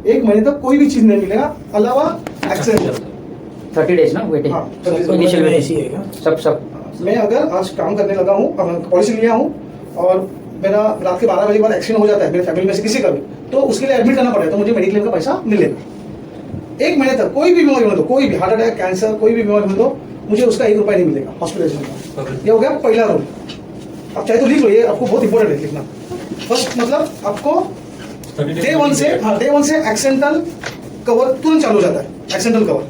1 महीने तक कोई भी चीज नहीं मिलेगा अलावा एक्सीडेंट। 30 डेज ना वेटिंग। हाँ, इनिशियल ऐसी है क्या? सब मैं अगर आज काम करने लगा हूँ, पॉलिसी लिया हूँ और मेरा रात के 12 बजे के बाद एक्सीडेंट हो जाता है मेरे फैमिली में से किसी का भी, तो उसके लिए एडमिट करना पड़ेगा, तो मुझे मेडिक्लेम का पैसा मिलेगा। 1 महीने तक कोई भी बीमारी हो, तो कोई भी हार्ट अटैक, कैंसर, कोई भी बीमारी हो, तो मुझे उसका 1 रुपया नहीं मिलेगा हॉस्पिटलाइजेशन का। ये हो गया पहला रूल। आप चाहे तो लिख लो, ये आपको बहुत इंपॉर्टेंट है लिखना। फर्स्ट मतलब आपको डे वन से एक्सीडेंटल कवर तुरंत चालू हो जाता है। एक्सीडेंटल कवर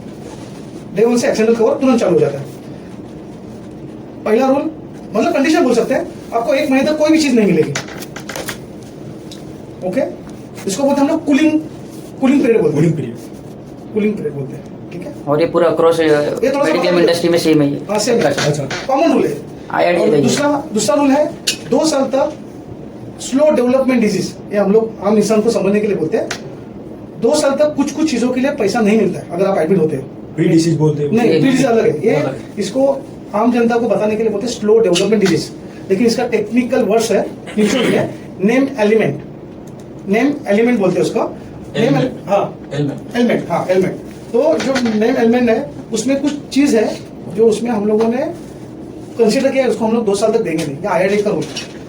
डे 1 से एक्सीडेंटल कवर तुरंत चालू हो जाता है। पहला रूल मतलब कंडीशन बोल सकते हैं, आपको 1 महीने तक कोई भी चीज नहीं मिलेगी। ओके, इसको बोलते हैं हम लोग कूलिंग पीरियड बोलते हैं। कूलिंग पीरियड बोलते हैं, ठीक है। और ये पूरा क्रॉस मेडिक्लेम इंडस्ट्री में सेम है ये। हाँ सेम, अच्छा। कॉमन रूल है। और दूसरा रूल है 2 साल तक स्लो डेवलपमेंट डिजीज, ये हम लोग आम इंसान को समझने के लिए बोलते हैं। 2 साल तक कुछ चीजों के लिए पैसा नहीं मिलता है अगर आप एडमिट होते हो। प्री डिसीज बोलते हैं। नहीं, प्री डिसीज अलग है, ये इसको आम जनता को बताने के लिए बोलते हैं स्लो डेवलपमेंट डिजीज, लेकिन इसका टेक्निकल वर्ड्स है, नीचे है नेम एलिमेंट बोलते हैं उसको। Name element. तो जो नेम एलिमेंट है उसमें कुछ चीज है जो उसमें हम लोगों ने कंसिडर किया है, उसको हम लोग 2 साल तक देंगे नहीं, या IRDAI का रूल।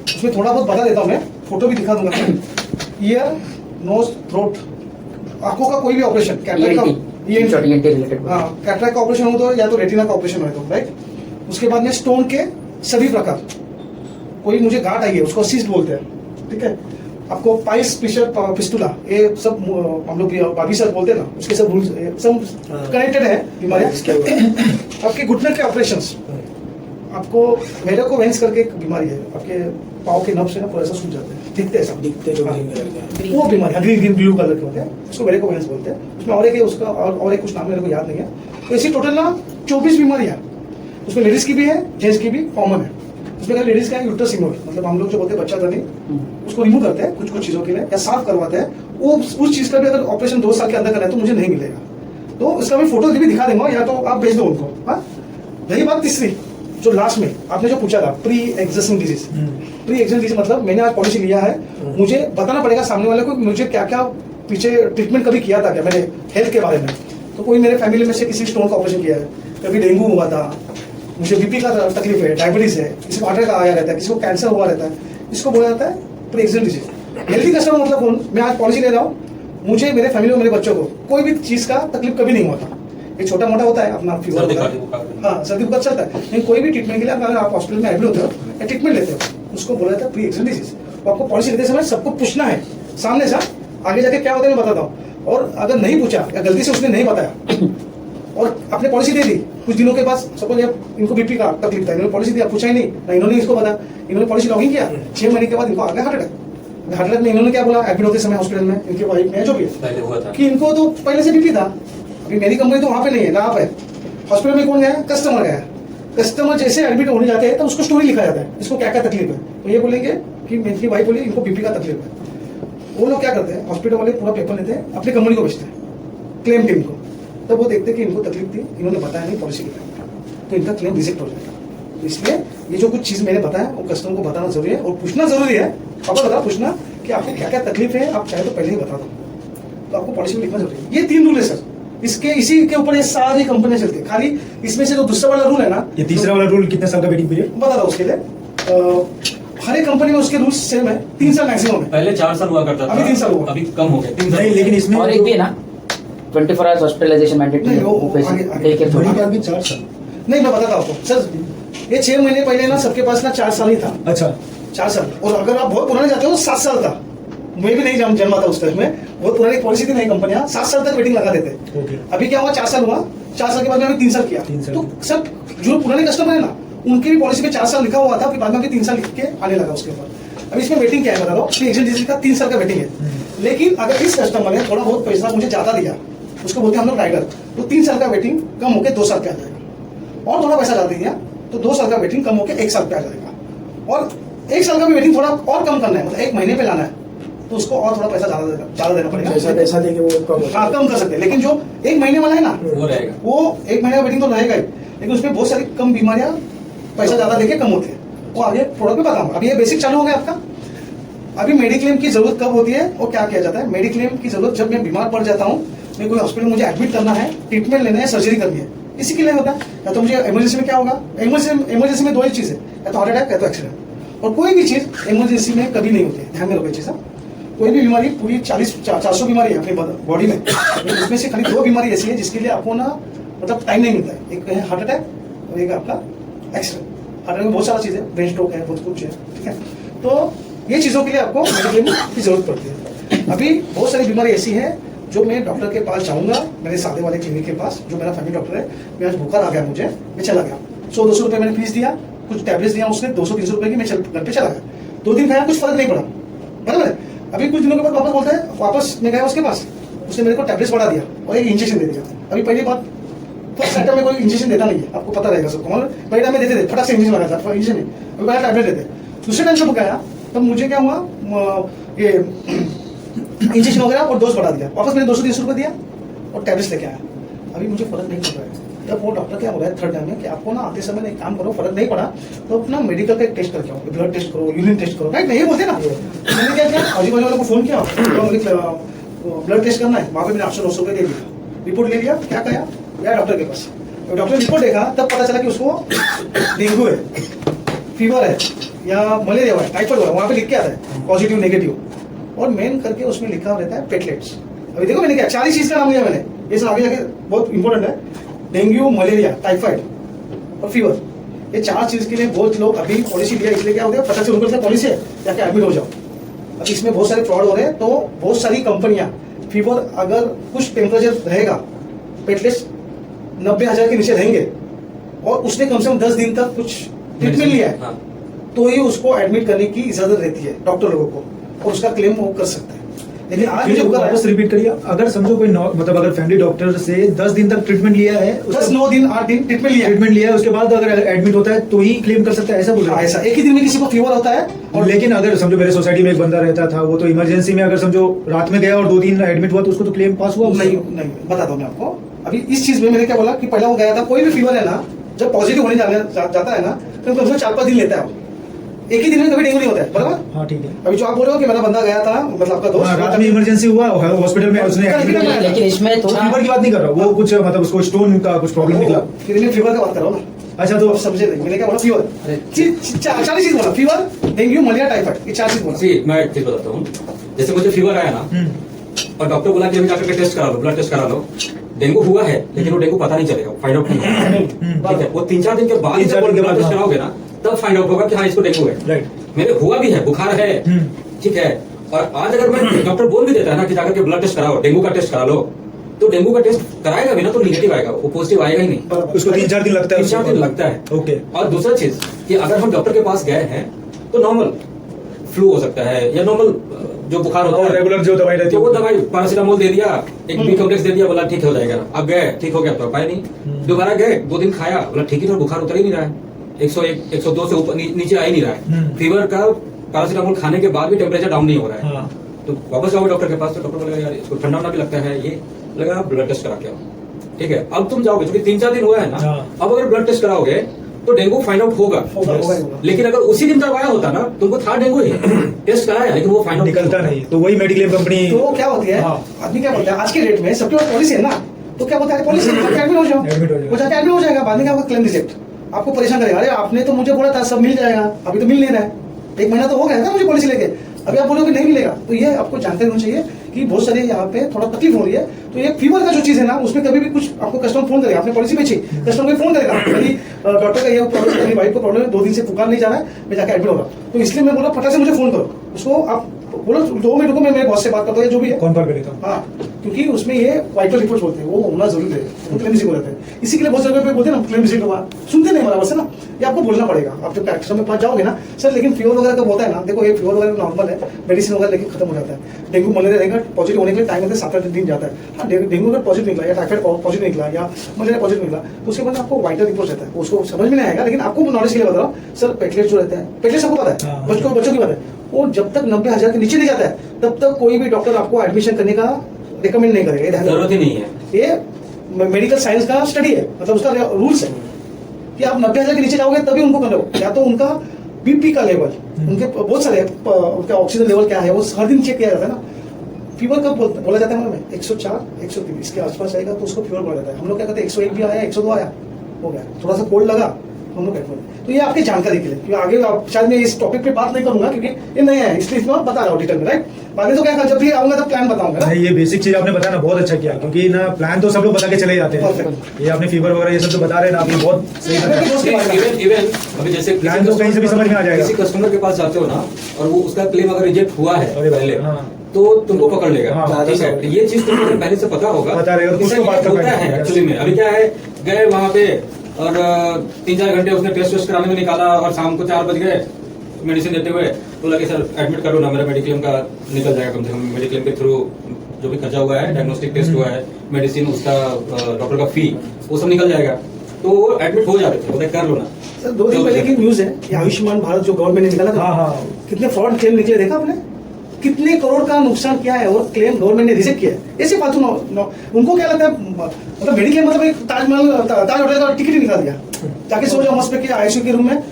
उसमें थोड़ा बहुत बता देता हूँ मैं, फोटो भी दिखा दूंगा। ईयर, नोज, थ्रोट, आंखों का कोई भी ऑपरेशन, कैटरेक्ट का ऑपरेशन हो तो, या तो रेटिना का ऑपरेशन हो तो, राइट। उसके बाद में स्टोन के सभी प्रकार, कोई मुझे गांठ आई है उसको सिस्ट बोलते हैं, ठीक है। आपको पाइस पिस्टुला, ये सब हम लोग बाकी सर बोलते हैं ना, उसके सब रूल्स सब कनेक्टेड है बीमारियां। आपके घुटने के ऑपरेशंस, आपको वेरिकोवेंस करके एक बीमारी है, आपके पाँव के नर्व से ना पूरा ऐसा सूज जाते हैं, दिखते हैं सब, वो बीमारी ग्रीन ब्लू कलर के होते हैं, उसको वेरिकोवेंस बोलते हैं। उसमें और एक है उसका, और एक कुछ नाम मेरे को याद नहीं है। तो ऐसी टोटल ना 24 बीमारियां, उसमें लेडीज की भी है, जेंट्स की भी कॉमन है। उसमें लेडीज का यूट्रस रिमूव, मतलब हम लोग जो बोलते हैं बच्चा था नहीं, उसको रिमूव करते हैं कुछ चीजों के लिए, या साफ करवाते हैं। वो उस चीज का भी अगर ऑपरेशन 2 साल के अंदर करना है तो मुझे नहीं मिलेगा। तो इसका मैं फोटो भी दिखा दूंगा, या तो आप भेज दो उनको। हाँ, यही बात तीसरी जो लास्ट में आपने जो पूछा था, प्री एग्जिस्टिंग डिजीज मतलब मैंने आज पॉलिसी लिया है, मुझे बताना पड़ेगा सामने वाले को मुझे क्या क्या पीछे ट्रीटमेंट कभी किया था क्या मैंने हेल्थ के बारे में। तो कोई मेरे फैमिली में से किसी स्टोन का ऑपरेशन किया है, कभी डेंगू हुआ था, मुझे बीपी का तकलीफ है, डायबिटीज है, किसी को हार्ट अटैक आया रहता है, किसी को कैंसर हुआ रहता है, इसको बोला जाता है pre existing disease. Healthy customer मतलब कौन, मैं आज पॉलिसी ले रहा हूँ, मुझे मेरे फैमिली में मेरे बच्चों को कोई भी चीज का तकलीफ कभी नहीं होता। एक छोटा मोटा होता है अपना फीवर होता है, हाँ सर्दी बुखार चलता है, लेकिन कोई भी ट्रीटमेंट के लिए अगर आप हॉस्पिटल में एडमिट होते हो या ट्रीटमेंट लेते हो, उसको बोला जाता है प्री एग्जिस्टिंग डिजीज। तो आपको पॉलिसी लेते समय सबको पूछना है सामने से, आगे जाके क्या होता है मैं बताता हूँ। और अगर नहीं पूछा या गलती से उसने नहीं बताया और आपने पॉलिसी दे दी, कुछ दिनों के बाद सपोज इनको बीपी का तकलीफ था, इन्होंने पॉलिसी दिया, पूछा ही नहीं ना, इन्होंने इसको बताया, इन्होंने पॉलिसी लॉगिंग किया, 6 महीने के बाद इनको आ गया हार्ट अटैक में इन्होंने क्या बोला एडमिट होते समय हॉस्पिटल में, इनके वाइफ में जो भी है कि इनको तो पहले से बीपी था। अभी मेरी कंपनी तो वहां पे नहीं है ना, आप है हॉस्पिटल में, कौन गया, कस्टमर गया। कस्टमर जैसे एडमिट होने जाते हैं तो उसको स्टोरी लिखा जाता है, इसको क्या क्या तकलीफ है, तो ये बोलेंगे कि मेरी वाइफ बोली इनको बीपी का तकलीफ है। वो लोग क्या करते हैं, हॉस्पिटल वाले पूरा पेपर लेते हैं, अपनी कंपनी को बेचते हैं, क्लेम टीम को, तब वो देखते हैं कि इनको तकलीफ थी, इन्होंने बताया नहीं पॉलिसी के टाइम, तो इनका क्लेम रिजेक्ट हो जाएगा। इसलिए ये जो कुछ चीज मैंने बताया वो कस्टमर को बताना जरूरी है, और पूछना जरूरी है। पापा बता पूछना कि आपको क्या क्या तकलीफ है, आप चाहे तो पहले ही बता दो, तो आपको पॉलिसी में लिखना जरूरी है। ये 3 रूल है सर, इसी के ऊपर ये सारी कंपनियां चलती है। खाली इसमें से जो दूसरा वाला रूल है ना, ये तीसरा वाला रूल कितने साल का वेटिंग पीरियड बता दो उसके लिए। हर एक कंपनी में उसके रूल्स सेम है, 3 साल मैक्सिमम है। पहले 4 साल हुआ करता था, अभी 3 साल हुआ, अभी कम हो गया 3 साल। नहीं, लेकिन इसमें और एक भी है ना 24 आवर्स हॉस्पिटलाइजेशन मैंडेटरी है, वो पैसे बड़ी बात भी 4 साल। नहीं मैं बताता हूँ आपको सर, ये 6 महीने पहले ना सबके पास ना 4 साल ही था। अच्छा 4 साल, और अगर आप बहुत पुराने जाते हो 7 साल था। मैं भी नहीं जन्मा था उस टाइम में, बहुत पुरानी पॉलिसी थी, नई कंपनियां 7 साल तक वेटिंग लगा देते। ओके। अभी क्या हुआ, 4 साल हुआ, 4 साल के बाद मैंने 3 साल किया। 3 साल। तो सब जो पुराने कस्टमर है ना, उनकी भी पॉलिसी में 4 साल लिखा हुआ था, फिर बाद में 3 साल लिख के आने लगा उसके ऊपर। अभी इसमें वेटिंग क्या है बता दो, एग्जिस्टिंग डिजीज का 3 साल का वेटिंग है। लेकिन अगर इस कस्टमर ने थोड़ा बहुत पैसा मुझे ज्यादा दिया, उसको बोलते हैं हम लोग राइडर, तो 3 साल का वेटिंग कम होकर 2 साल पे आ जाएगा। और थोड़ा पैसा ज्यादा दिया तो 2 साल का वेटिंग कम होकर 1 साल पे आ जाएगा। और 1 साल का भी वेटिंग थोड़ा और कम करना है, मतलब 1 महीने पे लाना है, तो उसको और थोड़ा पैसा ज्यादा देना पड़ेगा। पैसा देके वो कम कर सकते हैं, लेकिन जो 1 महीने वाला है ना, वो रहेगा, वो 1 महीने का वेटिंग तो रहेगा ही, लेकिन उसमें बहुत सारी कम बीमारियां पैसा ज्यादा देके कम होती है। वो आगे प्रोडक्ट में बताऊंगा। अभी ये बेसिक चालू हो गया आपका, अभी मेडिक्लेम की जरूरत कब होती है और क्या किया जाता है? मेडिक्लेम की जरूरत जब मैं बीमार पड़ जाता हूँ, मैं कोई हॉस्पिटल मुझे एडमिट करना है, ट्रीटमेंट लेना है, सर्जरी करनी है, इसी के लिए होता है। या तो मुझे इमरजेंसी में क्या होगा, इमरजेंसी में दो ही चीज है, या तो हार्ट अटैक या तो एक्सीडेंट। और कोई भी चीज इमरजेंसी में कभी नहीं होती है, ध्यान में रखो ये चीज। कोई भी बीमारी, पूरी 400 बीमारी है अपनी बॉडी में, तो उसमें से खाली 2 बीमारी ऐसी है जिसके लिए आपको ना मतलब टाइम नहीं मिलता है। एक है हार्ट अटैक और एक आपका एक्सीडेंट। हार्ट अटैक में बहुत सारा चीज है, ब्रेन स्ट्रोक है, बहुत कुछ है, ठीक है। तो ये चीजों के लिए आपको मेडिक्लेम की जरूरत पड़ती है। अभी बहुत सारी बीमारी ऐसी है जो मैं डॉक्टर के पास जाऊंगा, मेरे सादे वाले क्लिनिक के पास, जो मेरा फैमिली डॉक्टर है, मैं आज बुखार आ गया मुझे, मैं चला गया, 100-200 रुपये मैंने फीस दिया, कुछ टैबलेट्स दिया उसने 200-300 रुपये की, मैं घर पे चला गया, 2 दिन खाया, कुछ फर्क नहीं पड़ा, बराबर है। अभी कुछ दिनों के बाद वापस बोलता है, वापस मैं गया उसके पास, उसने मेरे को टैबलेट्स बढ़ा दिया और एक इंजेक्शन दे दिया। अभी पहली बात, फर्स्ट टाइम में कोई इंजेक्शन देता नहीं है, आपको पता रहेगा सबको, पहले टाइम में देते थे, फटाक से इंजेक्शन लगाया था, इंजेक्शन नहीं, अभी पहले टैबलेट देते। दूसरे टाइम जब गया तब मुझे क्या हुआ, ये इंजेक्शन वगैरह और डोज बढ़ा दिया, वापस मैंने 230 रुपये दिया और टैबलेट्स लेके आया। अभी मुझे फर्क नहीं पड़ रहा है। तब वो डॉक्टर क्या हो रहा है थर्ड टाइम में कि आपको ना आते समय एक काम करो, फर्क नहीं पड़ा तो अपना मेडिकल का एक टेस्ट करके आओ, ब्लड टेस्ट करो, यूरिन टेस्ट करो, राइट? नहीं बोलते ना। मैंने क्या किया, आजू बाजू वालों को फोन किया, ब्लड टेस्ट करना है, वहाँ पे मैंने 800-900 रुपये दे दिया, रिपोर्ट ले लिया, क्या कहा गया डॉक्टर के पास, डॉक्टर रिपोर्ट देखा, तब पता चला कि उसको डेंगू है, फीवर है या मलेरिया है, टाइफाइड हुआ है, वहाँ पे लिख के आता है पॉजिटिव नेगेटिव, और मेन करके उसमें लिखा रहता है प्लेटलेट्स। अभी देखो मैंने क्या 40 चीज का नाम लिया मैंने, ये सब आगे जाके बहुत इंपॉर्टेंट है। डेंगू, मलेरिया, टाइफाइड और फीवर, ये 4 चीज के लिए बहुत लोग अभी पॉलिसी लिया, इसलिए क्या हो गया, 50 रुपये का पॉलिसी है, जाके एडमिट हो जाओ। अब इसमें बहुत सारे फ्रॉड हो रहे हैं, तो बहुत सारी कंपनियां, फीवर अगर कुछ टेम्परेचर रहेगा, प्लेटलेट्स 90,000 के नीचे रहेंगे और उसने कम से कम 10 दिन तक कुछ ट्रीटमेंट लिया है, तो ही उसको एडमिट करने की इजाजत रहती है डॉक्टर लोगों को, और उसका क्लेम वो कर सकता है। लेकिन आज मुझे वापस रिपीट करिए, अगर समझो कोई मतलब अगर फैमिली डॉक्टर से 10 दिन तक ट्रीटमेंट लिया है, 9 दिन 8 दिन ट्रीटमेंट लिया है, उसके बाद अगर एडमिट होता है तो ही क्लेम कर सकता है, ऐसा बोल रहा है? ऐसा एक ही दिन में किसी को फीवर होता है। और लेकिन अगर समझो मेरे सोसाइटी में एक बंदा रहता था, वो तो इमरजेंसी में अगर समझो रात में गया और 2 दिन एडमिट हुआ, तो उसको तो क्लेम पास हुआ? नहीं, बताता हूँ मैं आपको। अभी इस चीज में मैंने क्या बोला कि पहले वो गया था, कोई भी फीवर है ना, जब पॉजिटिव होने जाता है ना, तो कम से कम 4-5 दिन लेता है, एक ही दिन में कभी डेंगू नहीं होता है, बराबर? हाँ ठीक है। अभी जो आप बोल रहे हो कि मेरा बंदा गया था, मतलब आपका दोस्त रात में इमरजेंसी हुआ हॉस्पिटल में, उसने लेकिन इसमें थोड़ा फीवर की बात नहीं कर रहा, वो कुछ मतलब उसको स्टोन का कुछ प्रॉब्लम निकला, फिर मैं फीवर का बात कर रहा हूँ ना। अच्छा, तो आप समझे नहीं, मैंने क्या बोला, फीवर 4 चीज बोला, फीवर, डेंगू, मलेरिया, टाइफाइड, ये 4 चीज बोला। मैं एक चीज बताता हूँ, जैसे मुझे फीवर आया ना और डॉक्टर बोला कि अभी जाकर टेस्ट करा लो, ब्लड टेस्ट करा लो, डेंगू हुआ है, लेकिन वो डेंगू पता नहीं चलेगा, फाइंड आउट नहीं होगा, ठीक है। वो 3-4 दिन के बाद जब ब्लड टेस्ट कराओगे ना, तब फाइंड आउट होगा कि हाँ इसको डेंगू है, राइट? मेरे हुआ भी है, बुखार है, ठीक है। और आज अगर मैं डॉक्टर बोल भी देता है ना कि जाकर के ब्लड टेस्ट कराओ, डेंगू का टेस्ट करा लो, तो डेंगू का टेस्ट कराएगा भी ना तो निगेटिव आएगा, वो पॉजिटिव आएगा ही नहीं, उसको 3-4 दिन लगता है, 3-4 दिन लगता है। ओके। और दूसरा चीज कि अगर हम डॉक्टर के पास गए हैं तो नॉर्मल फ्लू हो सकता है या नॉर्मल जो बुखार होता है, रेगुलर जो दवाई रहती तो है, वो दवाई पैरासीटामोल दे दिया, एक बी कॉम्प्लेक्स दे दिया, बोला ठीक हो जाएगा। अब गए, ठीक हो गया तो उपाय नहीं, दोबारा गए, 2 दिन खाया, बोला ठीक ही, तो बुखार उतर ही नहीं रहा है, 101-102 से ऊपर नीचे आ ही नहीं रहा है, फीवर का पैरासीटामोल खाने के बाद भी टेम्परेचर डाउन नहीं हो रहा है। हाँ। तो वापस जाओगे डॉक्टर के पास, तो डॉक्टर बोलेगा यार इसको ठंडा होना भी लगता है, ये लगा ब्लड टेस्ट करा के आओ, ठीक है। अब तुम जाओगे, क्योंकि 3-4 दिन हुआ है ना, अब अगर ब्लड टेस्ट कराओगे तो डेंगू फाइंड आउट होगा, लेकिन अगर उसी दिन करवाया होता ना, तुमको था डेंगू ही, टेस्ट कराया लेकिन वो फाइंड आउट निकलता नहीं, तो वही मेडिक्लेम कंपनी। तो क्या होती है, आदमी क्या बोलता है, आज के डेट में सबके पास पॉलिसी है ना, तो क्या बोलता है, पॉलिसी एडमिट हो जाओ, वो जाके एडमिट हो जाएगा, बाद में क्या होगा, क्लेम रिजेक्ट, आपको परेशान करेगा, अरे आपने तो मुझे बोला था सब मिल जाएगा, अभी तो मिल नहीं रहा है, 1 महीना तो हो गया था मुझे पॉलिसी लेके, अभी आप बोलोगे नहीं मिलेगा। तो ये आपको जानकारी होनी चाहिए कि बहुत सारे यहाँ पे थोड़ा तकलीफ हो रही है। तो ये फीवर का जो चीज है ना, उसमें कभी भी कुछ आपको कस्टमर फोन करेगा, आपने पॉलिसी बेची, कस्टमर को फोन करेगा, यदि डॉक्टर का ये प्रॉब्लम, मेरी वाइफ को प्रॉब्लम है, 2 दिन से पुकार नहीं जा रहा है, मैं जाकर एडमिट हो रहा हूँ, तो इसलिए मैं बोला फटाक से मुझे फोन करो, उसको आप बोलो 2 मिनट को मैं मेरे बॉस से बात करता हूँ, जो भी है कौन पर लेता हूँ, हाँ, क्योंकि उसमें ये वाइटल रिपोर्ट बोलते हैं, वो होना जरूरी है, वो क्लेम रिसीव रहते हैं, इसी के लिए बहुत जगह पे बोलते हैं ना क्लेम रिसीव होगा, सुनते नहीं बराबर से ना, ये आपको बोलना पड़ेगा, आप जब डॉक्टर में पास जाओगे ना सर। लेकिन फीवर वगैरह कब होता है ना, देखो ये फीवर वगैरह नॉर्मल है, मेडिसिन वगैरह लेकिन खत्म हो जाता है, डेंगू मलेरिया रहेगा पॉजिटिव होने के लिए टाइम होता है 7-8 दिन जाता है। हाँ, डेंगू अगर पॉजिटिव निकला या टाइफाइड पॉजिटिव निकला या मलेरिया पॉजिटिव निकला, तो उसके बाद आपको वाइटल रिपोर्ट रहता है, उसको समझ में नहीं आएगा, लेकिन आपको नॉलेज के लिए बता रहा हूँ सर, प्लेटलेट्स जो रहते हैं, प्लेटलेट्स सबको पता है, बच्चों की बात है, वो जब तक 90,000 के नीचे नहीं जाता है तब तक कोई भी डॉक्टर आपको एडमिशन करने का रिकमेंड नहीं करेगा, जरूरत ही नहीं है। ये मेडिकल साइंस का स्टडी है, मतलब उसका रूल्स है कि आप 90,000 के नीचे जाओगे तभी उनको करो, या तो उनका बीपी का लेवल, उनके बहुत सारे उनका ऑक्सीजन लेवल क्या है वो हर दिन चेक किया जाता है ना। फीवर कब बोला जाता है हमारे में 104 103 इसके आसपास आएगा तो उसको फीवर बोला जाता है। हम लोग क्या कहते हैं 101 भी आया 102 आया हो गया, थोड़ा सा कोल्ड लगा हम लोग कहते हैं। तो ये आपकी जानकारी के लिए, क्योंकि आगे शायद मैं इस टॉपिक पे बात नहीं करूंगा क्योंकि ये नया है, इसलिए इसमें बता रहा हूँ डिटेल में, राइट। बाद में तो क्या जब भी आऊंगा तो प्लान बताऊंगा ना। नहीं, ये बेसिक चीज आपने बताया ना, बहुत अच्छा किया, क्योंकि ना प्लान तो सब लोग बता के चले जाते हैं। ये आपने फीवर वगैरह ये सब जो बता रहे हैं ना, आपने बहुत सही बताया। इवन अभी जैसे प्लान तो कहीं से भी समझ में आ जाएगा। किसी कस्टमर के पास जाते हो ना और वो उसका क्लेम अगर रिजेक्ट हुआ है अरे पहले हाँ। तो तुमको पकड़ लेगा। हाँ, ठीक है, ये चीज तुमको पहले से पता होगा, पता रहेगा, तो इससे उसको बात ये कर होता पाएंगे। है एक्चुअली में। अभी क्या है, गए वहां पे और 3-4 घंटे उसने टेस्ट कराने में निकाला और शाम को 4 बज गए मेडिसिन देते हुए, तो लगे सर एडमिट करो ना, मेरा मेडिक्लेम का निकल जाएगा कम से कम। मेडिक्लेम के थ्रू जो भी खर्चा हुआ है, डायग्नोस्टिक टेस्ट हुआ है, मेडिसिन, उसका डॉक्टर का फी, वो सब निकल जाएगा। तो वो एडमिट हो जाते थे, बोलते कर लो ना। सर 2 दिन पहले की न्यूज है कि आयुष्मान भारत जो गवर्नमेंट ने निकाला था, हाँ। कितने फ्रॉड क्लेम निकले देखा आपने, कितने करोड़ का नुकसान किया है और क्लेम गवर्नमेंट ने रिजेक्ट किया है। ऐसे फालतू उनको क्या लगता है, मतलब मेडिक्लेम मतलब एक ताज होटल का टिकट ही निकाल दिया, जाके सो जाओ मस्त पे आईसीयू के रूम में,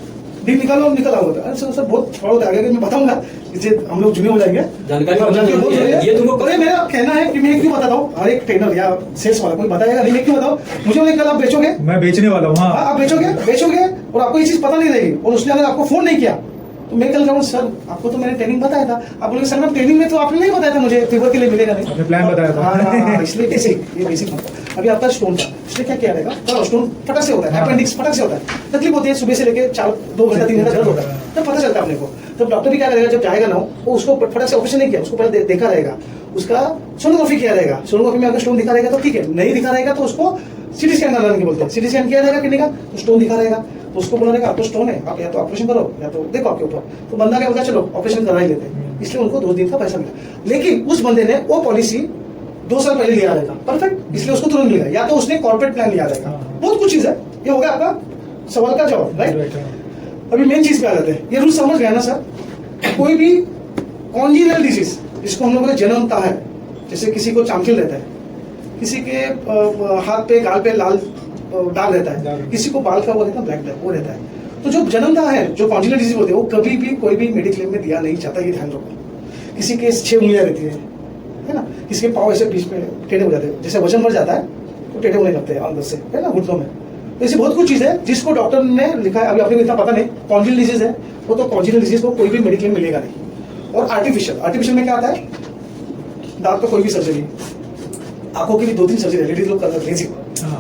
दिन निकालो निकल आओ। अरे सर बहुत फ्रॉड होता है, आगे मैं बताऊंगा, इससे हम लोग जुड़े हो जाएंगे। जानकारी ये तुमको अरे मेरा कहना है कि मैं क्यों बताता हूँ, हर एक ट्रेनर या सेल्स वाला कोई बताएगा नहीं, मैं क्यों बताऊँ, मुझे बोले कल आप बेचोगे, मैं बेचने वाला हूँ। हाँ, आप बेचोगे और आपको ये चीज पता नहीं रहेगी, और उसने अगर आपको फोन नहीं किया तो मैं कल कहूँ सर आपको तो मैंने ट्रेनिंग बताया था, आप बोलेंगे सर ट्रेनिंग में तो आपने नहीं बताया था मुझे फीवर के लिए मिलेगा नहीं, आपने प्लान बताया था। हाँ, इसलिए ये बेसिक अभी आपका स्टोन था, इसलिए क्या किया रहेगा, स्टोन फटक से होता है, अपेंडिक्स फटक से होता है, तकलीफ होती है, सुबह से लेके 2 घंटा 3 घंटा दर्द होता है, तब पता चलता है अपने को। तब डॉक्टर भी क्या करेगा, जब जाएगा ना वो उसको फटक से ऑपरेशन नहीं किया, उसको पहले देखा रहेगा, उसका सोनोग्राफी किया रहेगा, सोनोग्राफी में अगर स्टोन दिखा रहेगा तो ठीक है, नहीं दिखा रहेगा तो उसको सिटी स्कैन कराने के बोलते हैं, सिटी स्कैन किया रहेगा किडनी का तो स्टोन दिखा रहेगा, तो उसको बोला रहेगा आपको स्टोन है, आप या तो ऑपरेशन करो या तो देखो आपके ऊपर, तो बंदा क्या बोलता है चलो ऑपरेशन करा ही लेते हैं, इसलिए उनको 2 दिन का पैसा मिला। लेकिन उस बंदे ने वो पॉलिसी 2 साल पहले लिया रहेगा, परफेक्ट, इसलिए उसको तुरंत मिलेगा, या तो उसने कॉर्पोरेट प्लान लिया रहेगा, बहुत कुछ चीज है। ये हो गया आपका सवाल का जवाब, राइट। अभी मेन चीज पे आ जाते हैं, ये रूल समझ गया ना सर। कोई भी कॉन्जीनियल डिजीज जिसको हम लोग जन्मता है, जैसे किसी को चामखिल रहता है, किसी के हाथ पे गाल पे लाल दाग रहता है, किसी को बाल का वो रहता है ब्लैक वो रहता है, तो जो जन्मता है जो कॉन्जीनियल डिजीज होते हैं वो कभी भी कोई भी मेडिक्लेम में दिया नहीं जाता, ये ध्यान रखो। किसी के 6 उंगलियां रहती है ना, किसी के पाँव ऐसे बीच में टेढ़े हो जाते हैं, जैसे वजन बढ़ जाता है तो टेढ़े होने लगते हैं अंदर से, है ना, घुटनों में। तो ऐसी बहुत कुछ चीज है जिसको डॉक्टर ने लिखा है, अभी आपको इतना पता नहीं, कॉन्जीनियल डिजीज है वो, तो कॉन्जीनियल डिजीज को कोई भी मेडिक्लेम मिलेगा नहीं। और आर्टिफिशियल में क्या आता है, दांत तो कोई भी सर्जरी, आंखों की भी 2-3 सर्जरी लेडीज लोग करते हैं,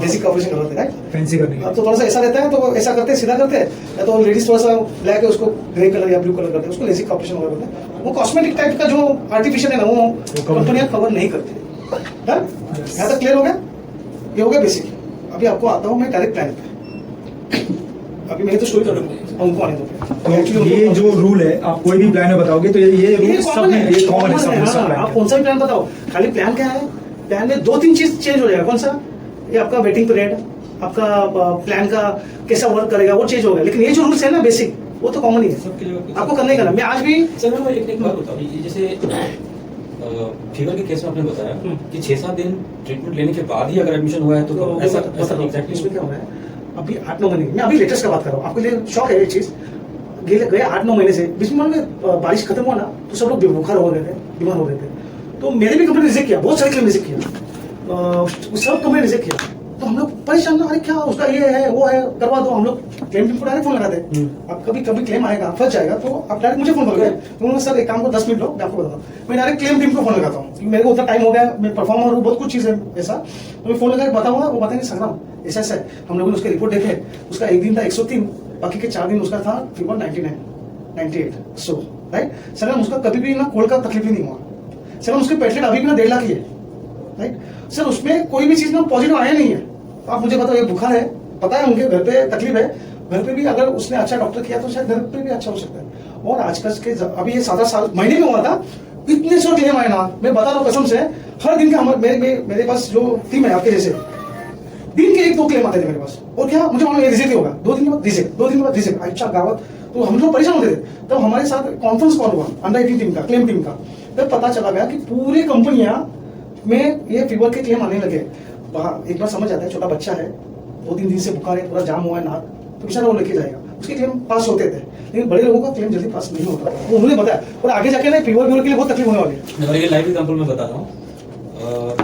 लेजिक का ऑपरेशन करते हैं, फैंसी करने तो थोड़ा सा ऐसा रहता है तो ऐसा करते हैं, सीधा करते हैं, या तो लेडीज थोड़ा सा ब्लैक है उसको ग्रे कलर या ब्लू कलर करते हैं, उसको लेजिक का ऑपरेशन करते हैं। वो कॉस्मेटिक टाइप का जो आर्टिफिशियल है ना वो कंपनियां कवर नहीं करती। यहाँ तक क्लियर हो गया, ये हो गया बेसिक। अभी आपको आता हूँ मैं डायरेक्ट प्लान पे, अभी मैं तो स्टोरी कर दूंगा उनको आने दो। तो ये जो रूल है आप कोई भी प्लान में बताओगे तो ये रूल सब में ये कॉमन है, सब आप कौन सा भी प्लान बताओ, खाली प्लान क्या है, प्लान में 2-3 चीज चेंज हो जाएगा। कौन सा, ये आपका वेटिंग पीरियड, आपका प्लान का कैसा वर्क करेगा वो चेंज होगा, लेकिन ये जो रूल्स है ना बेसिक वो तो कॉमन ही है, आपको करने का ना। मैं आज भी सर मैं एक बात बताऊं, ये जैसे फीवर के केस में आपने बताया कि 6-7 दिन ट्रीटमेंट लेने के बाद ही अगर एडमिशन हुआ है तो ऐसा एग्जैक्टली इसमें क्या हो रहा है, अभी 8-9 महीने, मैं अभी लेटेस्ट का बात कर रहा हूँ, आपके लिए शौक है ये चीज। गए 8-9 महीने से बीच में बारिश खत्म हुआ ना तो सब लोग बुखार हो गए थे, बीमार हो गए थे, तो मेरे भी कंपनी ने रिजेक्ट किया, बहुत सारे क्लेम रिजेक्ट किया, सब कंपनी रिजेक्ट किया, तो हम लोग परेशान ना, अरे क्या उसका ये है वो है करवा दो। हम लोग क्लेम टीम को डायरेक्ट फोन लगाते हैं, अब कभी क्लेम आएगा फंस जाएगा तो आप डायरेक्ट मुझे फोन करोगे, तो सर एक काम को 10 मिनट लो मैं आपको बताता हूँ, मैं डायरेक्ट क्लेम टीम को फोन लगाता हूँ, मेरे को उतना टाइम हो गया, मैं परफॉर्मर हूँ, बहुत कुछ चीज है ऐसा, तो मैं फोन लगा के बताऊंगा, वो बताएंगे संग्राम ऐसा ऐसा है, हम लोगों ने उसके रिपोर्ट देखे, उसका एक दिन था 103, बाकी के 4 दिन उसका था फीवर 99, 98, सो राइट। संग्राम उसका कभी भी ना कोल्ड का तकलीफ ही नहीं हुआ, संग्राम उसके पेटलेट अभी भी ना 1.5 लाख ही है, राइट सर, उसमें कोई भी चीज ना पॉजिटिव आया नहीं है। आप मुझे बताओ, ये बुखार है, पता है उनके घर पे तकलीफ है, घर पे भी अगर उसने अच्छा डॉक्टर किया तो शायद घर पे भी अच्छा हो सकता है। और आजकल के अभी ये 7 साल महीने में हुआ था, इतने सारे क्लेम आए ना, मैं बता रहा हूँ कसम से, हर दिन का मेरे पास जो टीम है आपके जैसे, दिन के 1-2 क्लेम आते थे मेरे पास, और क्या मुझे मालूम रिजेक्ट ही होगा, 2 दिन के बाद रिजेक्ट, 2 दिन के बाद रिजेक्ट, अच्छा गावत, तो हम लोग परेशान होते थे। तब हमारे साथ कॉन्फ्रेंस कॉल हुआ अंडर-18 टीम का, क्लेम टीम का, तब पता चला गया कि पूरी कंपनियां में ये फीवर के क्लेम आने लगे। एक बार समझ आता है, छोटा बच्चा है, 2-3 दिन से बुखार है, पूरा जाम हुआ है नाक, तो बेचारा वो लेके जाएगा, उसके क्लेम पास होते थे। लेकिन बड़े लोगों का क्लेम जल्दी पास नहीं होता था, वो उन्होंने बताया। और आगे जाके ना फीवर के लिए बहुत तकलीफ होने वाली है। और ये लाइव एग्जांपल मैं बता रहा हूँ।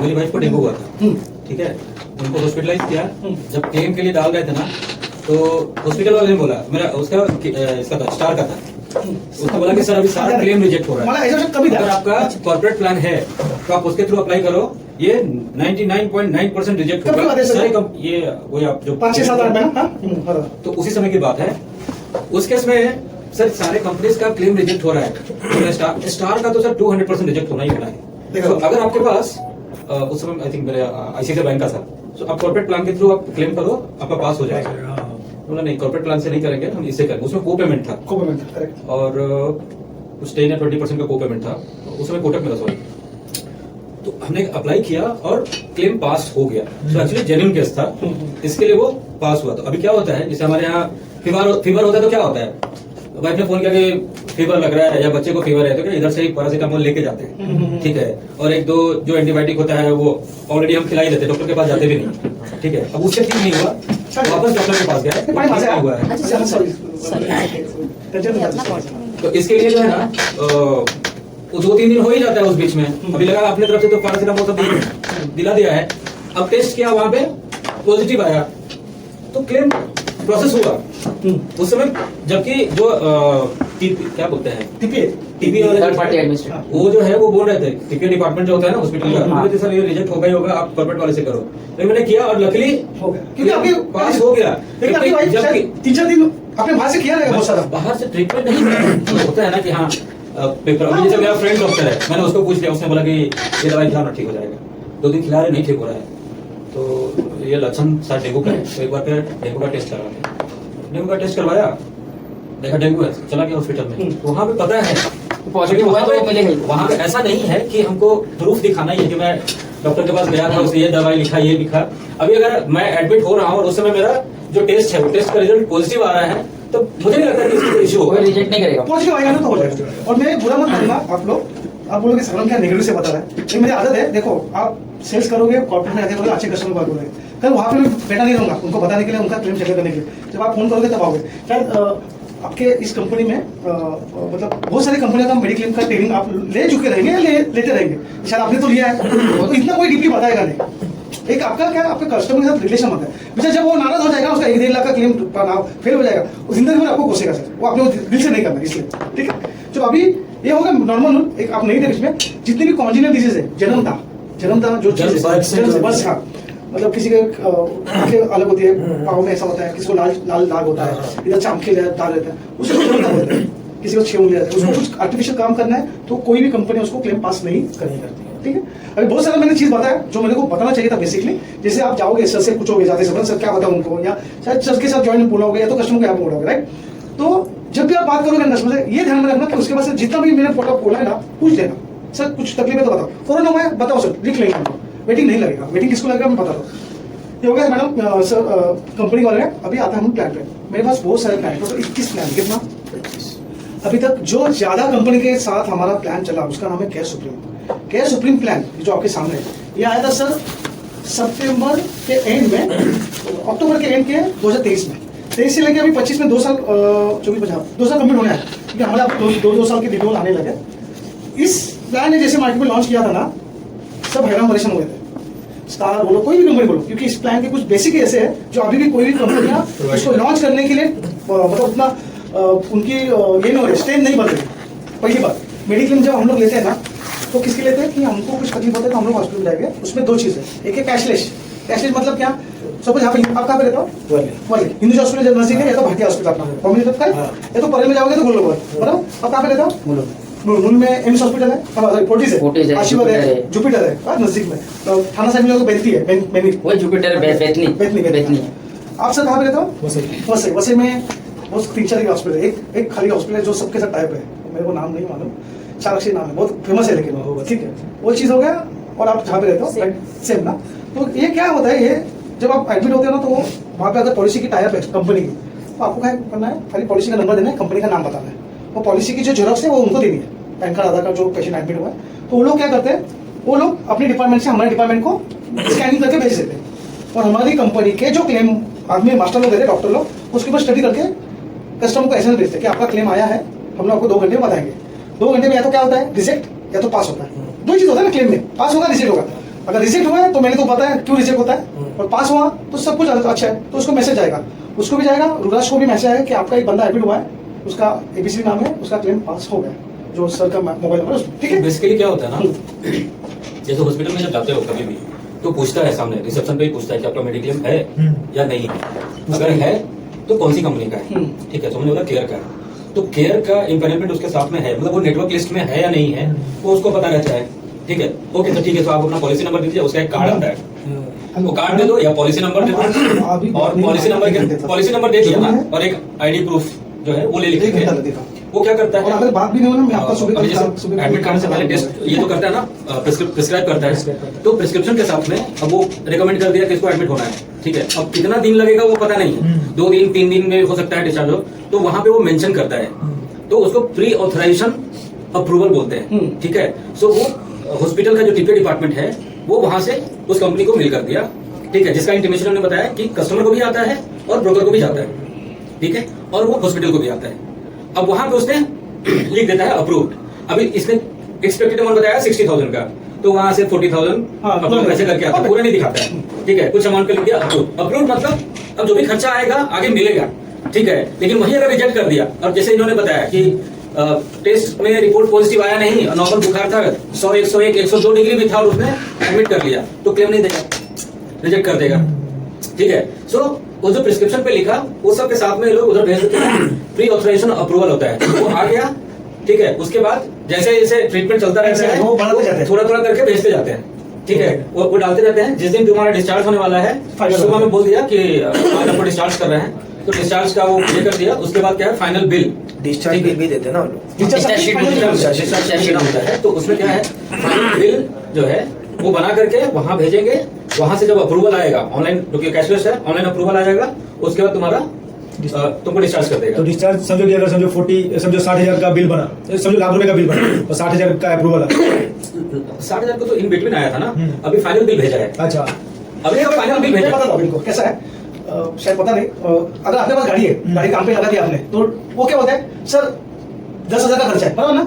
मेरी वाइफ को डेंगू हुआ था, ठीक है, उनको हॉस्पिटलाइज किया। जब क्लेम के लिए डाल रहे थे ना, तो हॉस्पिटल वाले ने बोला, मेरा उसका इसका था, स्टार का था, उसने बोला कि सर अभी सारा क्लेम रिजेक्ट हो रहा है, अगर आपका कॉर्पोरेट प्लान है तो आप उसके थ्रू अप्लाई करो, ये 99.9% रिजेक्ट होगा सारे ये वो आप जो 5-6-7-8 में। तो उसी समय की बात है। उस केस में सर सारे कंपनीज का क्लेम रिजेक्ट हो रहा है, स्टार का तो सर 200% रिजेक्ट होना ही होना है। तो अगर आपके पास उस समय आई थिंक मेरे आईसीआईसीआई बैंक का था, तो आप कॉर्पोरेट प्लान के थ्रू आप क्लेम करो, आपका पास हो जाएगा। बोला नहीं, कॉर्पोरेट प्लान से नहीं करेंगे, हम इससे करेंगे। उसमें को पेमेंट था, और कुछ 10 या 20% का को पेमेंट था, उसमें कोटक में था, सॉरी। तो हमने अप्लाई किया और क्लेम पास हो गया। तो एक्चुअली जेन्युइन केस था, इसके लिए वो पास हुआ। तो अभी क्या होता है, जैसे हमारे यहाँ फीवर होता है तो क्या होता है, वाइफ ने फोन किया कि फीवर लग रहा है या बच्चे को फीवर है, तो क्या इधर से ही पैरासिटामोल लेके जाते हैं, ठीक है, और 1-2 जो एंटीबायोटिक होता है वो ऑलरेडी हम खिला ही देते हैं, डॉक्टर के पास जाते भी नहीं, ठीक है। अब उससे ठीक नहीं हुआ, वापस डॉक्टर के पास गया, हुआ है। तो इसके लिए जो है ना, वो 2-3 दिन हो ही जाता है उस बीच में। अभी लगा अपने तरफ से तो पैरासिटामोल सब दिला दिया है, अब टेस्ट किया, वहां पे पॉजिटिव आया, तो क्लेम प्रोसेस हुआ उस समय। जबकि जो क्या बोलते हैं टीपी वाले थर्ड पार्टी एडमिनिस्ट्रेटर, वो जो है वो बोल रहे थे, टीपी डिपार्टमेंट जो होता है ना हॉस्पिटल का, बोले थे सर ये रिजेक्ट होगा ही होगा, आप कॉर्पोरेट वाले से करो। तो मैंने किया और लकीली हो गया, क्योंकि आपके पास हो गया। जबकि 3-4 दिन आपने बाहर से किया रहेगा बहुत सारा, बाहर से ट्रीटमेंट नहीं होता है ना कि हाँ पेपर। अभी जैसे मेरा फ्रेंड डॉक्टर है, मैंने उसको पूछ लिया, उसने बोला कि ये दवाई खिलाना ठीक हो जाएगा। 2 दिन खिला रहे, नहीं ठीक हो रहा है, तो ये लक्षण शायद डेंगू का है। तो एक बार फिर डेंगू का टेस्ट करवाया, डेंगू का टेस्ट करवाया, देखा डेंगू है, चला गया हॉस्पिटल में। तो वहाँ पे पता है पॉजिटिव हुआ तो मिलेगा। वहाँ पे ऐसा नहीं है कि हमको प्रूफ दिखाना ही है कि मैं डॉक्टर के पास गया था, उसने ये दवाई लिखा, ये लिखा। अभी अगर मैं एडमिट हो रहा हूँ और उस समय मेरा जो टेस्ट है वो टेस्ट का रिजल्ट पॉजिटिव आ रहा है, तो मुझे नहीं लगता कि इसको इश्यू होगा, रिजेक्ट नहीं करेगा। पॉजिटिव आएगा ना तो हो जाएगा। और मैं बुरा मत मानना आप बोलोगे सगरम क्या नेगेटिव से बता रहा है, लेकिन मेरी आदत है, देखो आप सेल्स करोगे, कॉर्पोरेट में आके अच्छे कस्टमर बात बोलोगे, कल वहाँ पे मैं बैठा नहीं रहूंगा उनको बताने के लिए, उनका क्लेम चेक करने के लिए। जब आप फोन करोगे तब आओगे। शायद आपके इस कंपनी में मतलब बहुत सारी कंपनियों का मेडिक्लेम का ट्रेनिंग आप ले चुके रहेंगे या लेते रहेंगे, शायद आपने तो लिया है, तो इतना कोई डीपली बताएगा नहीं। एक आपका क्या आपके कस्टमर के साथ रिलेशन होता है, बेचारा जब वो नाराज हो जाएगा, उसका 1-1.5 लाख का क्लेम फेल हो जाएगा, वो जिंदगी में आपको कोसेगा सर, वो आपने दिल से नहीं करना, इसलिए ठीक है। जो अभी ये होगा नॉर्मल, एक आप नहीं थे इसमें जितनी भी कॉन्जिनियल डिजीज है, जन्मता जो चीज बस, हाँ, मतलब किसी के अलग होती है, पाँव में ऐसा होता है, किसी को लाल दाग होता है, इधर चामखे दाग रहता है, उसको जन्मता बोलते हैं, किसी को 6 उंगली रहता है, उसको कुछ आर्टिफिशियल काम करना है, तो कोई भी कंपनी उसको क्लेम पास नहीं करती, ठीक है। अभी बहुत सारा मैंने चीज बताया जो मेरे को बताना चाहिए था बेसिकली। जैसे आप जाओगे सर से पूछोगे, जाते सर क्या बताऊं उनको, या शायद सर के साथ ज्वाइन बोलोगे, या तो कस्टमर को यहाँ बोलोगे, राइट। तो जब भी आप बात करोगे कस्टमर से, ये ध्यान में रखना कि उसके पास जितना भी मैंने प्रोडक्ट बोला है ना, पूछ लेना, सर कुछ तकलीफ है तो बताओ, फौरन हुआ है बताओ सर, लिख लेंगे, वेटिंग नहीं लगेगा। वेटिंग किसको लगेगा मैं बता दूँ। ये हो गया मैडम, सर कंपनी वाले अभी आता है हम प्लान पे, मेरे पास बहुत सारे प्लान, तो 21 प्लान, कितना अभी तक जो ज्यादा कंपनी के साथ हमारा प्लान चला उसका नाम है केयर सुप्रीम प्लान, जो आपके सामने है। ये आया था सर सितंबर के एंड में, अक्टूबर के एंड के 2023 में, 23 से लेकर अभी 25 में 2 साल 2 साल कंप्लीट होने आए, क्योंकि हमारा 2 साल के रिन्यूअल आने लगे। इस प्लान ने जैसे मार्केट में लॉन्च किया था ना, सब हैरान परेशान हुए थे, स्टार बोलो कोई भी कंपनी बोलो, क्योंकि इस प्लान के कुछ बेसिक ऐसे है जो अभी भी कोई भी कंपनियां उसको लॉन्च करने के लिए मतलब उतना उनकी ये नहीं हो रही, स्ट्रेंथ नहीं बन रही। पहली बात, मेडिक्लेम जब हम लोग लेते हैं ना, तो किसके लेते हैं कि हमको कुछ तकलीफ होता है तो हम लोग हॉस्पिटल जाएंगे, उसमें 2 चीज है, एक है कैशलेस मतलब क्या, सपोज यहाँ पे आप कहाँ पे रहते हो, हिंदू हॉस्पिटल जब नजदीक है, या तो भारतीय हॉस्पिटल अपना कॉम्युनिटी या तो परेल में जाओगे तो गोल्ड बराबर, आप कहाँ पे रहते हो, नून में एम्स हॉस्पिटल है, फोर्टिस है, आशीर्वाद है, जुपिटर है नजदीक में, तो थाना साइड में लोग बेतनी है, वो जुपिटर बेतनी। आप सर कहाँ पे रहते हो, वैसे में वो 3-4 हॉस्पिटल है, एक खाली हॉस्पिटल है जो सबके साथ टाइप है, मेरे को नाम नहीं मालूम, चारक्षी नाम है, बहुत फेमस है, लेकिन ठीक है, वो चीज हो गया। और आप जहाँ पे रहते हो सेम ना, तो ये क्या होता है, ये जब आप एडमिट होते हो ना, तो वहाँ पे अगर पॉलिसी की टाइप है कंपनी की, तो आपको क्या करना है, खाली पॉलिसी का नंबर देना है, कंपनी का नाम बताना है, वो पॉलिसी की जो जेरॉक्स है वो उनको देनी है, पैन कार्ड आधार कार्ड जो पेशेंट एडमिट हुआ है, तो वो लोग क्या करते हैं, वो लोग अपने डिपार्टमेंट से हमारे डिपार्टमेंट को स्कैनिंग करके भेज देते हैं, और हमारी कंपनी के जो क्लेम आदमी मास्टर लोग रहते डॉक्टर लोग, उसके ऊपर स्टडी करके कस्टमर को एसएमएस भेजते हैं कि आपका क्लेम आया है, हम लोग आपको 2 घंटे में बताएंगे। 2 घंटे में या तो क्या होता है, रिजेक्ट या तो पास होता है। 2 चीज होता है ना क्लेम में, पास होगा रिजेक्ट होगा। अगर रिजेक्ट हुआ है तो मैंने तो पता है क्यों रिजेक्ट होता है, और पास हुआ तो सब कुछ अच्छा है, तो उसको मैसेज आएगा, उसको भी जाएगा, रुद्राक्ष को भी मैसेज आएगा कि आपका एक बंदा एडमिट हुआ है, उसका एबीसी नाम है, उसका क्लेम पास हो गया, जो सर का मोबाइल नंबर, ठीक है। बेसिकली क्या होता है ना, जैसे हॉस्पिटल में जब जाते हो कभी भी तो पूछता है सामने रिसेप्शन पे ही पूछता है कि आपका मेडिक्लेम है या नहीं है। अगर है तो कौन सी कंपनी का है, ठीक है, तो हमने बोला केयर का है, तो केयर का इम्पेयरमेंट उसके साथ में है, मतलब वो नेटवर्क लिस्ट में है या नहीं है वो उसको पता रहता है, ठीक है। ओके, तो ठीक है, तो आप अपना पॉलिसी नंबर दीजिए, उसका एक कार्ड आता है, वो कार्ड दे दो या पॉलिसी नंबर दे दो, और पॉलिसी नंबर दे दिया ना, और एक आईडी प्रूफ जो है वो ले लिखे। वो क्या करता और है, अगर बात भी नहीं हो ना, मैं आपका सुबह एडमिट करने से पहले टेस्ट ये तो करता है ना, प्रिस्क्राइब करता है, तो प्रिस्क्रिप्शन के साथ में अब वो रिकमेंड कर दिया कि इसको एडमिट होना है, ठीक है। अब कितना दिन लगेगा वो पता नहीं है, 2 दिन 3 दिन में हो सकता है डिस्चार्ज हो, तो वहां पे वो मेंशन करता है, तो उसको प्री ऑथराइजेशन अप्रूवल बोलते हैं, ठीक है। सो वो हॉस्पिटल का जो टीपीए डिपार्टमेंट है वो वहां से उस कंपनी को मेल कर दिया, ठीक है, जिसका इंटीमेशन उन्होंने बताया कि कस्टमर को भी आता है और ब्रोकर को भी जाता है, ठीक है, और वो हॉस्पिटल को भी आता है। अब वहां पे उसने लिख देता है अप्रूव्ड। अभी इसने एक्सपेक्टेड अमाउंट बताया 60,000 का, तो वहां से 40,000 अपना पैसे करके आता है, पूरा नहीं दिखाता है, ठीक है, कुछ अमाउंट पे लिख दिया अप्रूव्ड। अप्रूव्ड मतलब अब जो भी खर्चा आएगा आगे मिलेगा, ठीक है। लेकिन वही अगर रिजेक्ट कर दिया, और जैसे इन्होंने बताया कि टेस्ट में रिपोर्ट पॉजिटिव आया नहीं, नॉर्मल बुखार था, 100 101 102 डिग्री भी था और उसने एडमिट कर लिया, तो क्लेम नहीं देगा, रिजेक्ट कर देगा, ठीक है। सो वो जो प्रिस्क्रिप्शन पे लिखा वो सब के साथ में लोग उधर भेज देते हैं, प्री ऑथराइजेशन अप्रूवल होता है, वो आ गया, ठीक है। उसके बाद जैसे जैसे ट्रीटमेंट चलता रहता है वो बढ़ाते जाते हैं, थोड़ा थोड़ा करके भेजते जाते हैं, ठीक है, वो डालते रहते हैं। जिस दिन तुम्हारा डिस्चार्ज होने वाला है, सुबह में बोल दिया कि आज आपको डिस्चार्ज कर रहे हैं, तो डिस्चार्ज का वो ये कर दिया। उसके बाद क्या है, फाइनल बिल, डिस्चार्ज बिल भी देते हैं ना वो लोग। डिस्चार्ज शीट होता है, तो उसमें क्या है, फाइनल बिल जो है वो बना करके वहां भेजेंगे। वहां से जब अप्रूवल आएगा ऑनलाइन, क्योंकि कैशलेस है, ऑनलाइन अप्रूवल आ जाएगा, उसके बाद तुम्हारा तुमको डिस्चार्ज कर देगा। तो डिस्चार्ज समझो कि अगर समझो 60,000 का बिल बना, समझो लाख रुपए का बिल बना और 60,000 का अप्रूवल है, 60,000 को तो इन बिटवीन आया था ना, अभी फाइनल बिल भेजा है। अच्छा, अभी तो फाइनल बिल भेजा, पता था बिल को कैसा है, शायद पता नहीं। अगर आपके पास गाड़ी है, गाड़ी काम पे लगा दी आपने, तो वो क्या होता है, सर 10,000 का खर्चा है, बराबर ना,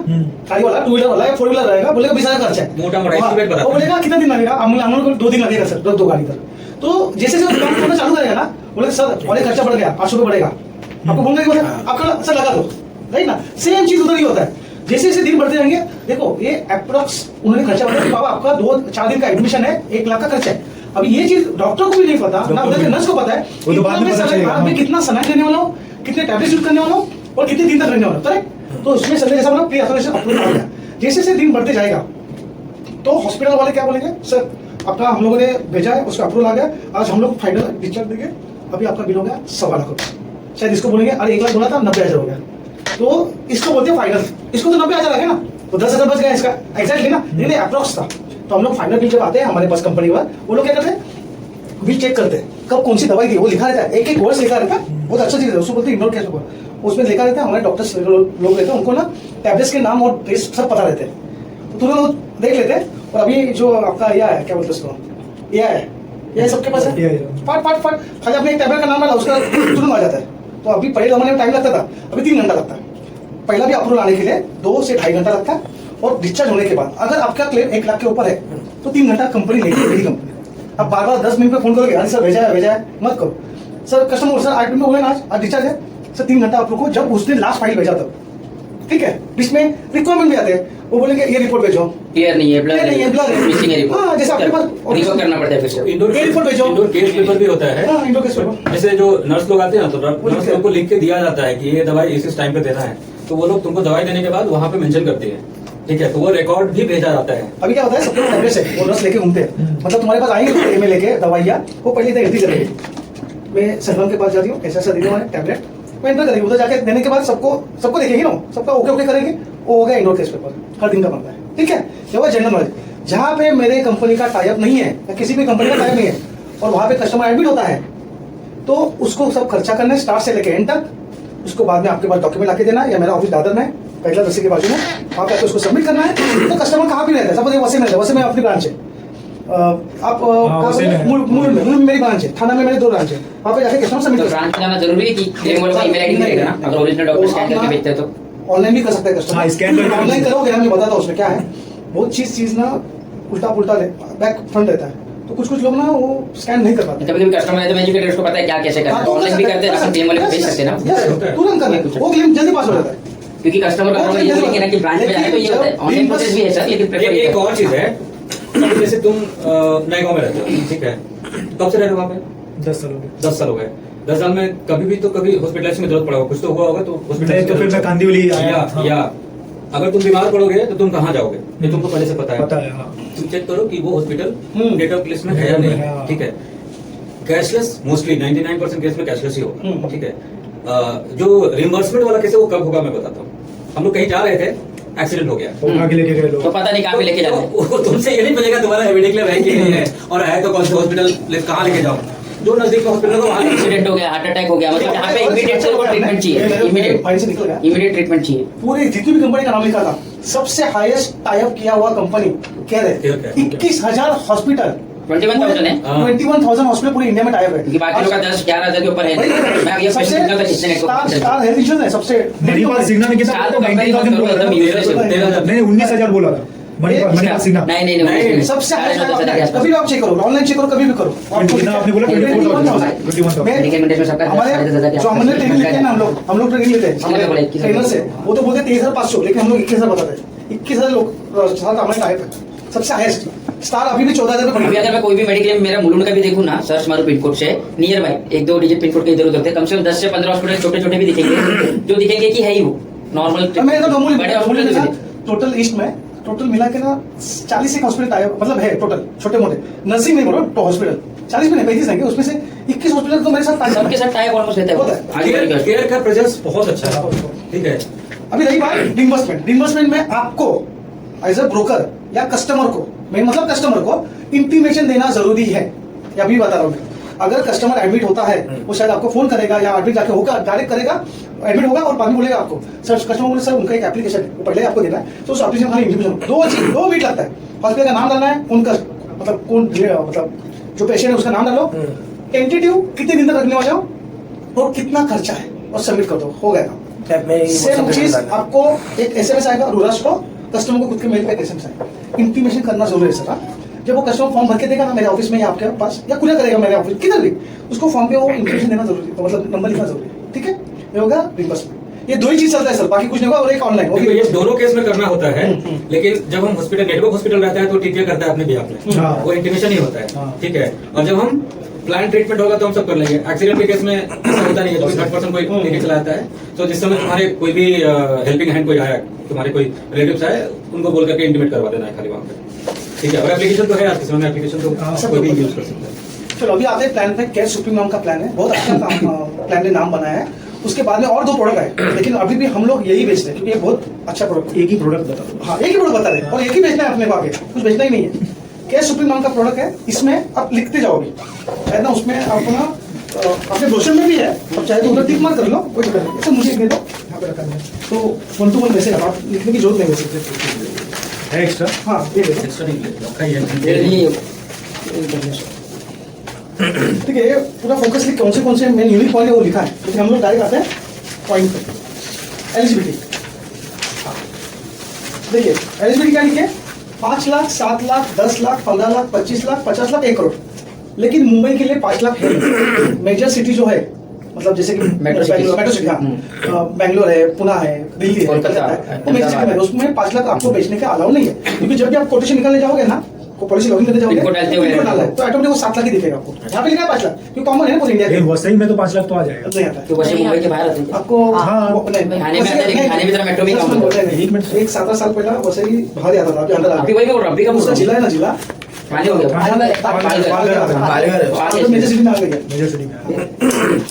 गाड़ी वाला 2 व्हीलर वाला या 4 व्हीलर रहेगा, बोलेगा 20,000 का खर्चा है, मोटा मोटा एस्टिमेट बता, वो बोलेगा कितना दिन लगेगा, हम लोग 2 दिन लगेगा सर, रख दो गाड़ी तक। तो जैसे जैसे काम करना चालू करेगा ना, बोले सर और खर्चा बढ़ गया, 800 रुपये बढ़ेगा, आपको बोलना कि आपका सर लगा दो, राइट ना। सेम चीज उधर ही होता है, जैसे जैसे दिन बढ़ते जाएंगे, देखो ये अप्रोक्स उन्होंने खर्चा बताया, बाबा आपका 2-4 दिन का एडमिशन है, 1 लाख का खर्चा है। अब ये चीज डॉक्टर को भी नहीं पता ना, उधर के नर्स को पता है वो तो बाद में पता चलेगा, मैं कितना समय लेने वाला हूँ, कितने टैबलेट यूज करने वाला हूँ और कितने दिन तक रहने वाला हूँ, करेक्ट। तो उसमें सर जैसा बोला प्री ऑथराइजेशन अप्रूवल आ गया, जैसे जैसे दिन बढ़ते जाएगा तो हॉस्पिटल वाले क्या बोलेंगे, सर आपका हम लोगों ने भेजा है, उसका अप्रूवल आ गया, आज हम लोग फाइनल डिस्चार्ज देंगे, अभी आपका बिल हो गया 1.25 लाख रुपये। शायद इसको बोलेंगे अरे 1 लाख बोला था 90,000 हो गया, तो इसको बोलते हैं फाइनल, इसको तो 90,000 आ गया ना, तो 10,000 बच गया इसका, एग्जैक्टली ना, लेकिन अप्रोक्स था। तो हम लोग फाइनल बिल जब आते हैं हमारे पास कंपनी वाले, वो लोग क्या करते हैं, बिल चेक करते हैं, कब कौन सी दवाई दी, वो लिखा रहता है, एक वर्ड्स लिखा रहता है, बहुत अच्छा चीज है, उसको बोलते हैं इग्नोर कैसे, उसमें लिखा रहता है, हमारे डॉक्टर्स लोग रहते हैं, उनको ना टैबलेट्स के नाम और टेस्ट सब पता रहते हैं, तो तुरंत वो देख लेते हैं। और अभी जो आपका यह है, क्या बोलते हैं उसको, यह सबके पास है, फट खाली आपने एक टैबलेट का नाम डाला, उसका तुरंत आ जाता है। तो अभी पहले जमाने में टाइम लगता था, अभी 3 घंटा लगता है, पहला भी अप्रूवल आने के लिए 2 से 2.5 घंटा लगता है, और डिस्चार्ज होने के बाद अगर आपका क्लेम 1 लाख के ऊपर है तो 3 घंटा कंपनी लेगी, मेरी कंपनी। अब बार 10 मिनट पे फोन करोगे, अरे सर भेजा है मत करो, सर कस्टमर सर 8 मिनट में हो गए आज डिस्चार्ज है सर, 3 घंटा आप रुको, जब उसने लास्ट फाइल भेजा तब, ठीक है। इसमें रिक्वायरमेंट भी आते हैं, वो बोलेंगे ये रिपोर्ट भेजो, क्लियर नहीं है, ब्लर नहीं है, ब्लर है, मिसिंग है रिपोर्ट, हाँ, जैसे आपके पास रिवर्क करना पड़ता है फिर से। इंडोर रिपोर्ट भेजो, इंडोर केस पेपर भी होता है, हाँ, इंडोर केस पेपर। जैसे जो नर्स लोग आते हैं ना, तो नर्स लोग को लिख के दिया जाता है कि ये दवाई इस टाइम पे देना है, तो वो लोग तुमको दवाई देने के बाद वहाँ पे मेंशन करते हैं, ठीक है, तो वो रिकॉर्ड भी भेजा जाता है। अभी क्या होता है, सबके पास टैबलेट्स है, वो नर्स लेके घूमते हैं, मतलब तुम्हारे पास आएंगे तो में लेके दवाइयाँ, वो पहले इधर एंट्री करेंगे, मैं सरवम के पास जाती हूँ, ऐसा देने वाले टैबलेट, वो एंटर करेंगे, उधर जाके देने के बाद सबको देखेंगे ना, सबका ओके करेंगे, वो हो गया इंडोर केस पेपर, हर दिन का बनता है, ठीक है। ये हुआ जनरल नॉलेज। जहाँ पे मेरे कंपनी का टाइप नहीं है या किसी भी कंपनी का टाइप नहीं है और वहाँ पे कस्टमर एडमिट होता है, तो उसको सब खर्चा करना है स्टार्ट से लेके एंड तक, उसको बाद में आपके पास डॉक्यूमेंट लाके देना है, या मेरा ऑफिस दादर में पहला 10 के बाजू में, वहाँ पे उसको सबमिट करना है। तो कस्टमर कहाँ भी रहता है, सब वैसे में अपनी ब्रांच है, आप उसी में। मूल में मेरी ब्रांच है, थाना में मेरे 2 ब्रांच है, वहाँ पे जाके कस्टमर सबमिट तो ब्रांच जाना जरूरी है कि क्लेम वाला ईमेल आईडी मिलेगा ना, अगर ओरिजिनल डॉक्यूमेंट स्कैन करके भेजते हैं तो ऑनलाइन भी कर सकते हैं कस्टमर। हाँ, स्कैन करके। ऑनलाइन करोगे ना, मैं बताता हूँ उसमें क्या है, बहुत चीज ना उल्टा पुल्टा बैक फ्रंट रहता है, तो कुछ लोग ना वो स्कैन नहीं कर पाते। कभी कभी कस्टमर है तो एजुकेटेड, उसको पता है क्या कैसे करना है, ऑनलाइन भी करते हैं, अपन क्लेम वाले को भेज सकते हैं ना, तुरंत करना, वो क्लेम जल्दी पास हो जाता है। क्योंकि कस्टमर का ये बोलेंगे ना कि ब्रांच में जाए तो ये होता है, ऑनलाइन प्रोसेस भी है सर, लेकिन प्रेफर एक और चीज है, अभी जैसे तुम नए गांव में रहते हो, ठीक है, कब से रह रहे हो वहाँ पे? 10 साल हो गए। 10 साल हो गए। 10 साल में कभी भी तो कभी हॉस्पिटलाइज में जरूरत पड़ा होगा, कुछ तो हुआ होगा, तो नहीं, हॉस्पिटलाइज तो फिर मैं कांदिवली आया। या अगर तुम बीमार पड़ोगे तो तुम कहाँ जाओगे, ये तुमको पहले से पता पता है। है, हाँ। तुम चेक करो कि वो हॉस्पिटल हम्म। डेट ऑफ लिस्ट में है या नहीं, हाँ। ठीक है। कैशलेस मोस्टली 99% केस में कैशलेस ही होगा, हम्म। ठीक है। जो रिम्बर्समेंट वाला केस है वो कब होगा मैं बताता हूँ। हम लोग कहीं जा रहे थे, एक्सीडेंट हो गया, तो उठा के लेके गए तो लोग। पता नहीं कहाँ पे लेके जाते हैं। तो तुमसे ये नहीं पूछेगा तुम्हारा मेडिक्लेम है कि नहीं है, और है तो कौन से हॉस्पिटल कहाँ लेके जाओ, जो नजदीक का हॉस्पिटल हो वहाँ एक्सीडेंट हो गया, हार्ट अटैक हो गया, मतलब यहाँ पे इमीडिएट ट्रीटमेंट चाहिए, इमीडिएट फाइल से निकल गया। इमीडिएट ट्रीटमेंट चाहिए। पूरी जितनी भी कंपनी का नाम लिखा था, सबसे हाईएस्ट टाइप किया हुआ कंपनी कह रहे क्या? 21,000 हॉस्पिटल, 21,000 है, 21,000 हॉस्पिटल पूरे इंडिया में टाइप है। क्योंकि बाकी लोग का 10-11,000 के ऊपर है। मैं ये सबसे क्वेश्चन था किसने स्टार हेल्थ इंश्योरेंस है सबसे। मणिपाल सिन्हा ने कितना साल बोला? तो 19,000 बोला था। कंपनी का तो 13,000 नहीं, 19,000 बोला था मणिपाल सिन्हा। नहीं सबसे हाईएस्ट, कभी भी आप चेक करो, ऑनलाइन चेक करो, कभी भी करो। कितना आपने बोला? 24,000। मैं- रिकमेंडेशन सबका हमारे 10,000 जो हमने ट्रेनिंग लेते हैं ना, हम लोग ट्रेनिंग लेते हैं किसने बोला? हमारे ट्रेनर से, वो तो बोलते हैं 23,500, लेकिन हम लोग 21,000 बताते हैं। 21,000 लोग साथ हमारे टाइप है, सबसे हाईएस्ट। स्टार अभी भी 14,000 पे अभी अगर मैं कोई भी मेडिक्लेम मेरा मुलुंड का भी देखूं ना, सर्च मारू पिन कोड से near by 1-2 digit pin code के इधर उधर थे, कम से कम 10 से 15 हॉस्पिटल छोटे छोटे भी दिखेंगे, जो दिखेंगे कि है ही वो नॉर्मल। मैं तो मामूली बड़े हॉस्पिटल के में साथ टोटल ईस्ट में टोटल मिला के ना 40 एक हॉस्पिटल टाइप मतलब है टोटल, छोटे मोटे नर्सिंग नहीं बोलो तो हॉस्पिटल 40 में नहीं 35 हैं, उसमें से 21 हॉस्पिटल तो मेरे साथ टाइप सबके साथ टाइप ऑलमोस्ट रहता होता है है। आगे केयर का प्रेजेंस बहुत अच्छा है, ठीक है। अभी रही बात डिम्बर्समेंट में आपको एज अ ब्रोकर या कस्टमर को, मैं मतलब कस्टमर को इंटीमेशन देना जरूरी है। या अभी बता रहा हूँ मैं, अगर कस्टमर एडमिट होता है वो शायद आपको फोन करेगा या एडमिट जाके होगा, डायरेक्ट करेगा, एडमिट होगा और बाद में बोलेगा आपको सर, कस्टमर बोले सर उनका एक एप्लीकेशन है वो पहले आपको देना है, तो उस एप्लीकेशन खाली इंटीमेशन 2 वीक लगता है। हॉस्पिटल का नाम डालना है, उनका मतलब कौन मतलब जो पेशेंट है उसका नाम डालो, टेंटेटिव कितने दिन तक रखने वाले हो और कितना खर्चा है और सबमिट कर दो, हो गया काम। सेम चीज आपको एक एसएमएस आएगा रूरस को, कस्टमर को खुद के मेल पे एसएमएस आएगा। इंटीमेशन करना जरूरी है सर। हाँ? जब वो कस्टमर फॉर्म भर के देगा ना मेरे ऑफिस में या आपके पास या खुला करेगा मेरे ऑफिस किधर भी, उसको फॉर्म पे वो इंटीमेशन देना जरूरी है, मतलब नंबर लिखना जरूरी है, ठीक है। ये होगा रिम्बर्समेंट, ये 2 ही चीज चलता है सर, बाकी कुछ नहीं होगा। और एक ऑनलाइन देखो ये दोनों केस में करना होता है, लेकिन जब हम हॉस्पिटल नेटवर्क हॉस्पिटल रहता है तो टीके करता है अपने भी आपने, हाँ। वो इंटीमेशन ही होता है, हाँ। ठीक है। और जब हम प्लान ट्रीटमेंट होगा तो हम सब कर लेंगे। एक्सीडेंट के केस में ऐसा होता नहीं है, जो 60% कोई टीके चलाता है, तो जिस समय तुम्हारे कोई भी हेल्पिंग हैंड कोई आया, तुम्हारे कोई रिलेटिव्स आए, उनको बोल करके इंटीमेट करवा देना है खाली वहाँ पे, ठीक है। और एप्लीकेशन तो है आज के समय में, एप्लीकेशन तो कोई भी यूज कर सकता है। चलो अभी आते हैं प्लान पे। कैश सुप्रीम नाम का प्लान है, बहुत अच्छा प्लान ने नाम बनाया है। उसके बाद में और 2 प्रोडक्ट आए, लेकिन अभी भी हम लोग यही बेच रहे हैं क्योंकि ये बहुत अच्छा प्रोडक्ट। एक ही प्रोडक्ट बता दो। हाँ, एक ही प्रोडक्ट बता रहे हैं और एक ही बेचना है अपने को, आगे कुछ बेचना ही नहीं है। कैश सुप्रीम नाम का प्रोडक्ट है, इसमें आप लिखते जाओगे है ना, उसमें आपको ना अपने ब्रोशर में भी है, अब चाहे तो उधर टिक मार कर लो, कोई दिक्कत नहीं। सर मुझे एक दे दो, यहाँ पे रखा है तो 1 to 1 मैसेज आप लिखने की जरूरत नहीं है सिर्फ। है एक्स्ट्रा। हाँ ये देखो, एक्स्ट्रा नहीं रखा ही है। ठीक है। ये पूरा फोकस लिख कौन से मेन यूनिक पॉइंट है वो लिखा है, लेकिन हम लोग डायरेक्ट आते हैं पॉइंट पे। एलिजिबिलिटी देखिए, एलिजिबिलिटी क्या लिखे, 5 लाख, 7 लाख, 10 लाख, 15 लाख, 25 लाख, 50 लाख, 1 करोड़। लेकिन मुंबई के लिए 5 लाख है। मेजर सिटी जो है, मतलब जैसे कि मेट्रो सिटी, हाँ, बैंगलोर है, पुणे है, दिल्ली है, कोलकाता है, वो मेजर सिटी में, उसमें 5 लाख आपको बेचने का अलाउ नहीं है, क्योंकि जब भी आप कोटेशन निकालने जाओगे ना, को पॉलिसी लॉगिन करने जाओगे, पिन कोड डालते हुए पिन कोड डालना है, तो ऑटोमेटिक वो 7 लाख ही दिखेगा आपको। यहाँ पे लिखा है 5 लाख, क्योंकि कॉमन है ना पूरी इंडिया लेकिन के, वसई में तो 5 लाख तो आ जाएगा। नहीं आता है। तो वैसे मुंबई के बाहर आते हैं आपको हाँ, वो- नहीं, खाने में आता है, लेकिन खाने में जरा मेट्रो में कम होता है। एक मिनट, एक 7 साल पहले वैसे ही बाहर आता था, अभी अंदर आ अभी गया। वही बोल रहा हूँ, अभी का उसका जिला है ना, जिला खाली हो गया तो मेजर सिटी में आ गया। मेजर सिटी में।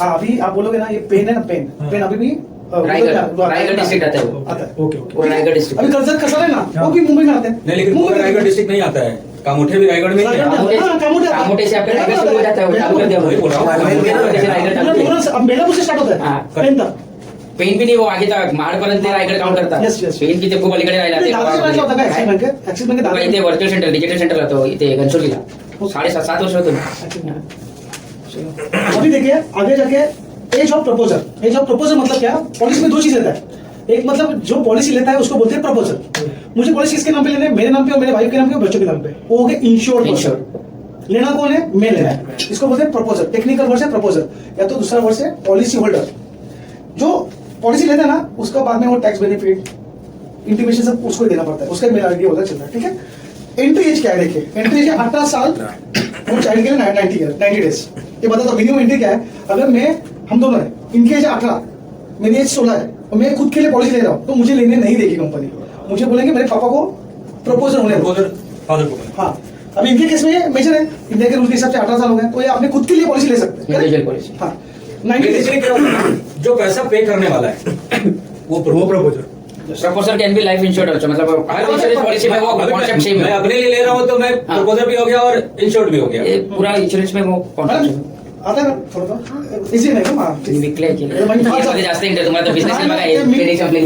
हाँ, अभी आप बोलोगे ना, ये पेन है ना, पेन अभी भी रायगढ़ डिस्ट्रिक्ट आता है वो। आता है। Okay okay. वो रायगढ़ डिस्ट्रिक्ट। अभी कर्जत कसर है ना, वो भी मुंबई में आते हैं। नहीं, लेकिन मुंबई पूरा रायगढ़ डिस्ट्रिक्ट नहीं आता है, कामोठे भी रायगढ़ में ही है। रायगढ़- हाँ, कामोटे से आपका रायगढ़ शुरू हो जाता है, वो कामोटे से वही बोल रहा हूँ। रायगढ़ अब मेरा मुझसे स्टार्ट होता हाँ। है पेन तक, पेन भी नाही वो आगे तक माडपर्यंत रायगड काउंट करतात Yes, yes. पेन किती खूप अलीकडे राहिला नाही, दादाच्या वेळेस होता का ऍक्सिस बँक ऍक्सिस बँक बघा, इथे व्हर्च्युअल सेंटर डिजिटल सेंटर होतो इथे घनसोलीला हो. 7.5 वर्ष होतो अभी देखिए आगे जाके एज ऑफ प्रपोजल मतलब क्या, पॉलिसी में दो चीज लेता है। एक मतलब जो पॉलिसी लेता है उसको बोलते हैं प्रपोजल। मुझे पॉलिसी किसके नाम पे लेने, मेरे नाम पे और मेरे वाइफ के नाम पे और बच्चों के नाम पे, वो हो गया इंश्योर्ड। लेना कौन है, मैं लेना है। इसको बोलते हैं प्रपोजल। टेक्निकल वर्ड है प्रपोजल, या तो दूसरा वर्ड है पॉलिसी होल्डर। जो पॉलिसी लेता है ना उसका बाद में वो टैक्स बेनिफिट इंटीमेशन सब उसको देना पड़ता है, उसका मेरा आइडिया होता चलता है। ठीक है। एंट्री एज क्या है, देखिए एंट्री एज 18 साल और चाइल्ड के लिए 90 डेज। ये बता दो मिनिमम एंट्री क्या है। अगर मैं, हम दोनों है, इनकी एज 18, मेरी एज 16 है और मैं खुद के लिए पॉलिसी ले रहा हूँ, तो मुझे लेने नहीं देगी कंपनी। मुझे बोलेंगे मेरे पापा को प्रपोजल होने दो। फादर को हाँ, अभी इनके केस में मेजर है, इंडिया के रूल के हिसाब से 18 साल हो गए, तो ये अपने खुद के लिए पॉलिसी ले सकते हैं। Individual policy. हाँ, 90 डेज। बेसिकली क्या होता है ना, जो पैसा पे करने वाला है वो proposal proposal can be life insured also, मतलब हर इंश्योरेंस पॉलिसी में वो कॉन्सेप्ट सेम मैं है। अपने लिए ले रहा हूँ तो मैं हाँ। प्रपोजल भी हो गया और इंश्योर्ड भी हो गया। ये पूरा इंश्योरेंस में वो कॉन्सेप्ट आता है ना थोड़ा सा इजी नहीं है। हाँ, विकले हे माहिती फार मध्ये जास्त इंटरेस्ट तुम्हाला तर बिझनेस बघा नाही, मी- ट्रेडिंग कंपनी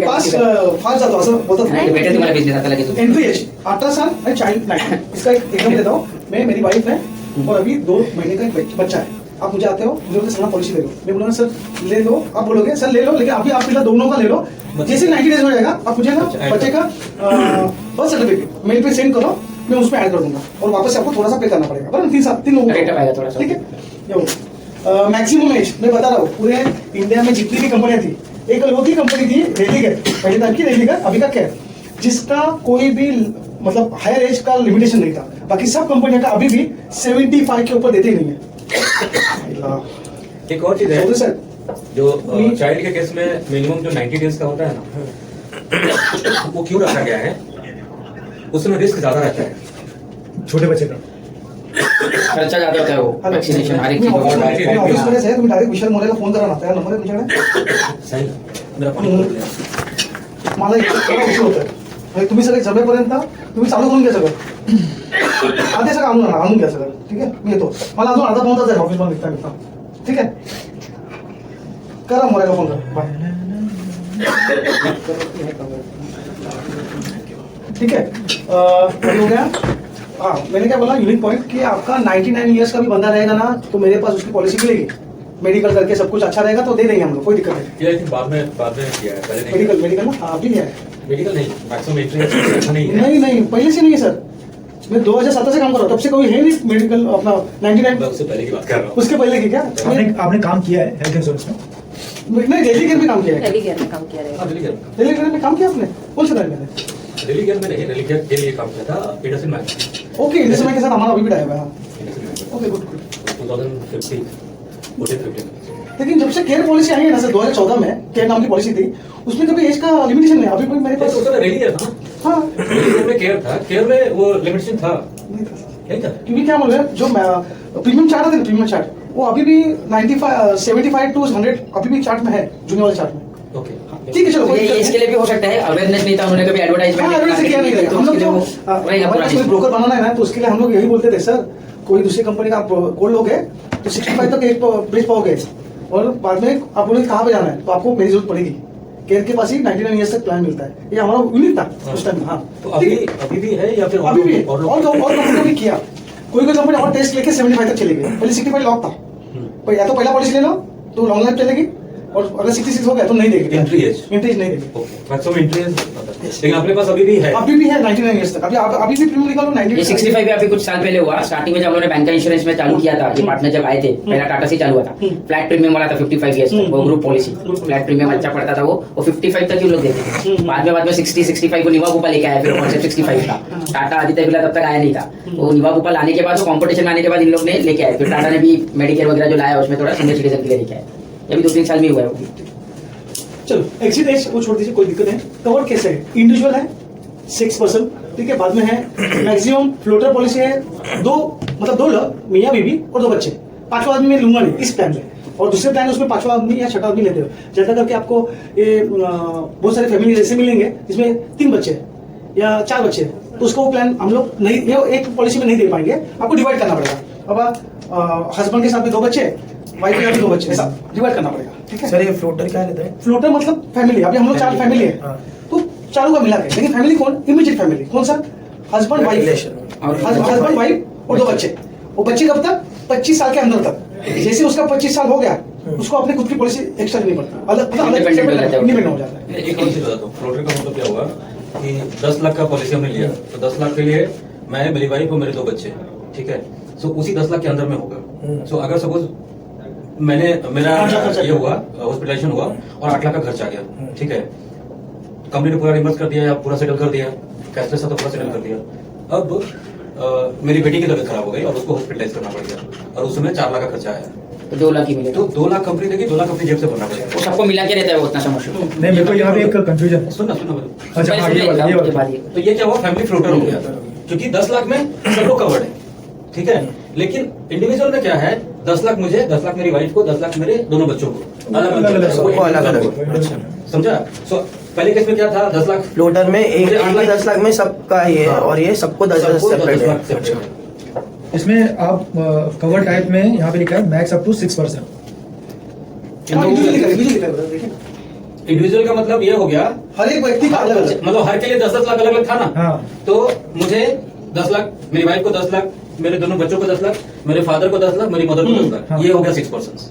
फास्ट जातो असं बोलतात ना। भेटेल तुम्हाला बिझनेस आता लगेच एंट्री एज 18 साल और चाइल्ड 9। इसका एक एग्जाम्पल देता हूँ। मैं, मेरी वाइफ है और अभी 2 महीने का एक बच्चा है। आप मुझे आते हो, मुझे बोलते सर पॉलिसी ले लो। मैं बोलूंगा सर ले लो, आप बोलोगे सर ले लो, लेकिन अभी आप फिलहाल दोनों का ले लो। जैसे 90 डेज हो जाएगा आप मुझे ना बच्चे का बर्थ सर्टिफिकेट मेल पे सेंड करो, मैं उसमें ऐड कर दूंगा और वापस से आपको थोड़ा सा पे करना पड़ेगा। बराबर, 3 लोगों Rate आएगा थोड़ा सा। ठीक है। मैक्सिमम एज मैं बता रहा हूँ, पूरे इंडिया में जितनी भी कंपनियां थी, एक लोग की कंपनी थी रेलिगेयर, पहले टाइम की रेलिगेयर, अभी का क्या है, जिसका कोई भी मतलब हायर एज का लिमिटेशन नहीं था। बाकी सब कंपनियां का अभी भी 75 के ऊपर देते ही नहीं है। एक और चीज है चौधरी सर, जो चाइल्ड के केस में मिनिमम जो 90 डेज का होता है ना, वो क्यों रखा गया है, उसमें रिस्क ज्यादा रहता है। छोटे बच्चे का खर्चा ज्यादा होता है वो वैक्सीनेशन हर एक चीज ऑफिस का। मध्ये आहे, तुम्ही डायरेक्ट विशाल मोरेला फोन करा ना, त्या नंबर आहे तुमच्याकडे। सही मेरा पॉइंट मला थोडा इश्यू होतोय, म्हणजे तुम्ही सगळे जमेपर्यंत तुम्ही चालू करून घ्या सगळं। आधी सगळं आणून घ्या सगळं। ठीक आहे, मी येतो। मला अजून अर्धा पाऊण तास आहे ऑफिस मध्ये निघता। ठीक आहे, करा मोरेला फोन करा। बाय। ठीक है, वही हो गया। हाँ, मैंने क्या बोला, यूनिक पॉइंट कि आपका 99 ईयर्स का भी बंदा रहेगा ना, तो मेरे पास उसकी पॉलिसी मिलेगी। मेडिकल करके सब कुछ अच्छा रहेगा तो दे देंगे हम लोग, कोई दिक्कत नहीं। ये बाद में किया है, पहले नहीं मेडिकल ना, हाँ अभी है। मेडिकल नहीं, मैक्सिमम इंश्योरेंस नहीं है। नहीं पहले से नहीं है सर, मैं 2017 से काम कर रहा हूँ, तब से कोई है नहीं मेडिकल अपना 99। मैं उससे पहले की बात कर रहा हूँ। उसके पहले की क्या, आपने काम किया है हेल्थ इंश्योरेंस में? नहीं दिल्ली केयर में काम किया है। दिल्ली केयर में काम किया रहेगा। हाँ, दिल्ली केयर दिल्ली केयर में काम किया आपने, कौन सा टाइम में? दिल्ली केयर में नहीं, दिल्ली केयर के लिए काम किया था पीटरसन बैंक। ओके, इंडियन समय के साथ हमारा अभी भी टाइम है। हाँ, ओके गुड। 2015। लेकिन जब से केयर पॉलिसी आई है ना सर, 2014 में केयर नाम की पॉलिसी थी, उसमें कभी एज का लिमिटेशन नहीं। अभी कोई मेरे पास रेडी केयर था, हाँ केयर में केयर था, केयर में वो लिमिटेशन था, नहीं था सर। नहीं था। क्योंकि क्या बोल रहे हैं, जो प्रीमियम चार्ट है ना, प्रीमियम चार्ट वो अभी भी 75 to 100 अभी भी चार्ट में है, जूनियर वाले चार्ट में। ओके, ठीक है चलो, कोई ये दिक्कत इसके लिए भी हो सकता है अवेयरनेस नहीं था, उन्होंने कभी हाँ, एडवर्टाइजमेंट advertise किया नहीं था। हम लोग तो रहेगा पूरा कोई ब्रोकर बनाना है ना, तो उसके लिए हम लोग यही बोलते थे सर, कोई दूसरी कंपनी का आप कोड लोगे तो 65 तक एक बेच पाओगे, और बाद में आप बोले कहाँ पे जाना है, तो आपको मेरी जरूरत पड़ेगी। केयर के पास ही 99 ईयर्स तक प्लान मिलता है। ये हमारा यूनिक था उस टाइम। हाँ, तो अभी भी है या फिर अभी भी और और कंपनी ने किया, कोई कंपनी और टेस्ट लेके 75 तक चली गई। पहले 65 लॉक था, या तो पहला पॉलिसी ले लो तो लॉन्ग लाइफ चलेगी, और अगर 66 हो गया तो नहीं देगी। Entry age नहीं देगी। मैक्सिमम इंट्रेंस, लेकिन अपने पास अभी भी है। अभी भी है 99 ईयर्स तक। अभी भी प्रीमियम निकालो 90। ये 65 भी अभी कुछ साल पहले हुआ। स्टार्टिंग में जब उन्होंने बैंक का इंश्योरेंस में चालू किया था, ये पार्टनर जब आए थे, पहला टाटा से चालू हुआ था, फ्लैट प्रीमियम वाला था 55 ईयर्स तक, वो ग्रुप पॉलिसी फ्लैट प्रीमियम अच्छा पड़ता था, वो 55 तक ही लोग देते थे। बाद में 60-65 को निवा भोपाल लेके आया, फिर कॉन्सेप्ट 65 था। टाटा आदित्य बिरला तब तक आया नहीं था, वो निवा भोपाल आने के बाद, कॉम्पिटिशन आने के बाद इन लोग ने लेके आए। फिर टाटा ने भी मेडिकेयर वगैरह जो लाया उसमें थोड़ा सीनियर सिटीजन के लिए लेके आए। ये भी 2-3 साल में हुआ है वो। चलो एक्सिट एज वो छोड़ दीजिए, कोई दिक्कत नहीं। कवर कैसे है, इंडिविजुअल है 6%, ठीक है। बाद में है मैक्सिमम फ्लोटर पॉलिसी है, दो लोग, मियाँ बीवी और 2 बच्चे। 5वां आदमी मैं लूंगा नहीं इस प्लान में, और दूसरे प्लान उसमें 5वां आदमी या 6वां आदमी लेते हो। ज्यादा करके आपको ये बहुत सारे फैमिली ऐसे मिलेंगे जिसमें 3 बच्चे या 4 बच्चे, तो उसको प्लान हम लोग नहीं, ये एक पॉलिसी में नहीं दे पाएंगे, आपको डिवाइड करना पड़ेगा। अब हस्बैंड के साथ में 2 बच्चे, वाइफ या फिर 2 बच्चे, ऐसा डिवाइड करना पड़ेगा, ठीक है। सर ये फ्लोटर क्या रहता है? फ्लोटर मतलब फैमिली, अभी हम लोग 4 फैमिली है, हाँ। तो चारों का मिला के, लेकिन फैमिली कौन? इमीडिएट फैमिली कौन सा? हस्बैंड वाइफ, हस्बैंड वाइफ और 2 बच्चे। वो बच्चे कब तक? 25 साल के अंदर तक। जैसे उसका 25 साल हो गया, उसको अपनी खुद की पॉलिसी एक्स्ट्रा करनी पड़ती है, अलग इंडिपेंडेंट हो जाता है। एक और चीज बताता हूँ, फ्लोटर का मतलब क्या हुआ कि 10 लाख का पॉलिसी हमने लिया, तो 10 लाख के लिए मैं, मेरी वाइफ और मेरे 2 बच्चे, ठीक है। सो उसी 10 लाख के अंदर में होगा। सो अगर सपोज मेरा ये हुआ, हॉस्पिटलाइजेशन हुआ और 8 लाख का खर्च आ गया, ठीक है, कंपनी ने पूरा रिमर्स कर दिया या पूरा सेटल कर दिया, कैशलेस था तो पूरा सेटल कर दिया। अब मेरी बेटी की तबीयत खराब हो गई और उसको हॉस्पिटलाइज करना पड़ गया और उस समय 4 लाख का खर्चा आया, तो 2 लाख ही मिलेगा। तो 2 लाख कंपनी देगी, 2 लाख अपनी जेब से भरना पड़ेगा। वो सबको मिला के रहता है वो उतना समझ लो। नहीं, मेरे को यहाँ पे एक कंफ्यूजन है। सुनना अच्छा हाँ, ये वाला। तो ये क्या हुआ, फैमिली फ्लोटर हो गया, क्योंकि 10 लाख में सब लोग कवर्ड है, ठीक है। लेकिन इंडिविजुअल में क्या है, 10 लाख मुझे, 10 लाख मेरी वाइफ को, 10 लाख मेरे दोनों बच्चों को, अलग समझा। सो पहले केस में क्या था, 10 लाख फ्लोटर में एक 10 लाख में सबका ही है और ये सबको 10 सेपरेट है। इसमें आप कवर टाइप में यहाँ पे लिखा है मैक्स अप टू 6%। इंडिविजुअल का मतलब ये हो गया, हर एक व्यक्ति का अलग अलग, मतलब हर के लिए 10-10 लाख अलग अलग था ना। हाँ। तो मुझे 10 लाख, मेरी वाइफ को 10 लाख, मेरे दोनों बच्चों को 10 लाख, मेरे फादर को 10 लाख, मेरी मदर को 10 लाख, हाँ। ये हो गया 6%।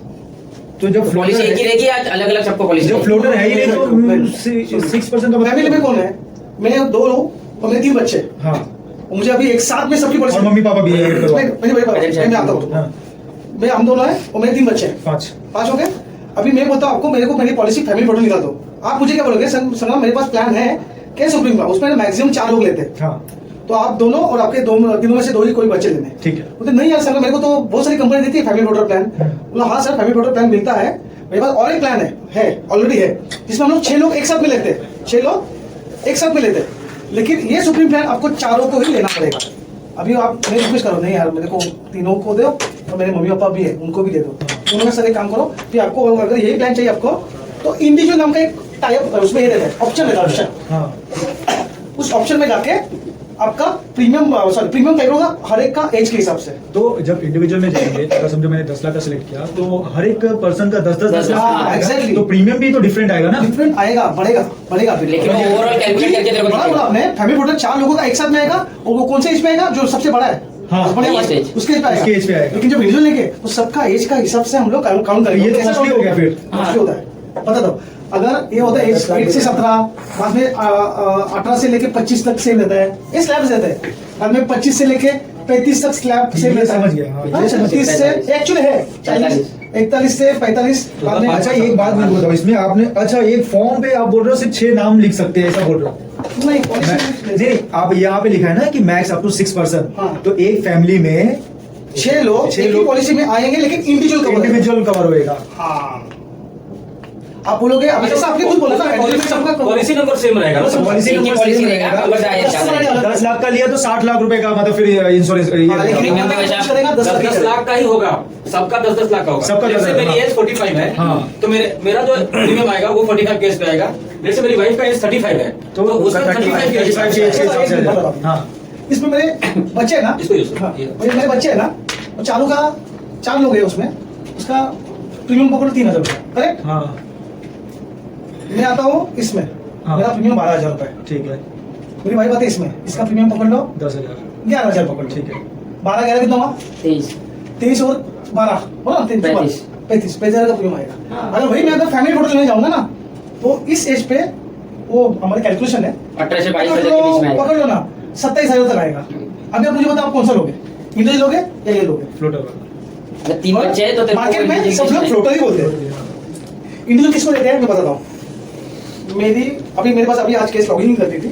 तो जब पॉलिसी एक ही रहेगी या अलग अलग सबको पॉलिसी? जो फ्लोटर है ही नहीं तो 6% का फैमिली में कौन है? मैं 2 हूँ और मेरे 3 बच्चे, हाँ, और मुझे अभी एक साथ में सबकी पॉलिसी, और मम्मी पापा भी है, मैं आता हूँ, हाँ, मैं हम दोनों है और मेरे 3 बच्चे हैं, 5 हो गए। अभी मैं बताऊँ आपको, मेरे को मेरी पॉलिसी फैमिली फोटो निकाल दो। आप मुझे क्या बोलोगे? संगम मेरे पास प्लान है क्या सुप्रीम का, उसमें मैक्सिमम 4 लोग लेते हैं, हाँ, तो आप दोनों और आपके तीनों में से 2 ही कोई बच्चे लेने। ठीक है। बोलते नहीं यार संगम, मेरे को तो बहुत सारी कंपनी देती है फैमिली वोटर प्लान। बोला हाँ सर, फैमिली वोटर प्लान मिलता है, मेरे पास और एक प्लान है ऑलरेडी है, जिसमें हम लोग 6 लोग एक साथ में लेते हैं, 6 लोग एक साथ में लेते हैं। लेकिन ये सुप्रीम प्लान आपको 4 को ही लेना पड़ेगा। अभी आप मेरी रिक्वेस्ट करो, नहीं यार मेरे को 3 को दो और मेरे मम्मी पापा भी है, उनको भी दे दो। उन्होंने सर एक काम करो कि आपको अगर यही प्लान चाहिए आपको, तो इंडिविजुअल नाम का एक टाइप उसमें ये रहता है, ऑप्शन रहता है, ऑप्शन। हाँ, उस ऑप्शन में जाके आपका प्रीमियम तय होगा हर एक का एज के हिसाब से। तो जब इंडिविजुअल में जाएंगे, अगर समझो मैंने 10 लाख का सिलेक्ट किया, तो हर एक पर्सन का 10 लाख exactly। तो प्रीमियम भी तो डिफरेंट आएगा ना? डिफरेंट आएगा, बढ़ेगा फिर। लेकिन वो ओवरऑल कैलकुलेट करके तेरे को बड़ा बोला आपने, फैमिली वोटर 4 लोगों का एक साथ में आएगा, और वो कौन से एज में आएगा? जो सबसे बड़ा है, हाँ, उसके उसके एज पे आएगा। लेकिन जब इंडिविजुअल लेंगे तो सबका एज का हिसाब से हम लोग काउंट करेंगे। ये तो costly हो गया फिर। costly होता है, बता दो। अगर ये होता है एज 8 से 17, बाद में 18 से लेके 25 तक सेम रहता है, ये स्लैब रहता है। बाद में 25 से लेके 35 तक स्लैब सेम रहता है। समझ गया, हाँ, ये समझ 30 से एक्चुअली है 41 से 45। बाद में अच्छा एक बात मैं बताऊँ इसमें, आपने अच्छा एक फॉर्म पे आप बोल रहे हो सिर्फ 6 नाम लिख सकते हैं, ऐसा बोल रहे हो? नहीं नहीं, आप यहाँ पे लिखा है ना कि मैक्स अप टू 6%। हाँ। तो एक फैमिली में 6 लोग छह एक ही लोग पॉलिसी में आएंगे, लेकिन इंडिविजुअल कवर होएगा। हाँ, आप बोलोगे अभी जैसा आपने खुद बोला था, पॉलिसी नंबर सेम रहेगा ना, सब पॉलिसी एक ही पॉलिसी रहेगा, बस आया चार। 10 लाख का लिया तो 60 लाख रुपए का मतलब फिर इंश्योरेंस प्रीमियम पे वैसा 10 लाख का ही होगा, सबका 10-10 लाख का होगा। सबका जैसे 10-10 मेरी एज 45 है, हाँ। तो मेरा जो प्रीमियम आएगा वो 45 केस पे आएगा। जैसे मेरी वाइफ का एज 35 है, तो उसका 35 के हिसाब से हाँ, इसमें मेरे बच्चे है ना, इसको use करो। हाँ, मेरे बच्चे है ना, और चारों का 4 लोग है उसमें, उसका प्रीमियम पकड़ो 3000 रुपये, करेक्ट। हाँ, मैं आता हूँ इसमें, हाँ। मेरा प्रीमियम 12000 रुपये। ठीक है, मेरी वाइफ आती है इसमें, इसका प्रीमियम पकड़ लो 10,000। 11000 पकड़ लो। ठीक है, 12-11 कितना हुआ? 23 और 12 बोला 35,000 का प्रीमियम आएगा। हाँ। अगर वही मैं अगर फैमिली फोटो लेने जाऊंगा ना, तो इस एज पे वो हमारी कैलकुलेशन है, 18 से 22 के बीच में आएगा। पकड़ लो ना, 27,000 तक आएगा। अभी आप मुझे बताओ आप कौन सा लोगे, इंडिविजुअल लोगे या ये लोगे? फ्लोटर वाला। अगर 3 बच्चे हैं तो तेरे को मार्केट में सब लोग फ्लोटर ही बोलते हैं। इंडिविजुअल किसको देते हैं मैं बताता हूँ। मेरे पास अभी आज केस लॉगिंग करती थी,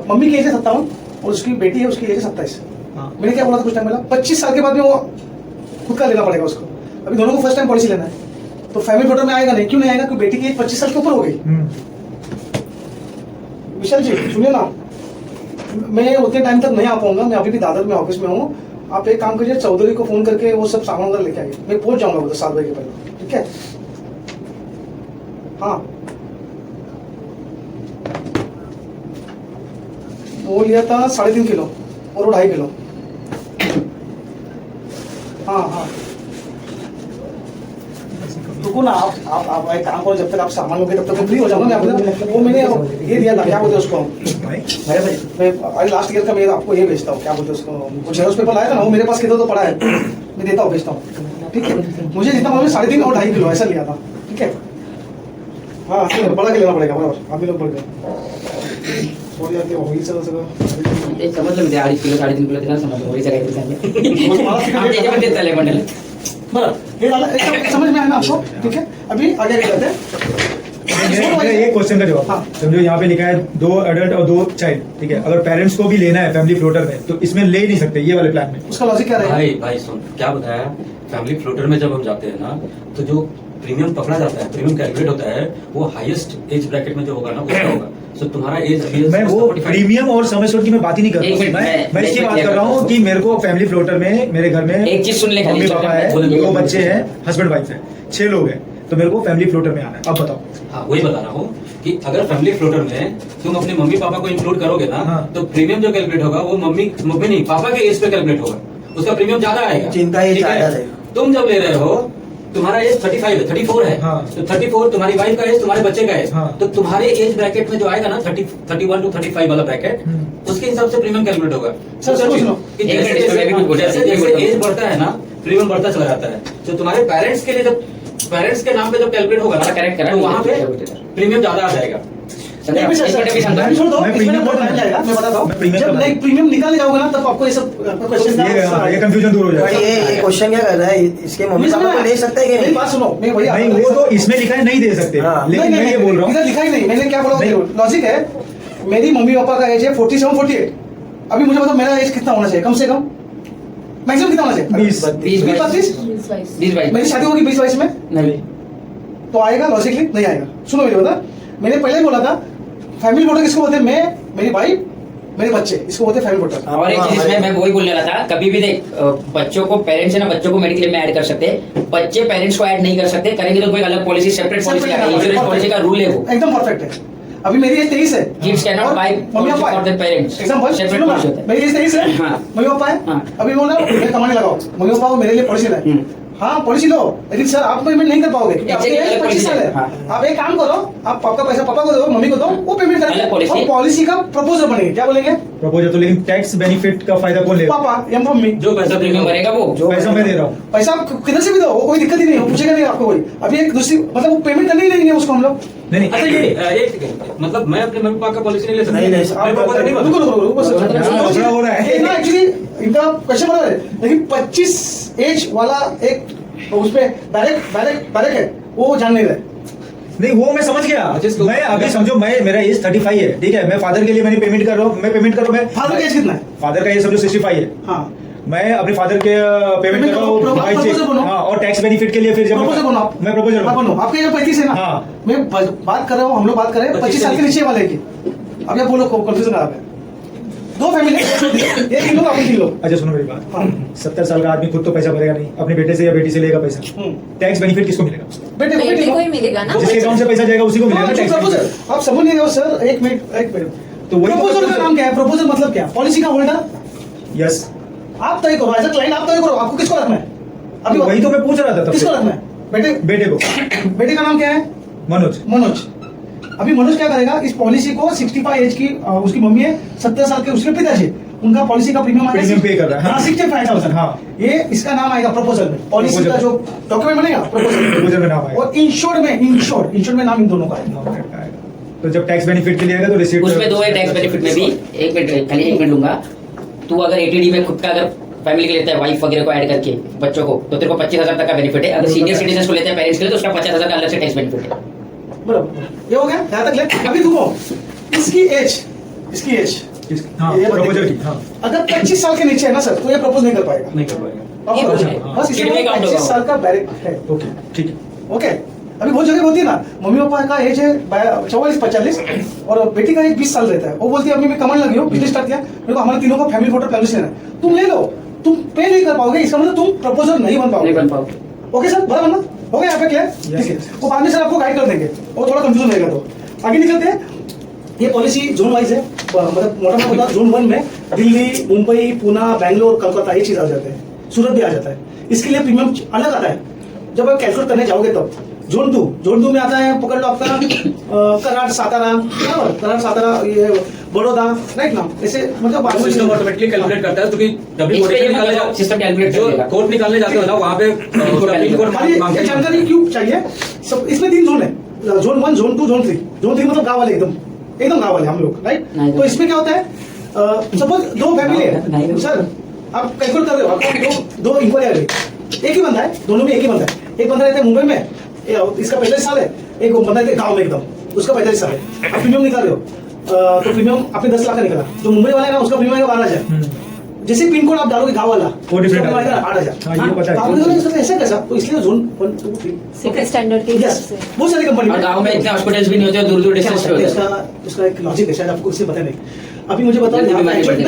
मम्मी की एज है 57 और उसकी बेटी है, उसकी एज है 27। हाँ। मैंने क्या बोला था कुछ टाइम पहले, 25 साल के बाद में वो खुद का लेना पड़ेगा उसको। अभी दोनों को फर्स्ट टाइम पॉलिसी लेना है, तो फैमिली फोटो में आएगा नहीं। क्यों नहीं आएगा? क्योंकि बेटी की एज 25 साल के ऊपर हो गई। विशाल जी सुनिए ना, मैं उतने टाइम तक नहीं आ पाऊंगा, मैं अभी भी दादर में ऑफिस में हूँ। आप एक काम करिए, चौधरी को फोन करके वो सब सामान वगैरह लेके आइए, मैं पहुंच जाऊंगा उधर 7 बजे के पहले, ठीक है? हाँ, वो लिया था 3.5 किलो और वो 2.5 किलो। हाँ हाँ ना आप एक काम करो, जब तक आप सामान लोगे तब तक मैं फ्री हो जाऊंगा। मैं आपको वो मैंने ये दिया था, क्या बोलते हैं उसको, मैं आज लास्ट ईयर का मैं आपको ये भेजता हूँ, क्या बोलते हैं उसको, वो जेरोक्स पेपर लाया था ना, वो मेरे पास कितना तो पड़ा है, मैं देता हूँ, भेजता हूँ, ठीक है। मुझे जितना मालूम 3.5 और 2.5 किलो ऐसा लिया था, ठीक है। हाँ बड़ा के लेना पड़ेगा, बराबर आप भी लोग बढ़ गए थोड़ी आगे होगी सगळं ते समजलं म्हणजे 2.5 किलो 3.5 किलो ते समजलं होळीचं काहीतरी सांगितलं आमच्या याच्यामध्ये चाललंय मंडळ बरं हे झालं, एक समझ में आया ना आपको, ठीक है। अभी आगे जाते हैं। मेरा एक क्वेश्चन का जवाब, हाँ। समझो यहाँ पे लिखा है 2 अडल्ट और 2 चाइल्ड, ठीक है। अगर पेरेंट्स को भी लेना है फैमिली फ्लोटर में तो इसमें ले नहीं सकते, ये वाले प्लान में। उसका लॉजिक क्या रहेगा? भाई सुन, क्या बताया, फैमिली फ्लोटर में जब हम जाते हैं ना, तो जो प्रीमियम पकड़ा जाता है, प्रीमियम कैलकुलेट होता है, वो हाईएस्ट एज ब्रैकेट में जो होगा ना उसका होगा। सो तुम्हारा एज अभी मैं वो प्रीमियम और सम एश्योर्ड की मैं बात ही नहीं कर एक रहा मिनट, हूँ। मैं मैं इसकी एक बात मिनट कर रहा हूँ कि मेरे को फैमिली फ्लोटर में मेरे घर में एक चीज सुन ले खाली, मम्मी पापा है, बोलो, 2 बच्चे हैं, हस्बैंड वाइफ है, 6 लोग हैं, तो मेरे को फैमिली फ्लोटर में आना है। अब बताओ। हाँ वही बता रहा हूँ कि अगर फैमिली फ्लोटर में तुम अपने मम्मी पापा को इंक्लूड करोगे ना, हाँ। तो प्रीमियम जो कैलकुलेट होगा वो मम्मी नहीं पापा के एज पे कैलकुलेट होगा, उसका प्रीमियम ज्यादा आएगा। जिनका एज ठीक है? ज्यादा रहेगा। तुम जब ले रहे हो, तुम्हारा एज 35 है, 34 है, हाँ। तो 34 तुम्हारी वाइफ का एज, तुम्हारे बच्चे का एज, हाँ। तो तुम्हारे एज ब्रैकेट में जो आएगा ना 31 to 35 वाला ब्रैकेट, उसके हिसाब से प्रीमियम कैलकुलेट होगा। सर, सुनो, सुनो। कि एक मिनट, इसमें भी कुछ बोला, जैसे एक जैसे मिनट। एज बढ़ता है ना, प्रीमियम बढ़ता चला जाता है। तो तुम्हारे पेरेंट्स के लिए जब पेरेंट्स के नाम पे जब कैलकुलेट होगा ना, करेक्ट करा, तो वहाँ पे करेक्ट। प्रीमियम ज्यादा आ जाएगा। संध्या, एक मिनट, सर, एक मिनट भी सर, संध्या। मैं छोड़ दो, मैं इसमें प्रीमियम बहुत बोल टाइम रहा हूँ। जाएगा, मैं बताता हूँ। मैं प्रीमियम जब बता रहा नहीं प्रीमियम निकालने जाओगे ना तब आपको ये सब क्वेश्चन ये कंफ्यूजन दूर हो भाई जाएगा। ये क्वेश्चन क्या कर रहा है, इसके मम्मी पापा को ले सकता है कि मेरी नहीं? बात सुनो, मैं वही नहीं, वो तो इसमें लिखा है नहीं दे सकते, हाँ। लेकिन मैं ये बोल रहा हूँ इधर लिखा ही नहीं, मैंने क्या बोला, नहीं। लॉजिक है। मेरी मम्मी पापा का एज है 47 48। अभी मुझे बताओ मेरा एज कितना होना चाहिए, कम से कम मैक्सिमम कितना होना चाहिए? 20 20 25। 20 22 मेरी शादी होगी 20-22 में, नहीं तो आएगा लॉजिकली? नहीं आएगा। सुनो मेरी बता, मैंने पहले बोला था फैमिली फोटो किसको बोलते हैं? मैं, मेरी वाइफ, मेरे बच्चे, इसको बोलते हैं फैमिली फोटो। और एक चीज इसमें मैं वही बोलने वाला था, कभी भी देख बच्चों को पेरेंट्स है ना, बच्चों को मेडिक्लेम में ऐड कर सकते हैं, बच्चे पेरेंट्स को ऐड नहीं कर सकते। करेंगे तो कोई अलग पॉलिसी, सेपरेट पॉलिसी है, इंश्योरेंस पॉलिसी का रूल है वो। एकदम परफेक्ट है। अभी मेरी एज 23 है। Kids cannot और buy mummy papa for their parents. Example Separate सुनो ना, policy होता है। मेरी एज 23 है, हाँ। मम्मी पापा है। हाँ। अभी वो ना मैं कमाने लगाओ, मम्मी पापा को मेरे लिए पॉलिसी लाए। हाँ पॉलिसी लो, लेकिन सर आप पेमेंट नहीं कर पाओगे क्योंकि आपकी Exactly, एज अलग 25 साल है। policy है। हाँ। आप एक काम करो, आप आपका पैसा पापा को दो, मम्मी को दो, वो पेमेंट अलग करेंगे policy। और पॉलिसी का प्रपोजल बनेंगे। क्या बोलेंगे? प्रपोजल तो, लेकिन टैक्स बेनिफिट का फायदा कौन लेगा? पापा या मम्मी। जो पैसा प्रीमियम भरेगा वो। जो पैसा मैं दे रहा हूँ। पैसा आप किधर से भी दो, वो कोई दिक्कत ही नहीं, वो पूछेगा नहीं आपको कोई। अभी एक दूसरी मतलब वो पेमेंट करने ही नहीं देंगे उसको हम लोग। नहीं अच्छा ये एक सेकंड, मतलब मैं अपने मम्मी पापा का पॉलिसी नहीं ले सकता? नहीं ले सकता। मैं पापा का नहीं रुको, बता रुको, रुको, रुको, रुको, हाँ, सुनो, झगड़ा हो रहा है। ये ना एक्चुअली इनका क्वेश्चन बना है, लेकिन 25 एज वाला एक उसमें डायरेक्ट है, वो जान नहीं रहे। नहीं, वो मैं समझ गया। अच्छा, इसको- मैं अभी समझो, मैं मेरा एज 35 है, ठीक है। मैं फादर के लिए मैंने पेमेंट कर रहा हूँ, मैं पेमेंट कर रहा हूँ। मैं फादर का एज कितना है? फादर का एज समझो 65 है। हाँ मैं अपने फादर के पेमेंट कर रहा हूँ वाइफ से। proposal बनो। हाँ, और टैक्स बेनिफिट के लिए फिर जब प्रपोजल बनो आप। मैं प्रपोजल आप बनो, आपके जो 35 है ना, हाँ। मैं बात कर रहा हूँ, हम लोग बात कर रहे हैं 25 साल के नीचे वाले की। अब आप बोलो कंफ्यूजन खराब है। 2 फैमिली, ये 3 लोग, आपके 3 लोग। अच्छा सुनो मेरी बात, हाँ। 70 साल का आदमी खुद तो पैसा भरेगा नहीं, अपने बेटे से या बेटी से लेगा पैसा। टैक्स बेनिफिट किसको मिलेगा? बेटे बेटे को को ही मिलेगा ना। जिसके अकाउंट से पैसा जाएगा उसी को मिलेगा ना टैक्स प्रपोजल। बेनिफिट। आप समझ नहीं रहे हो सर, एक मिनट। तो वही प्रपोजल का नाम क्या है? प्रपोजल मतलब क्या? पॉलिसी का होल्डर यस, आप तय करो, एज अ क्लाइंट आप तय करो, आपको किसको रखना है? अभी वही तो मैं पूछ रहा था तब किसको से। रखना है? बेटे, बेटे को, बेटे का नाम क्या है? मनोज। मनोज। अभी मनोज क्या करेगा? इस पॉलिसी को 65 एज की उसकी मम्मी है, 70 साल के उसके पिताजी, उनका पॉलिसी का प्रीमियम आएगा, प्रीमियम पे कर रहा है। हाँ 65,000। हाँ। ये इसका नाम आएगा प्रपोजल में, पॉलिसी का Proposal। जो डॉक्यूमेंट बनेगा प्रपोजल में नाम आएगा। और इंश्योर्ड में नाम इन दोनों का आएगा। तो जब टैक्स बेनिफिट के लिए आएगा तो रिसीट उसमें 2 है टैक्स बेनिफिट में भी। एक मिनट, खाली 1 मिनट लूंगा। तू अगर एटीडी में खुद का अगर फैमिली के लेता है, वाइफ वगैरह को ऐड करके बच्चों को, तो तेरे को 25,000 तक का बेनिफिट है। अगर सीनियर सिटीजन को लेते हैं पेरेंट्स के लिए, तो उसका 50,000 का अलग से टैक्स बेनिफिट है। बराबर, ये हो गया यहाँ तक ले। अभी देखो इसकी एज हाँ, ये बताइए। प्रपोजल की, हाँ। अगर 25 साल के नीचे है ना सर, तो ये प्रपोज नहीं कर पाएगा। नहीं कर पाएगा। अब ये बस बोलिए। बस कितने इसमें count 25 होगा? साल का बैरिक है। ओके, ठीक है। ओके, अभी बहुत जगह होती है ना, मम्मी पापा का एज है 44-45 और बेटी का एज 20 साल रहता है। वो बोलती है अम्मी मैं कमाने लगी हूँ, बिजनेस स्टार्ट किया, मेरे को हमारे तीनों का फैमिली फोटो पॉलिसी लेना है, तुम ले लो। तुम पे नहीं कर पाओगे, इसका मतलब तुम प्रपोजल नहीं बन पाओगे। नहीं बन पाओगे। ओके सर, बराबर ना? हो गया यहाँ पे क्लियर? ठीक है, वो बाद में सर आपको गाइड कर देंगे, वो थोड़ा कंफ्यूजन रहेगा। तो आगे निकलते हैं। ये पॉलिसी जोन वाइज है, मतलब मोटा मोटा जोन 1 में दिल्ली, मुंबई, पुणे, बैंगलोर, कलकत्ता ये चीज आ जाते हैं, सूरत भी आ जाता है। इसके लिए प्रीमियम अलग आता है, जब आप कैलकुलेट करने जाओगे तब जोन 2 में आता है, पकड़ लो आपका कराड़ सातारा, बराबर, कराड़ सातारा, ये बड़ौदा, राइट ना, ऐसे मतलब सिस्टम ऑटोमेटिकली कैलकुलेट करता है, क्योंकि डब्ल्यू इस पे ये निकालने मतलब सिस्टम कैलकुलेट जो करेगा। कोर्ट निकालने जाते हो ना, वहाँ पे पिन कोड खाली मांगते ये हैं। जानकारी क्यों चाहिए? सब इसमें 3 जोन है, जोन 1, जोन 2, जोन 3। जोन 3 मतलब गाँव वाले, एकदम गाँव वाले हम लोग, राइट। नहीं, तो इसमें क्या होता है, सपोज 2 फैमिली नहीं, है सर, आप कैलकुलेट कर रहे हो, आपको दो इंक्वायरी आ गई, एक ही बंदा है, दोनों में एक ही बंदा है। एक बंदा रहता है मुंबई में, इसका 45 साल है, एक बंदा है गाँव में एकदम, उसका 45 साल है। आप प्रीमियम निकाल रहे हो, तो प्रीमियम आपने 10 लाख का निकला, जो मुंबई वाला है ना उसका प्रीमियम आएगा 12,000। जैसे पिन कोड आप डालोगे गाँव वाला, वो different उसका आएगा आता है। 8,000। हाँ, ये पता है। तो आपने बोला सर ऐसा कैसा? तो इसलिए जोन 1, 2, 3 सिक्स स्टैंडर्ड के हिसाब यस, से। बहुत सारी कंपनी और गाँव में इतने हॉस्पिटल्स भी नहीं होते, दूर दूर डिस्टेंस पे होते हैं। उसका एक लॉजिक है, शायद आपको इससे पता नहीं। अभी मुझे बताओ, जल्दी यहाँ पे बीमारी बढ़ जाती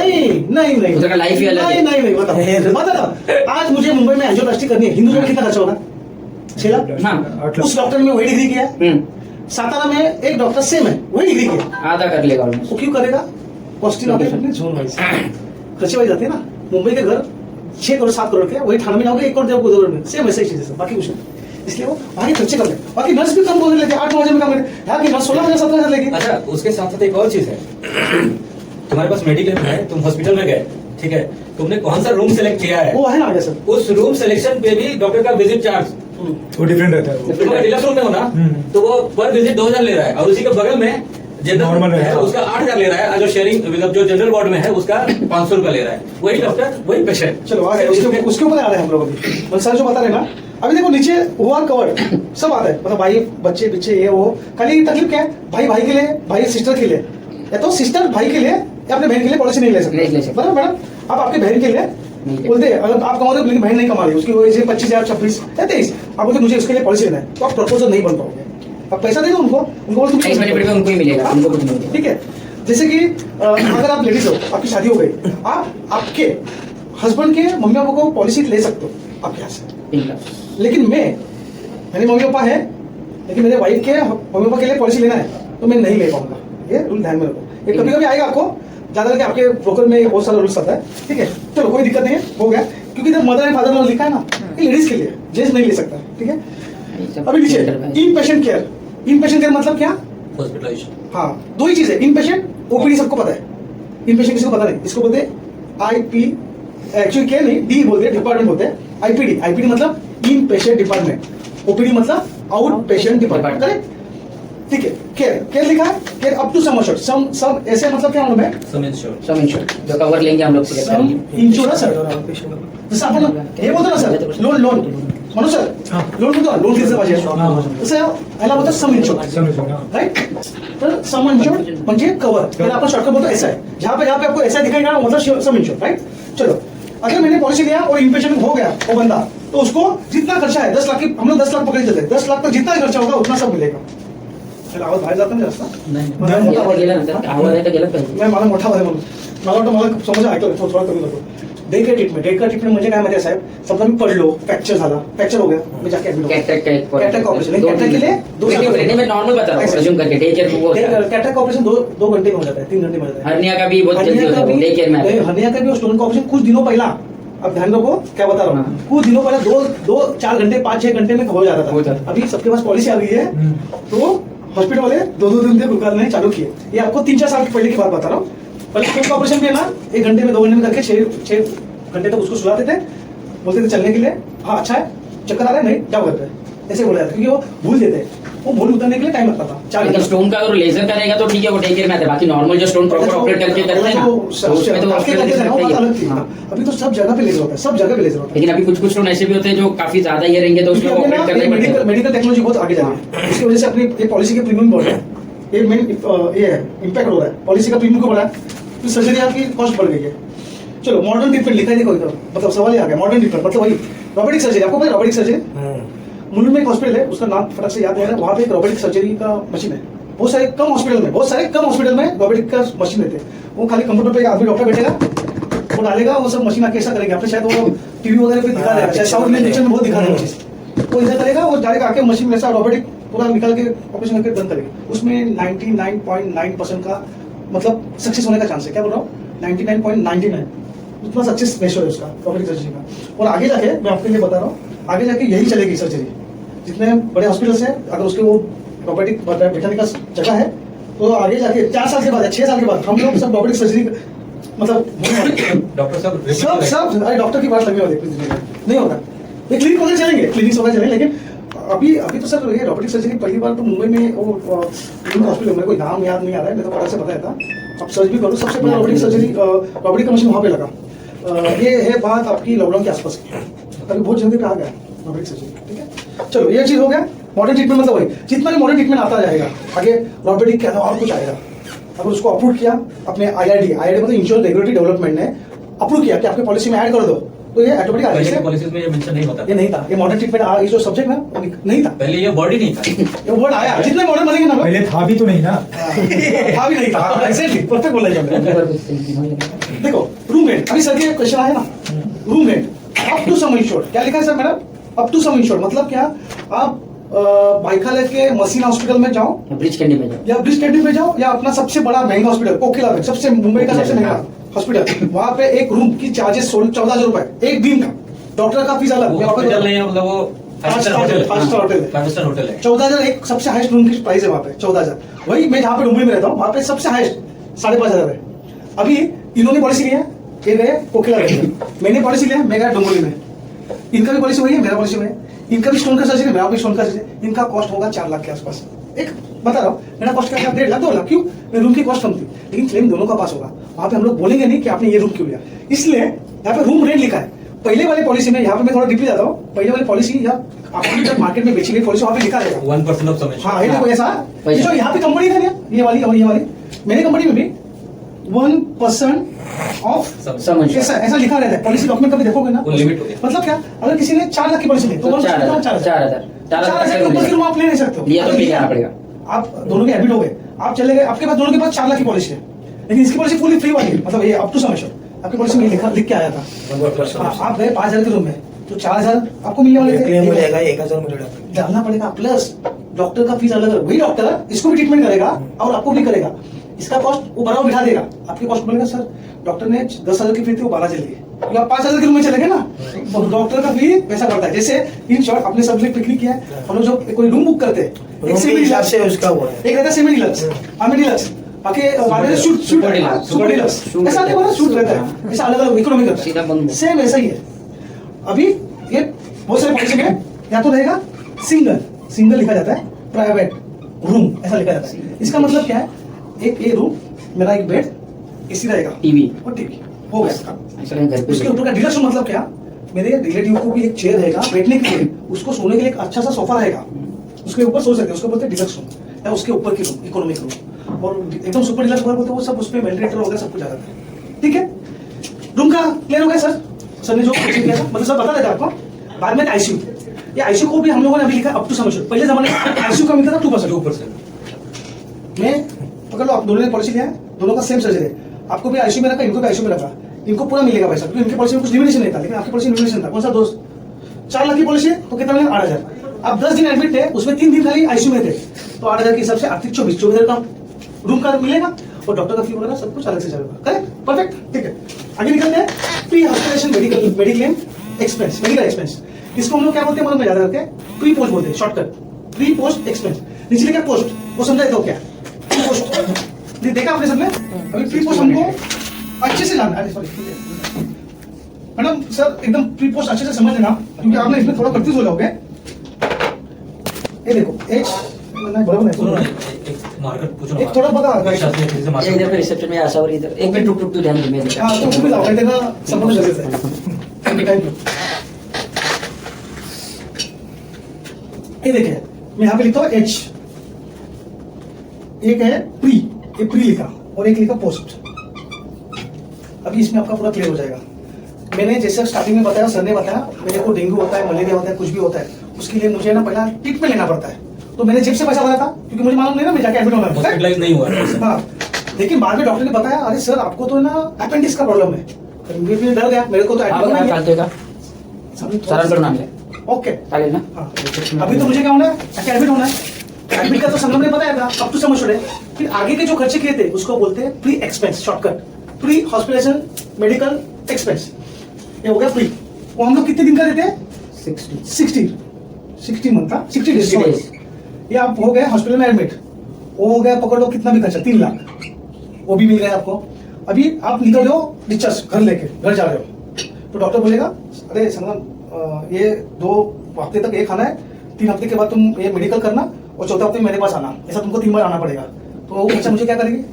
नहीं उधर का लाइफ ही अलग है। नहीं बताओ, आज मुझे मुंबई में एंजियोप्लास्टी करनी है, हिंदू में कितना खर्चा होगा? 6 लाख। हाँ। उस डॉक्टर ने वही डिग्री किया है। सातारा में एक डॉक्टर सेम है, वही डिग्री किया, आधा कर लेगा almost। वो क्यों करेगा? कॉस्टिंग आपके जोन वाइज खर्चे वाइज जाते हैं ना। मुंबई के घर 6 करोड़ 7 करोड़ के, वही थाने में जाओगे 1 करोड़ देवो करोड़ में, सेम वैसे ही चीज है, बाकी कुछ नहीं। इसलिए वो आगे खर्चे कर ले। बाकी नर्स भी कम बोलने लेते हैं, 8-9 हजार में काम करते, यहाँ की नर्स 16,000 17,000 लेगी। अच्छा, उसके साथ साथ एक और चीज है, तुम्हारे पास मेडिक्लेम है, तुम हॉस्पिटल में गए, ठीक है, तुमने कौन सा रूम सेलेक्ट किया है, वो है ना आगे सर, उस रूम सिलेक्शन पे भी डॉक्टर का विजिट चार्ज, वो डिफरेंट रहता है वो। तुम अगर डिलक्स रूम में हो ना, तो वो पर विजिट 2,000 ले रहा है, और उसी के बगल में जनरल Normal है, है। उसका 8,000 ले रहा है, और जो शेयरिंग मतलब जो जनरल वार्ड में है उसका 500 रुपया ले रहा है। वही डॉक्टर वही पेशेंट। चलो आ गए, उसके ऊपर आ रहे हैं हम लोग अभी। सर जो बता रहे हैं ना, अभी देखो नीचे हुआ कवर्ड सब आता है, मतलब भाई बच्चे पिछे ये वो, खाली तकलीफ क्या है, भाई के लिए, भाई सिस्टर के लिए, या तो सिस्टर भाई के लिए या अपने बहन के लिए पॉलिसी नहीं ले नहीं ले सकते, सकते। बराबर मैडम। आप आपके बहन के लिए ले। बोलते हैं, अगर आप कमा रहे हो लेकिन बहन नहीं कमा रही, उसकी वजह से 25,000 26 या 23, आप बोलते मुझे उसके लिए पॉलिसी लेना है, तो आप प्रपोजल नहीं बन पाओगे। आप पैसा दे दो उनको बोलो तुम इस बेनिफिट में उनको ही मिलेगा, उनको कुछ नहीं मिलेगा। ठीक है। जैसे कि अगर आप लेडीज हो, आपकी शादी हो गई, आप आपके हस्बैंड के मम्मी पापा को पॉलिसी ले सकते हो आपके यहाँ से, लेकिन मेरे मम्मी पापा है, लेकिन मेरे वाइफ के मम्मी पापा के लिए पॉलिसी लेना है तो मैं नहीं ले पाऊंगा। ये रूल ध्यान में रखो, ये कभी कभी आएगा आपको, ज्यादा करके आपके ब्रोकर में बहुत सारा रूल्स आता है। ठीक है, चलो कोई दिक्कत नहीं है, हो गया, क्योंकि जब मदर एंड फादर लॉ लिखा है ना, ये लेडीज के लिए, जेंट्स नहीं ले सकता। ठीक है, अभी नीचे इन पेशेंट केयर। इन पेशेंट केयर मतलब क्या? हॉस्पिटलाइजेशन। हाँ, 2 ही चीज है, इन पेशेंट, ओपीडी सबको पता है, इन पेशेंट किसी को पता नहीं, इसको बोलते हैं आईपी, एक्चुअली क्या नहीं, डी बोलते हैं, डिपार्टमेंट बोलते हैं, आईपीडी। आईपीडी मतलब इन पेशेंट डिपार्टमेंट, ओपीडी मतलब आउट पेशेंट डिपार्टमेंट, करेक्ट? ठीक है, केयर लिखा है, care up to sum assured, सम ऐसे मतलब क्या मालूम है? सम इंश्योर जो कवर लेंगे हम लोग से। सम इंश्योरेंस सर, जैसे आपण हे बोलतो ना सर, लोन म्हणून सर लोन बोलतो ना, लोन किती पाहिजे, तसं याला बोलतात सम इंश्योर्ड, राइट? तर सम इंश्योर्ड म्हणजे कवर, फिर अपन शॉर्टकट बोलते ऐसा है, जहाँ पे आपको ऐसा दिखाएगा ना, मतलब सम इंश्योर्ड, राइट? चलो, अगर मैंने पॉलिसी लिया और इनपेशेंट हो गया वो बंदा, तो उसको जितना खर्चा है 10 लाख की, हम लोग 10 लाख पकड़ चलते हैं, 10 लाख तक जितना खर्चा होगा उतना सब मिलेगा। चलो आवाज बाहेर जाता ना जास्त, मला मोठा आवाज गेला नंतर आवाज आहे तर गेलं पाहिजे। नाही, मला मोठा आवाज आहे म्हणून मला वाटतं मला समज ऐकलं थोडा कमी नको। डे केअर ट्रीटमेंट म्हणजे काय माहिती आहे साहेब, समजा मी पडलो, फ्रॅक्चर हो गया, मैं जाके एडमिट कैटरेक्ट का एक कैटरेक्ट ऑपरेशन, कैटरेक्ट के लिए 2 नहीं, मैं नॉर्मल बता रहा हूँ, assume करके डे केयर वो होता है। कैटरेक्ट ऑपरेशन 2 घंटे में हो जाता है, 3 घंटे में हो जाता है। हर्निया का भी बहुत जल्दी होता है, डे केयर में आता है। हर्निया का भी और स्टोन का ऑपरेशन कुछ दिनों पहला, अब ध्यान रखो क्या बता रहा हूँ, हाँ। कुछ दिनों पहले 2-4 घंटे 5-6 घंटे में हो जाता हो था। जाता। अभी सबके पास पॉलिसी आ गई है, तो हॉस्पिटल वाले 2-2 दिन तक रुकाने चालू किए। ये आपको 3-4 साल पहले की बात बता रहा हूँ। पहले स्टोन का ऑपरेशन भी है ना, 1 घंटे में 2 घंटे में करके 6 घंटे तक उसको सुलाते थे, बोलते थे चलने के लिए, हाँ अच्छा है, चक्कर आ रहा है, नहीं जाओ घर पे, ऐसे बोला जाता, क्योंकि वो भूल देते हैं, वो भूल उतरने के लिए टाइम लगता था 4 लेकिन घंटे। स्टोन का अगर लेजर करेगा तो ठीक है, वो डे केयर में आता है। बाकी नॉर्मल जो स्टोन प्रॉपर ऑपरेट करके करते हैं ना, तो उसमें तो करके हॉस्पिटल करते हैं, वो बात अलग थी। हाँ। अभी तो सब जगह पे लेजर होता है, सब जगह पे लेजर होता है। लेकिन अभी कुछ स्टोन ऐसे भी होते हैं जो काफी ज्यादा ये रहेंगे तो उसमें क्योंकि अभी ऑपरेट ना करने पड़ते हैं। मेडिकल टेक्नोलॉजी बहुत आगे जा रही है, इसकी वजह से अपनी ये पॉलिसी के प्रीमियम बढ़ रहा है, ये मेन ये है इम्पैक्ट हो रहा है, पॉलिसी का प्रीमियम को बढ़ा है, तो सर्जरी आपकी कॉस्ट बढ़ गई है। चलो मॉडर्न ट्रीटमेंट लिखा है, देखो इधर, मतलब सवाल ही आ गया, मॉडर्न ट्रीटमेंट मतलब वही रोबोटिक सर्जरी। आपको पता है रोबोटिक सर्जरी? मुलुंड में एक हॉस्पिटल है, उसका नाम फटक से याद नहीं आ रहा, वहाँ पे एक रोबोटिक सर्जरी का मशीन है। बहुत सारे कम हॉस्पिटल में रोबोटिक का मशीन लेते हैं, वो खाली कंप्यूटर पे आदमी डॉक्टर बैठेगा, वो डालेगा, वो सब मशीन आके ऐसा करेंगे, आपने शायद वो टीवी वगैरह पे दिखा देगा, शायद साउथ में पिक्चर में बहुत दिखा देगा चीज, वो इधर करेगा, वो डायरेक्ट आके मशीन में ऐसा रोबोटिक पूरा निकाल के ऑपरेशन करके डन करेगी। उसमें 99.9% का मतलब सक्सेस होने का चांस है। क्या बोल रहा हूँ, 99.99 उतना सक्सेस रेशो है उसका रोबोटिक सर्जरी का। और आगे जाके मैं आपके लिए बता रहा हूँ, आगे जाके यही चलेगी सर्जरी, जितने बड़े हॉस्पिटल्स हैं अगर उसके वो रोबोटिक बैठाने का जगह है तो आगे जाके 4 साल के बाद 6 साल के बाद हम लोग सब रोबोटिक सर्जरी मतलब डॉक्टर साहब सब अरे डॉक्टर की बात लगने वाली है, नहीं होगा। ये क्लिनिक वगैरह चलेंगे, क्लिनिक्स वगैरह चलेंगे, लेकिन अभी तो सर ये रोबोटिक सर्जरी पहली बार तो मुंबई में वो हॉस्पिटल, मेरे को नाम याद नहीं आ रहा है, मैं तो बड़ा से बताया था, अब सर्च भी करो, सबसे पहले रोबोटिक सर्जरी रोबोटिक का मशीन वहाँ पे लगा। ये है बात आपकी लॉकडाउन के आसपास की, अभी बहुत जल्दी पे आ गया रोबोटिक सर्जरी, ठीक है। चलो ये चीज हो गया। मॉडर्न ट्रीटमेंट मतलब वही, जितना भी मॉडर्न ट्रीटमेंट आता जाएगा आगे रोबोटिक के अलावा और कुछ आएगा। अगर उसको अप्रूव किया अपने आईआरडी मतलब इंश्योरेंस रेगुलेटरी डेवलपमेंट ने अप्रूव किया कि आपके पॉलिसी में ऐड कर दो, तो ये ऑटोमेटिक आ जाएगा। पॉलिसीज में ये मेंशन नहीं होता, ये नहीं था, ये मॉडर्न ट्रीटमेंट ये जो सब्जेक्ट है नहीं था, पहले ये वर्ड ही नहीं था। ये वर्ड आया, जितने मॉडर्न बनेंगे ना पहले था भी तो नहीं ना। था भी नहीं था, एग्जैक्टली परफेक्ट बोला जाए। देखो रूम रेंट, अभी सर के क्वेश्चन आया ना, room rent up to sum insured, क्या लिखा है sir madam? Up to sum insured मतलब क्या? आप भाईखाले के मसीन हॉस्पिटल में जाओ, ब्रिज कैंडी में जाओ, या ब्रिज कैंडी में जाओ, या अपना सबसे बड़ा महंगा हॉस्पिटल कोकिला में, सबसे मुंबई का सबसे महंगा हॉस्पिटल, वहां पे एक रूम की चार्जेस 14,000 रुपए एक दिन का, डॉक्टर का फीस अलग, हॉस्पिटल नहीं है, मतलब वो 5 स्टार होटल है, 5 स्टार होटल है। 14,000 एक सबसे हाईएस्ट रूम की प्राइस है वहां पे 14,000। वही मैं जहाँ पे मुंबई में रहता हूँ वहां पे सबसे हाईएस्ट 5,500 है। अभी इन्होंने पॉलिसी लिया, ये गए कोकिला गए, मैंने पॉलिसी लिया, मैं गया डोंगोली में, इनका भी पॉलिसी वही है, मेरा पॉलिसी वही है, इनका भी स्टोन का सर्जरी, मेरा भी स्टोन का सर्जरी, इनका कॉस्ट होगा 4 लाख के आसपास। एक बता रहा हूँ, मेरा कॉस्ट क्या 1.5 लाख 2 लाख, क्यों? मेरे रूम की कॉस्ट कम थी, लेकिन क्लेम दोनों का पास होगा। वहां पे हम लोग बोलेंगे नहीं कि आपने ये रूम क्यों लिया, इसलिए यहाँ पे रूम रेंट लिखा है। पहले वाले पॉलिसी में, यहाँ पे मैं थोड़ा डीपली जाता हूँ, पहले वाली पॉलिसी या आपकी जब मार्केट में बेची गई पॉलिसी वहां पे लिखा रहेगा 1% ऑफ समेशन। हाँ, ये देखो ऐसा, ये जो यहाँ पे कंपनी है ना, ये वाली और ये वाली, मेरी कंपनी में भी 1% ऑफ ऐसा लिखा रहता है पॉलिसी डॉक्यूमेंट। कभी देखोगे ना, वो लिमिट हो गया। मतलब क्या, अगर किसी ने 4 लाख की पॉलिसी ली तो 4,000 4,000 के ऊपर की रूम आप ले नहीं सकते हो। लिया तो नहीं जाना पड़ेगा। आप दोनों के एडमिट हो गए, आप चले गए, आपके पास दोनों के पास 4 लाख की पॉलिसी है, लेकिन इसकी पॉलिसी फुली फ्री वाली है, मतलब ये अप टू सम इंश्योर्ड आपकी पॉलिसी में लिख के आया था। आप गए 5,000 के रूम में तो 4,000 आपको मिलने वाले थे, क्लेम हो जाएगा 1,000 मुझे डालना पड़ेगा, प्लस डॉक्टर का फीस अलग है। वही डॉक्टर इसको भी ट्रीटमेंट करेगा और आपको भी करेगा, इसका कॉस्ट वो बराबर बिठा देगा। आपके कॉस्ट बोलेगा सर डॉक्टर ने 10,000 की फी थी वो 12 चल गई, या 5,000 के रूम में चले गए ना, तो डॉक्टर का फी वैसा करता है। जैसे इन शॉर्ट अपने सब लोग पिकनिक किया है, हम लोग जो कोई रूम बुक करते हैं रूम के हिसाब से उसका वो है, एक रहता है सेमी डिलक्स, हमें डिलक्स, बाकी बाद में shoot super deluxe, super deluxe ऐसा नहीं बोला, शूट रहता है, ऐसा अलग अलग इकोनॉमी करता सीधा है, बंद। सेम ऐसा ही है। अभी ये बहुत सारे पॉलिसी में या तो रहेगा सिंगल लिखा जाता है, प्राइवेट रूम ऐसा लिखा जाता है। इसका मतलब क्या है, एक ये रूम मेरा, एक बेड, एसी रहेगा, टीवी और टीवी हो गया इसका। ऐसा नहीं घर पे उसके ऊपर का डिलक्स मतलब क्या, मेरे रिलेटिव को भी एक चेयर रहेगा बैठने के लिए, उसको सोने के लिए एक अच्छा सा सोफा रहेगा, उसके ऊपर सो सकते हैं, उसको बोलते हैं डिलक्स रूम, या उसके ऊपर की रूम इकोनॉमिक रूम, और एकदम सुपर डिलक्स बोलते हैं वो सब उसमें वेंटिलेटर वगैरह सब कुछ आ जाता है। ठीक है, रूम का क्लियर हो गया सर ने जो क्वेश्चन किया था, मतलब सर बता देता आपको। बाद में आईसीयू, ये आईसीयू को भी हम लोगों ने अभी लिखा अप टू सम इंश्योर्ड। पहले जमाने में आईसीयू का मिलता था 2%। मैं पकड़ लो, आप दोनों ने पॉलिसी लिया है, दोनों का सेम सर्जरी है, आपको भी आईसीयू में रखा, इनको भी आईसीयू में रखा, इनको पूरा मिलेगा पैसा, क्योंकि इनकी पॉलिसी में कुछ लिमिटेशन नहीं था, लेकिन आपकी पॉलिसी में लिमिटेशन था। कौन सा दोस्त, 4 लाख की पॉलिसी है तो कितना मिलेगा 8,000। आप 10 दिन एडमिट थे, उसमें 3 दिन खाली आईसीयू में थे, तो 8,000 के हिसाब से आर्थिक 24,000 का रूम का मिलेगा, और डॉक्टर का फी वगैरह सब कुछ अलग से चलेगा। करेक्ट, परफेक्ट, ठीक है। आगे निकलते हैं, pre hospitalisation mediclaim expense, medical expense, इसको हम लोग क्या बोलते हैं, मतलब याद रखते हैं, प्री पोस्ट बोलते हैं, शॉर्टकट प्री पोस्ट एक्सपेंस। नीचे लिखा पोस्ट, वो समझा तो क्या प्री पोस्ट, देखा आपने सबने? अभी प्री पोस्ट हमको अच्छे से जानना है, सॉरी मैडम सर, एकदम प्री पोस्ट अच्छे से समझ लेना, क्योंकि आपने इसमें थोड़ा कंफ्यूज हो जाओगे। ये देखो एच बराबर है, मार्केट पूछो, एक थोड़ा बता ये इधर पे रिसेप्शन में आशा और इधर एक मिनट रुक तू ध्यान दे, मैं देखा। हाँ, तो उसमें जाओ, देखा समझ जैसे से। Thank you. ये देखिए, मैं यहाँ पे लिखता हूँ एच, एक है प्री, ये प्री लिखा, और एक लिखा पोस्ट। अभी इसमें आपका पूरा क्लियर हो जाएगा। मैंने जैसे स्टार्टिंग में बताया, सर ने बताया, मेरे को डेंगू होता है, मलेरिया होता है, कुछ भी होता है, उसके लिए मुझे ना पहला ट्रीटमेंट लेना पड़ता है, तो मैंने जेब से पैसा भरा था, क्योंकि मुझे मालूम नहीं ना मैं जाके एडमिट होना है, हॉस्पिटलाइज नहीं हुआ। हाँ, लेकिन बाद में डॉक्टर ने बताया, अरे सर आपको तो ना अपेंडिक्स का प्रॉब्लम है, मैं डर गया, मेरे को तो आप एडमिट चालते का सरल करो नाम ले, ओके। चालेल ना? हाँ, अभी तो मुझे क्या होना है, जाके एडमिट होना है। एडमिट का तो संगम ने बताया था, अब तो समझ रहे। फिर आगे के जो खर्चे किए थे उसको बोलते हैं pre expense, shortcut pre hospitalisation medical expense. ये हो गया प्री। वो हम लोग कितने दिन का देते हैं? 60। 60 मंथ था, 60 डेज 60 days। ये आप हो गए हॉस्पिटल में एडमिट, वो हो गया पकड़ लो कितना भी खर्चा 3 लाख, वो भी मिल गया आपको। अभी आप निकल रहे हो डिस्चार्ज घर लेके, घर जा रहे हो, तो डॉक्टर बोलेगा अरे सलमान ये 2 हफ्ते तक ये खाना है, 3 हफ्ते के बाद तुम ये मेडिकल करना और 4थे हफ्ते मेरे पास आना, ऐसा तुमको 3 बार आना पड़ेगा। तो वो खर्चा मुझे क्या करेगी,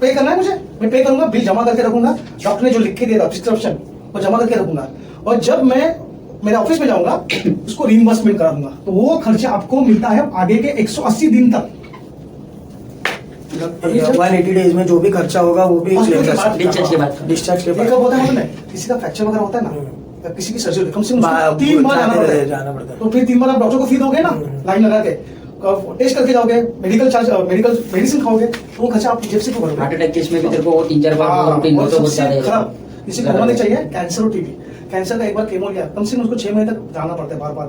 पे करना है मुझे, मैं पे करूंगा, बिल जमा करके रखूंगा, डॉक्टर ने जो लिख के दिया प्रिस्क्रिप्शन वो जमा करके रखूंगा, और जब मैं मेरे ऑफिस में जाऊंगा उसको रीइंबर्समेंट करा दूंगा। तो वो खर्चा आपको मिलता है आगे के 180 दिन तक। 180 डेज में जो भी खर्चा होगा वो भी हॉस्पिटल के claim कर बाद, सकते हैं। डिस्चार्ज के बाद। डिस्चार्ज के ये बाद कब होता है मालूम है? किसी का फ्रैक्चर वगैरह होता है ना, या किसी की सर्जरी, कम से कम बा- 3 बार जाना पड़ता है। जाना पड़ता है। तो फिर 3 बार आप डॉक्टर को फी दोगे ना, लाइन लगा के टेस्ट करके जाओगे, मेडिकल चार्ज, मेडिकल मेडिसिन खाओगे, तो वो खर्चा आप जेब से क्यों भरोगे? हार्ट अटैक केस में भी तेरे को 3-4 बार रूटीन और हो तो बहुत सबसे ज्यादा खराब किसी को होना नहीं चाहिए कैंसर और टीबी। कैंसर का एक बार केमो लिया, कम से कम उसको 6 महीने तक जाना पड़ता है, बार बार,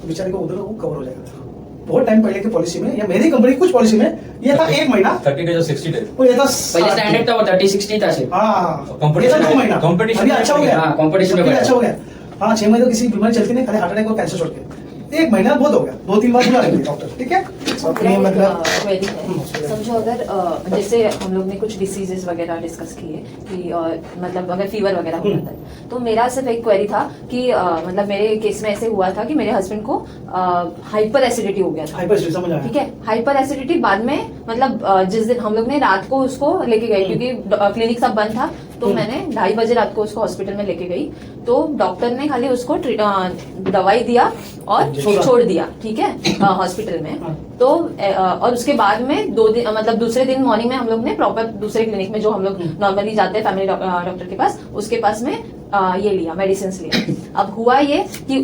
तो बेचारे को उधर वो कवर हो जाएगा। बहुत टाइम पहले की पॉलिसी में या मेरी कंपनी कुछ पॉलिसी में ये था 1 महीना, 30 days और 60 days। वो ये था पहले स्टैंडर्ड था वो 30-60 था सिर्फ। हाँ, Competition ये था 2 महीना, competition अभी अच्छा हो गया। हाँ, competition में अभी बढ़ा। अच्छा हो गया। हाँ, 6 महीने तो किसी बीमारी चलती नहीं, खाली हार्ट अटैक और कैंसर छोड़ के 1 महीना बहुत हो गया, 2-3 बार बुला लेंगे डॉक्टर, ठीक है। अपनी मतलब क्वेरी है, समझो अगर जैसे हम लोग ने कुछ डिसीजेस वगैरह डिस्कस किए कि मतलब अगर फीवर वगैरह हो जाता है, तो मेरा सिर्फ एक क्वेरी था कि मतलब मेरे केस में ऐसे हुआ था कि मेरे हस्बैंड को हाइपर एसिडिटी हो गया था। हाइपर समझ आया। ठीक है, हाइपर एसिडिटी बाद में मतलब जिस दिन हम लोग ने रात को उसको लेके गए क्योंकि क्लिनिक सब बंद था, तो मैंने 2:30 बजे रात को उसको हॉस्पिटल में लेके गई, तो डॉक्टर ने खाली उसको दवाई दिया और छोड़ दिया, ठीक है, हॉस्पिटल में। तो और उसके बाद में 2 दिन मतलब दूसरे दिन मॉर्निंग में हम लोग ने प्रॉपर दूसरे क्लिनिक में जो हम लोग नॉर्मली जाते हैं फैमिली डॉक्टर के पास, उसके पास में ये लिया, मेडिसिन लिया। अब हुआ ये कि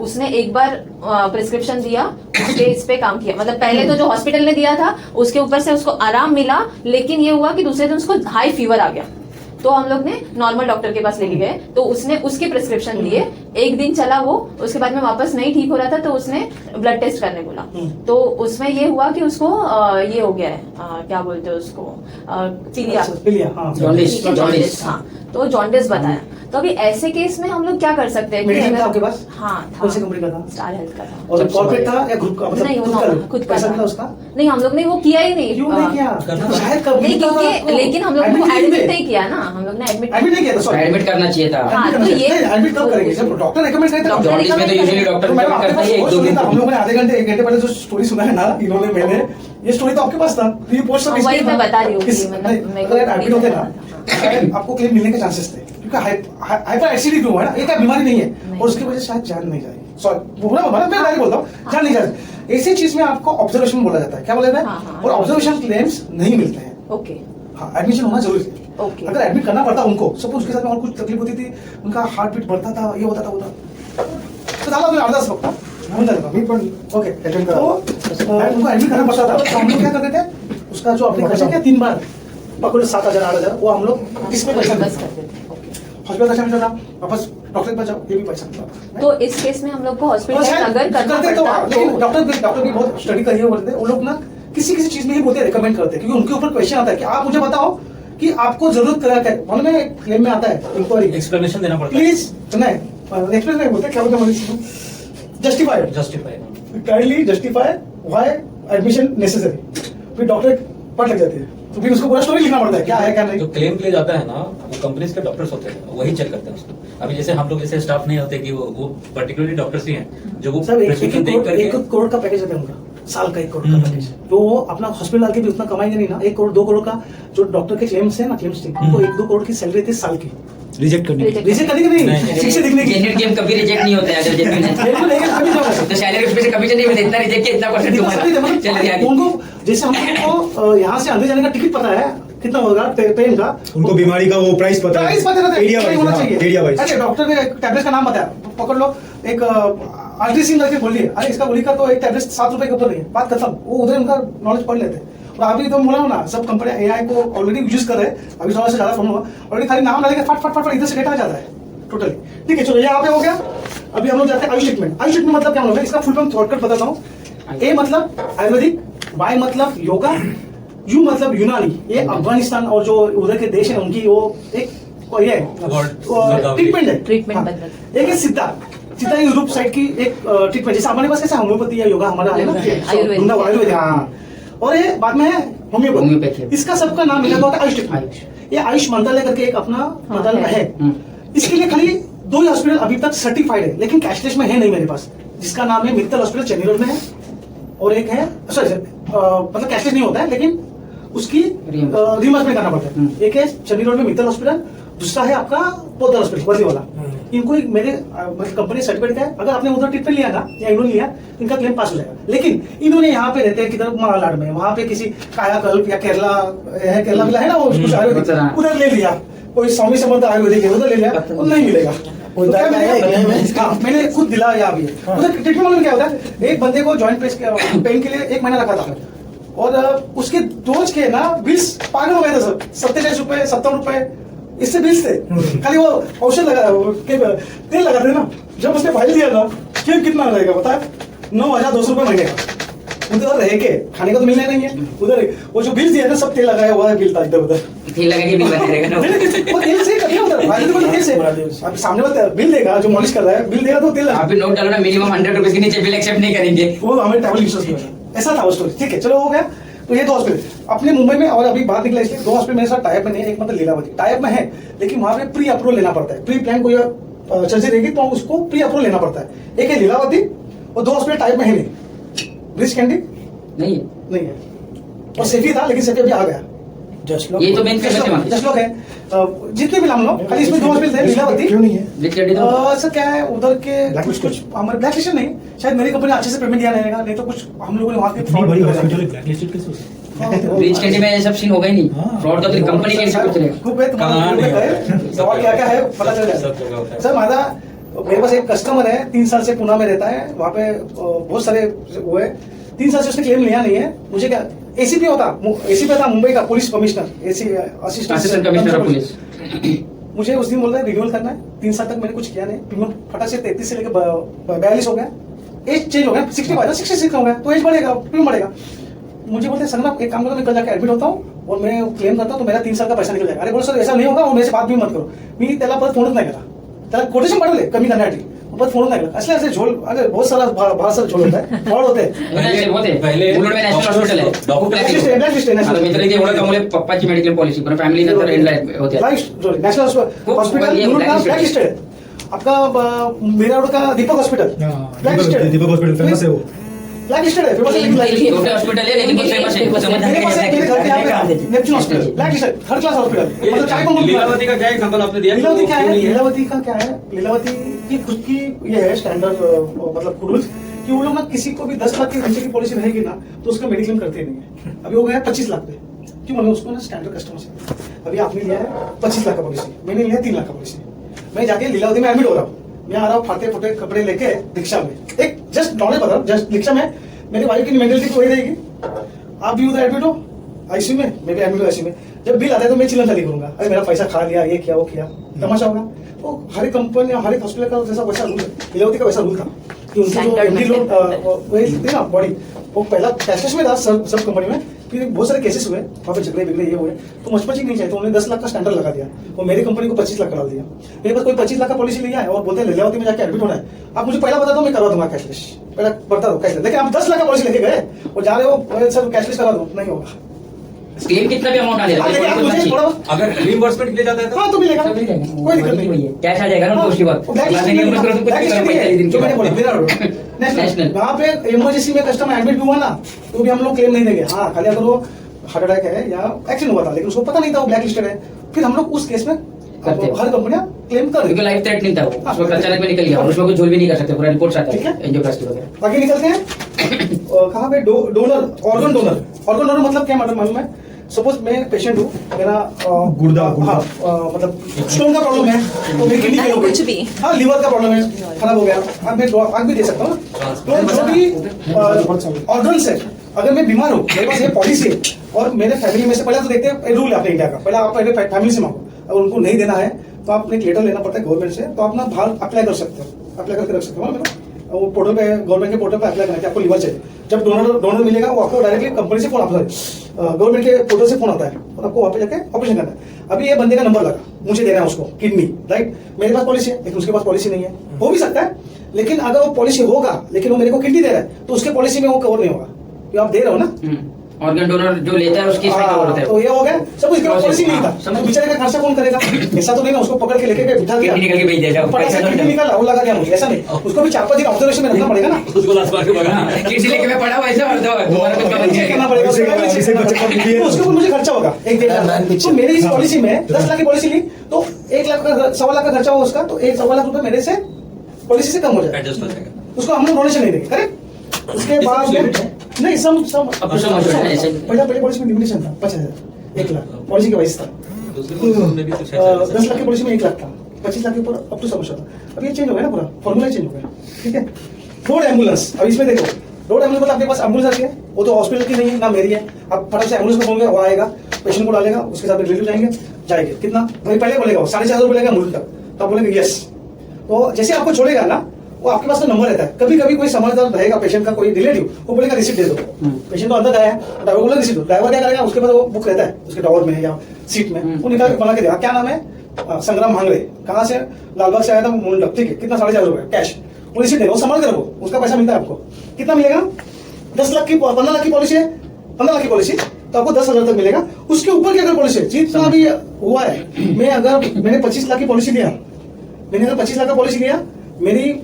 उसने एक बार प्रिस्क्रिप्शन दिया, उसके इस पे काम किया, मतलब पहले तो जो हॉस्पिटल ने दिया था उसके ऊपर से उसको आराम मिला, लेकिन ये हुआ कि दूसरे दिन उसको हाई फीवर आ गया, तो हम लोग ने नॉर्मल डॉक्टर के पास लेके गए, तो उसने उसके प्रिस्क्रिप्शन दिए, 1 दिन चला वो, उसके बाद में वापस नहीं ठीक हो रहा था, तो उसने ब्लड टेस्ट करने बोला। तो उसमें ये हुआ कि उसको ये हो गया है, क्या बोलते हैं उसको, पीलिया, हाँ, जॉन्डिस, जॉन्डिस, हाँ, तो जॉन्डिस बताया। तो अभी ऐसे केस में हम लोग क्या कर सकते हैं कि मेडिसिन था अगर- आपके पास? हाँ था। कौन सी कंपनी का था? स्टार हेल्थ का था। और कॉर्पोरेट था या ग्रुप का, मतलब नहीं, वो खुद का पैसा था। मिला उसका? नहीं, हम लोग ने वो किया ही नहीं। क्यों नहीं किया? शायद कंपनी नहीं, का था क्योंकि आपको। लेकिन हम लोग Admit को एडमिट थे। नहीं किया ना, हम लोग ने एडमिट एडमिट नहीं किया था, सॉरी। एडमिट करना चाहिए था। हाँ, तो ये- एडमिट कब करेंगे जब डॉक्टर रेकमेंड करता है? डॉक्टर जॉन्डिस में तो यूजुअली डॉक्टर तो मैडम, रिकमेंड आपके करता पास है वो 1-2 स्टोरी दिन। था, हम लोगों ने आधे घंटे 1 घंटे पहले जो स्टोरी सुना है ना इन्होंने, मैंने ये स्टोरी तो आपके पास था, तो ये पोस्ट सब वही इसलिए मैं था। बता रही हूँ कि मतलब नहीं, मेरे को अगर एडमिट होते ना नहीं शायद आपको क्लेम मिलने के चांसेस थे, क्योंकि हाइपर एसिडिटी हुआ है ना, ये क्या बीमारी नहीं है, नहीं। और उसकी वजह से शायद जान नहीं जाएगी। सॉरी, बोला मैं डायरेक्ट बोलता हूँ, जान नहीं जाएगी। ऐसी चीज में आपको ऑब्जर्वेशन बोला जाता है, क्या बोला जाता हाँ, है, हाँ। और ऑब्जर्वेशन क्लेम्स नहीं मिलते हैं। ओके, हाँ, एडमिशन होना जरूरी है। ओके। अगर एडमिट करना पड़ता उनको, सपोज उसके साथ में और कुछ तकलीफ होती थी, उनका हार्ट बीट बढ़ता था, ये होता था, तो झाला तुम्ही अर्धाच फक्त होऊन जाएगा, मी पण ओके अटेंड करा। तो उनको एडमिट करना पड़ता था, तो हम लोग क्या करते थे, उसका जो आपने खर्चा किया 3 बार पकड़ो 7,000 8,000, वो हम लोग इसमें पैसा बस देते कर देते हैं, ओके। हॉस्पिटल का चार्ज था, वापस डॉक्टर के पास जाओ, ये भी पैसा मिलता तो इस केस में हम लोग को और हॉस्पिटल शायद अगर करना करते तो पड़ता लेकिन तो डॉक्टर भी बहुत स्टडी करिए, बोलते हैं वो लोग ना किसी चीज में ही बोलते रिकमेंड करते हैं, क्योंकि उनके ऊपर क्वेश्चन आता है कि आप मुझे बताओ कि आपको जरूरत क्या है, मालूम है क्लेम में आता है इंक्वायरी, एक्सप्लेनेशन देना पड़ता है। प्लीज नहीं एक्सप्लेन नहीं बोलते, क्या बोलते हैं, justified, justify kindly justify why admission necessary, फिर डॉक्टर पट लग जाते हैं, तो फिर उसको पूरा स्टोरी लिखना पड़ता है क्या है क्या नहीं। जो क्लेम के लिए जाता है ना, वो कंपनीज के डॉक्टर्स होते हैं, वही चेक करते हैं उसको। अभी जैसे हम लोग जैसे स्टाफ नहीं होते कि वो पर्टिकुलरली डॉक्टर्स ही हैं जो वो सब एक prescription देख करके 1 करोड़ का पैकेज आता है उनका, साल का 1 करोड़ का पैकेज, तो वो अपना हॉस्पिटल डाल के भी उतना कमाएंगे नहीं ना। 1 करोड़ 2 करोड़ का जो डॉक्टर के क्लेम्स है ना, क्लेम्स उनको 1-2 करोड़ की सैलरी थी साल की, रिजेक्ट करने की। रिजेक्ट करने की नहीं, नहीं। शिक्षा दिखने की। जेन्युइन क्लेम कभी रिजेक्ट नहीं होता है अगर जेन्युइन है बिल्कुल नहीं, कभी नहीं होगा। तो सैलरी उसमें से कमीशन नहीं मिलता, इतना रिजेक्ट किया, इतना परसेंट तुम्हारा चल गया। उनको जैसे हम लोगों को यहाँ से आने जाने का टिकट पता है कितना होगा ट्रेन का, उनको बीमारी का वो प्राइस पता है, प्राइस पता रहता है, एरिया होना वाइज, चाहिए। Area wise. अरे डॉक्टर ने टैबलेट का नाम बताया, पकड़ लो, एक अल्ट्रीसिन करके बोल दिए, अरे इसका गोली का तो एक टैबलेट 7 रुपए के ऊपर नहीं है, बात खत्म, वो उधर उनका नॉलेज पढ़ लेते हैं। और अभी तो बोला ना, सब कंपनियां एआई को ऑलरेडी यूज कर रहे हैं, अभी थोड़ा सा ज्यादा फॉर्म हुआ, ऑलरेडी खाली नाम डालेंगे, फट फट फट फट इधर से डेटा आ जाता है टोटली। ठीक है, चलो यहाँ पे हो गया। अभी हम लोग जाते हैं आयुष ट्रीटमेंट। आयुष ट्रीटमेंट मतलब क्या होगा, इसका फुल फॉर्म शॉर्टकट बताता हूँ। ए मतलब आयुर्वेदिक, वाई मतलब योगा, यू मतलब यूनानी, ये अफगानिस्तान और जो उधर के देश है उनकी वो एक ये ट्रीटमेंट है। ट्रीटमेंट हाँ। पद्धति। एक है सिद्धा, जितना यूरोप साइड की एक ट्रीटमेंट, जैसे हमारे पास कैसे होम्योपैथी या योगा हमारा है ना, आयुर्वेद। आयुर्वेद, हाँ, और ये बाद में है होम्योपैथी। होम्योपैथी। इसका सबका नाम मिला हुआ है आयुष ट्रीटमेंट। ये आयुष मंत्रालय करके एक अपना मंत्रालय है। इसके लिए खाली 2 ही हॉस्पिटल अभी तक सर्टिफाइड है, लेकिन कैशलेस में है नहीं मेरे पास, जिसका नाम है मित्तल हॉस्पिटल चेन्नई रोड में है, और एक है सॉरी मतलब कैशलेस नहीं होता है, लेकिन उसकी रिमर्समेंट करना पड़ता है। एक है चेन्नई रोड में मित्तल हॉस्पिटल, दूसरा है आपका पोतल हॉस्पिटल वर्ली वाला। इनको एक मेरे कंपनी सर्टिफिकेट है, अगर आपने उधर ट्रीटमेंट लिया ना या इन्होंने लिया, इनका क्लेम पास हो जाएगा। लेकिन इन्होंने यहाँ पे रहते हैं किधर मालाड में, वहाँ पे किसी कायाकल्प या केरला है, केरला मिला है ना वो कुछ आयुर्वेदिक, उधर ले लिया, कोई स्वामी समर्थ आयुर्वेदिक है उधर ले लिया, वो नहीं मिलेगा। तो क्या मैंने खुद दिलाया अभी उधर ट्रीटमेंट में क्या होता है, एक बंदे को जॉइंट पेन के लिए 1 महीना रखा था, और उसके डोज के ना बिल्स पागल हो गए थे सब, 27 रुपए 70 रुपए इससे बिल्स थे। खाली वो औषध लगा तेल लगाते ना, जब उसने फाइल दिया ना, फिर कितना लगेगा पता है, 9,200 रुपए महीने का। उधर रह के खाने का तो मिलना नहीं है, उधर वो जो बिल दिया ना सब तेल लगाया हुआ है, बिल था इधर उधर, तेल लगा के बिल बना रहेगा ना। वो तेल से कभी उधर तेल से अब सामने वाला बिल देगा, जो मॉलिश कर रहा है बिल देगा तो तेल आप भी नोट डालो ना, मिनिमम 100 रुपीज के नीचे बिल एक्सेप्ट नहीं करेंगे। वो हमें ट्रैवल इंश्योरेंस नहीं होगा, ऐसा था वो स्टोरी। ठीक है चलो हो गया। तो ये 2 हॉस्पिटल अपने मुंबई में, और अभी बात निकला इसलिए 2 हॉस्पिटल मेरे साथ टाइप में नहीं है। एक मतलब लीलावती टाइप में है, लेकिन वहां पे प्री अप्रूवल लेना पड़ता है। प्री प्लान कोई सर्जरी रहेगी तो उसको प्री अप्रूवल लेना पड़ता है। एक है लीलावती, और 2 हॉस्पिटल टाइप में है नहीं। ब्रिज कैंडी नहीं नहीं है, और सेफी था, लेकिन सेफी अभी आ गया। ये तो मेन फेमस है वहाँ की। 10 लोग हैं, जितने भी नाम लो, खाली इसमें 2 हॉस्पिटल थे। लीलावती क्यों नहीं है? ब्रिज कैंडी तो सर क्या है उधर के कुछ हमारे ब्लैक लिस्ट नहीं, शायद मेरी कंपनी अच्छे से पेमेंट दिया रहेगा, नहीं तो कुछ हम लोगों ने वहाँ के इतनी fraud बड़ी किया है। हॉस्पिटल ब्लैकलिस्टेड कैसे हो सकती है? ब्रिज कैंडी में ये सब सीन होगा ही नहीं, हाँ। फ्रॉड तो तेरी कंपनी के हिसाब से चलेगा। खूब है तुम्हारा, कहाँ खूब नहीं है, होता सवाल क्या क्या है पता चल सब जगह होता जाएगा। है। सर हमारा मेरे पास एक कस्टमर है, 3 साल से पुणे में रहता है, वहाँ पे बहुत सारे वो है, 3 साल से उसने क्लेम लिया नहीं है। मुझे क्या एसीपी था मुंबई का, police commissioner, assistant commissioner of police. मुझे उस दिन बोल रहा है रिन्यूअल करना है, 3 साल तक मैंने कुछ किया नहीं, प्रीमियम फटा से 33 से लेकर 42 हो गया, एज चेंज हो गया, 66 हो गया, तो एज बढ़ेगा, प्रीमियम बढ़ेगा। मुझे बोलते हैं सर ना एक काम करो, मैं कल जाकर एडमिट होता हूँ और मैं क्लेम करता हूँ तो मेरा 3 साल का पैसा निकल जाएगा। अरे बोलो सर ऐसा नहीं होगा, और मेरे से बात भी मत करो, मी त्याला परत फोनच नाही केला, त्याला कोटेशन पाठवले कमी करण्यासाठी, परत फोन नाही केला। असले झोल, अरे बहुत सारा बहुत सारा झोल होता है, फ्रॉड होते हैं। पहिले मुलुंड में नॅशनल हॉस्पिटल आहे, खूप Blacklist आहे, blacklist आहे, आता मित्र इथे एवढं कमवले पप्पाची मेडिकल पॉलिसी, पण फॅमिली नंतर एंडला होते। नेशनल हॉस्पिटल ब्लैक लिस्टेड है आपका। मेरा रोड का दीपक हॉस्पिटल ब्लैक लिस्टेड, दीपक हॉस्पिटल फेमस है वो। ब्लैक लिस्टेड है, फेमस है। छोटे हॉस्पिटल है लेकिन बहुत फेमस है, समझ मेरे पास है, मेरे घर के यहाँ पे Neptune hospital black listed, 3rd class hospital, मतलब चाय को लीलावती का क्या एग्जांपल आपने दिया? लीलावती क्या क्यों है, नहीं लीलावती का क्या है, लीलावती की खुद की ये है स्टैंडर्ड मतलब रूल्स कि वो लोग ना किसी को भी 10 लाख के नीचे की पॉलिसी रहेगी ना तो उसका मेडिक्लेम करते ही नहीं है। अभी हो गया 25 लाख पे, क्यों मैंने उसको ना स्टैंडर्ड कस्टमर से, अभी आपने लिया है 25 लाख का पॉलिसी, मैंने लिया 3 लाख का पॉलिसी। मैं जाके लीलावती में एडमिट हो रहा हूँ, मैं आ रहा हूँ फाटे फुटे कपड़े लेके रिक्शा में, एक जस्ट नॉलेज बता रहा हूँ, जस्ट रिक्शा में मेरी वाइफ की मेंटलिटी वही रहेगी, आप भी उधर एडमिट हो आईसीयू में, मैं भी एडमिट हूँ आईसीयू में। जब बिल आता है तो मैं चिल्ला चाली करूंगा, अरे मेरा पैसा खा लिया, ये किया वो किया, तमाशा होगा। तो हर एक कंपनी हर एक हॉस्पिटल का जैसा वैसा रूल है, लीलावती का वैसा रूल था कि उनकी जो एमडी लोग वही थी ना बॉडी, वो पहला कैशलेस में था सब कंपनी में, फिर बहुत सारे केसेस हुए वहाँ पे, झगड़े बिगड़े ये हुए, तो मुझ पर नहीं चाहिए, तो उन्होंने 10 लाख का स्टैंडर्ड लगा दिया, और मेरी कंपनी को 25 लाख का डाल दिया। मेरे पास कोई 25 लाख का पॉलिसी लिया है और बोलते हैं लीलावती में जाकर एडमिट होना है, आप मुझे पहला बता दो, मैं करवा दूंगा कैशलेस, पहला बता दो कैशलेस। देखिए आप 10 लाख का पॉलिसी लेके गए और जा रहे हो सर कैशलेस करा दो, नहीं होगा। क्लेम कितना भी अमाउंट आ हाँ, लेकिन आप मुझे जाएगा, थोड़ा अगर रिइंबर्समेंट के लिए जाता है तो हाँ तो मिलेगा, कोई दिक्कत नहीं, कैश आ जाएगा ना उसके बाद। नेशनल वहाँ पे इमरजेंसी में कस्टमर एडमिट भी हुआ ना तो भी हम लोग क्लेम नहीं देंगे। हाँ खाली अगर वो हार्ट अटैक है या एक्सीडेंट हुआ था लेकिन उसको पता नहीं था वो ब्लैक लिस्टेड है, फिर हम लोग उस केस में हर कंपनियां क्लेम कर क्योंकि लाइफ थ्रेट नहीं था वो, उस वक्त अचानक में निकल गया और उसमें कोई झोल भी नहीं कर सकते, पूरा रिपोर्ट आता ठीक है है। एंजियोप्लास्टी वगैरह। बाकी निकलते हैं कहाँ पे डोनर, ऑर्गन डोनर मतलब क्या मालूम है, सपोज मैं पेशेंट हूँ, मेरा गुर्दा हाँ मतलब स्टोन का प्रॉब्लम है तो मेरी किडनी फेल हो कुछ भी। गई, हाँ लीवर का प्रॉब्लम है खराब हो गया, अब मैं आग भी दे सकता हूँ ना। तो जो भी ऑर्गन्स है, अगर मैं बीमार हूँ, मेरे पास ये पॉलिसी है और मेरे फैमिली में से पहले तो देखते हैं रूल है अपने इंडिया का, पहले आप पहले फैमिली से मांगो, अगर उनको नहीं देना है तो आपने एक लेटर लेना पड़ता है गवर्नमेंट से, तो आप ना बाहर अप्लाई कर सकते हो, अप्लाई करके रख सकते हो ना, वो पोर्टल पे गवर्नमेंट के पोर्टल पे अप्लाई करना है कि आपको लीवर चाहिए। जब डोनर मिलेगा वो आपको डायरेक्टली कंपनी से फोन आता है, गवर्नमेंट के पोर्टल से फोन आता है और आपको वहाँ पे जाके ऑपरेशन करना है। अभी ये बंदे का नंबर लगा, मुझे देना है उसको किडनी, राइट, मेरे पास पॉलिसी है लेकिन उसके पास पॉलिसी नहीं है, हो भी सकता है लेकिन अगर वो पॉलिसी होगा लेकिन वो मेरे को किडनी दे रहा है तो उसके पॉलिसी में वो कवर नहीं होगा, ये आप दे रहे हो ना। ऑर्गन डोनर जो लेता है उसकी इसमें कवर होता है। तो ये हो गया सब, इसके बाद पॉलिसी नहीं था, तो बेचारे का खर्चा कौन करेगा? ऐसा तो नहीं ना उसको पकड़ के लेके गए बिठा दिया, किडनी निकल के भेज दिया, फटाक से किडनी निकाला वो लगा दिया मुझे, ऐसा नहीं, उसको भी 4-5 दिन ऑब्जर्वेशन में रखना पड़ेगा ना, उसको लास्ट बार के बगा किडनी लेके मैं पड़ा वैसे और दो दोबारा कुछ करना चेक करना पड़ेगा, तो उसके ऊपर मुझे खर्चा होगा 1-1.5 लाख। तो मेरी इस पॉलिसी में 10 लाख की पॉलिसी ली तो 1 लाख का 1.25 लाख का खर्चा होगा उसका, तो 1.25 लाख रुपए मेरे से पॉलिसी से कम हो जाएगा, एडजस्ट हो जाएगा। उसको हम लोग डोनेशन नहीं देंगे, करेक्ट। उसके बाद नहीं सब पहले पॉलिसी में लिमिटेशन था 50,000 1 लाख पॉलिसी के वाइज था, दूसरी पॉलिसी में भी कुछ ऐसा 10 लाख की पॉलिसी में 1 लाख था, 25 लाख के ऊपर अब तो समझता था। अब ये चेंज हो गया ना, पूरा फॉर्मूला चेंज हो गया, ठीक है। रोड एम्बुलेंस, अब इसमें देखो रोड एम्बुलेंस मतलब आपके पास एम्बुलेंस आती है, वो तो हॉस्पिटल की नहीं है ना मेरी है, आप फटाक से एम्बुलेंस को फोन वो आएगा, पेशेंट को डालेगा, उसके साथ रिलेटिव जाएंगे कितना भाई पहले बोलेगा वो 4,500 रुपये लेगा मूल तक, तो आप बोलेंगे यस, तो जैसे आपको छोड़ेगा ना वो आपके पास तो नंबर रहता है, कभी कभी कोई समझदार रहेगा पेशेंट का कोई रिलेटिव, वो बोलेगा रिसीप्ट दे दो, पेशेंट तो अंदर गया है, ड्राइवर बोलेगा रिसीप्ट दो, ड्राइवर क्या करेगा उसके पास वो बुक रहता है उसके ड्रॉवर में या सीट में, वो निकाल के बना के देगा, क्या नाम है संग्राम भांगड़े, कहाँ से लालबाग से आया था मुंडक, ठीक है, कितना 4,500 रुपये कैश, वो रिसीप्ट देगा, वो संभाल के रखो, उसका पैसा मिलता है आपको, कितना मिलेगा 10 लाख की 15 लाख की पॉलिसी है, 15 लाख की पॉलिसी तो आपको 10,000 तक मिलेगा, उसके ऊपर की अगर पॉलिसी जितना भी हुआ है, मैंने 25 लाख की पॉलिसी लिया, मैंने अगर 25 लाख का पॉलिसी लिया, मेरी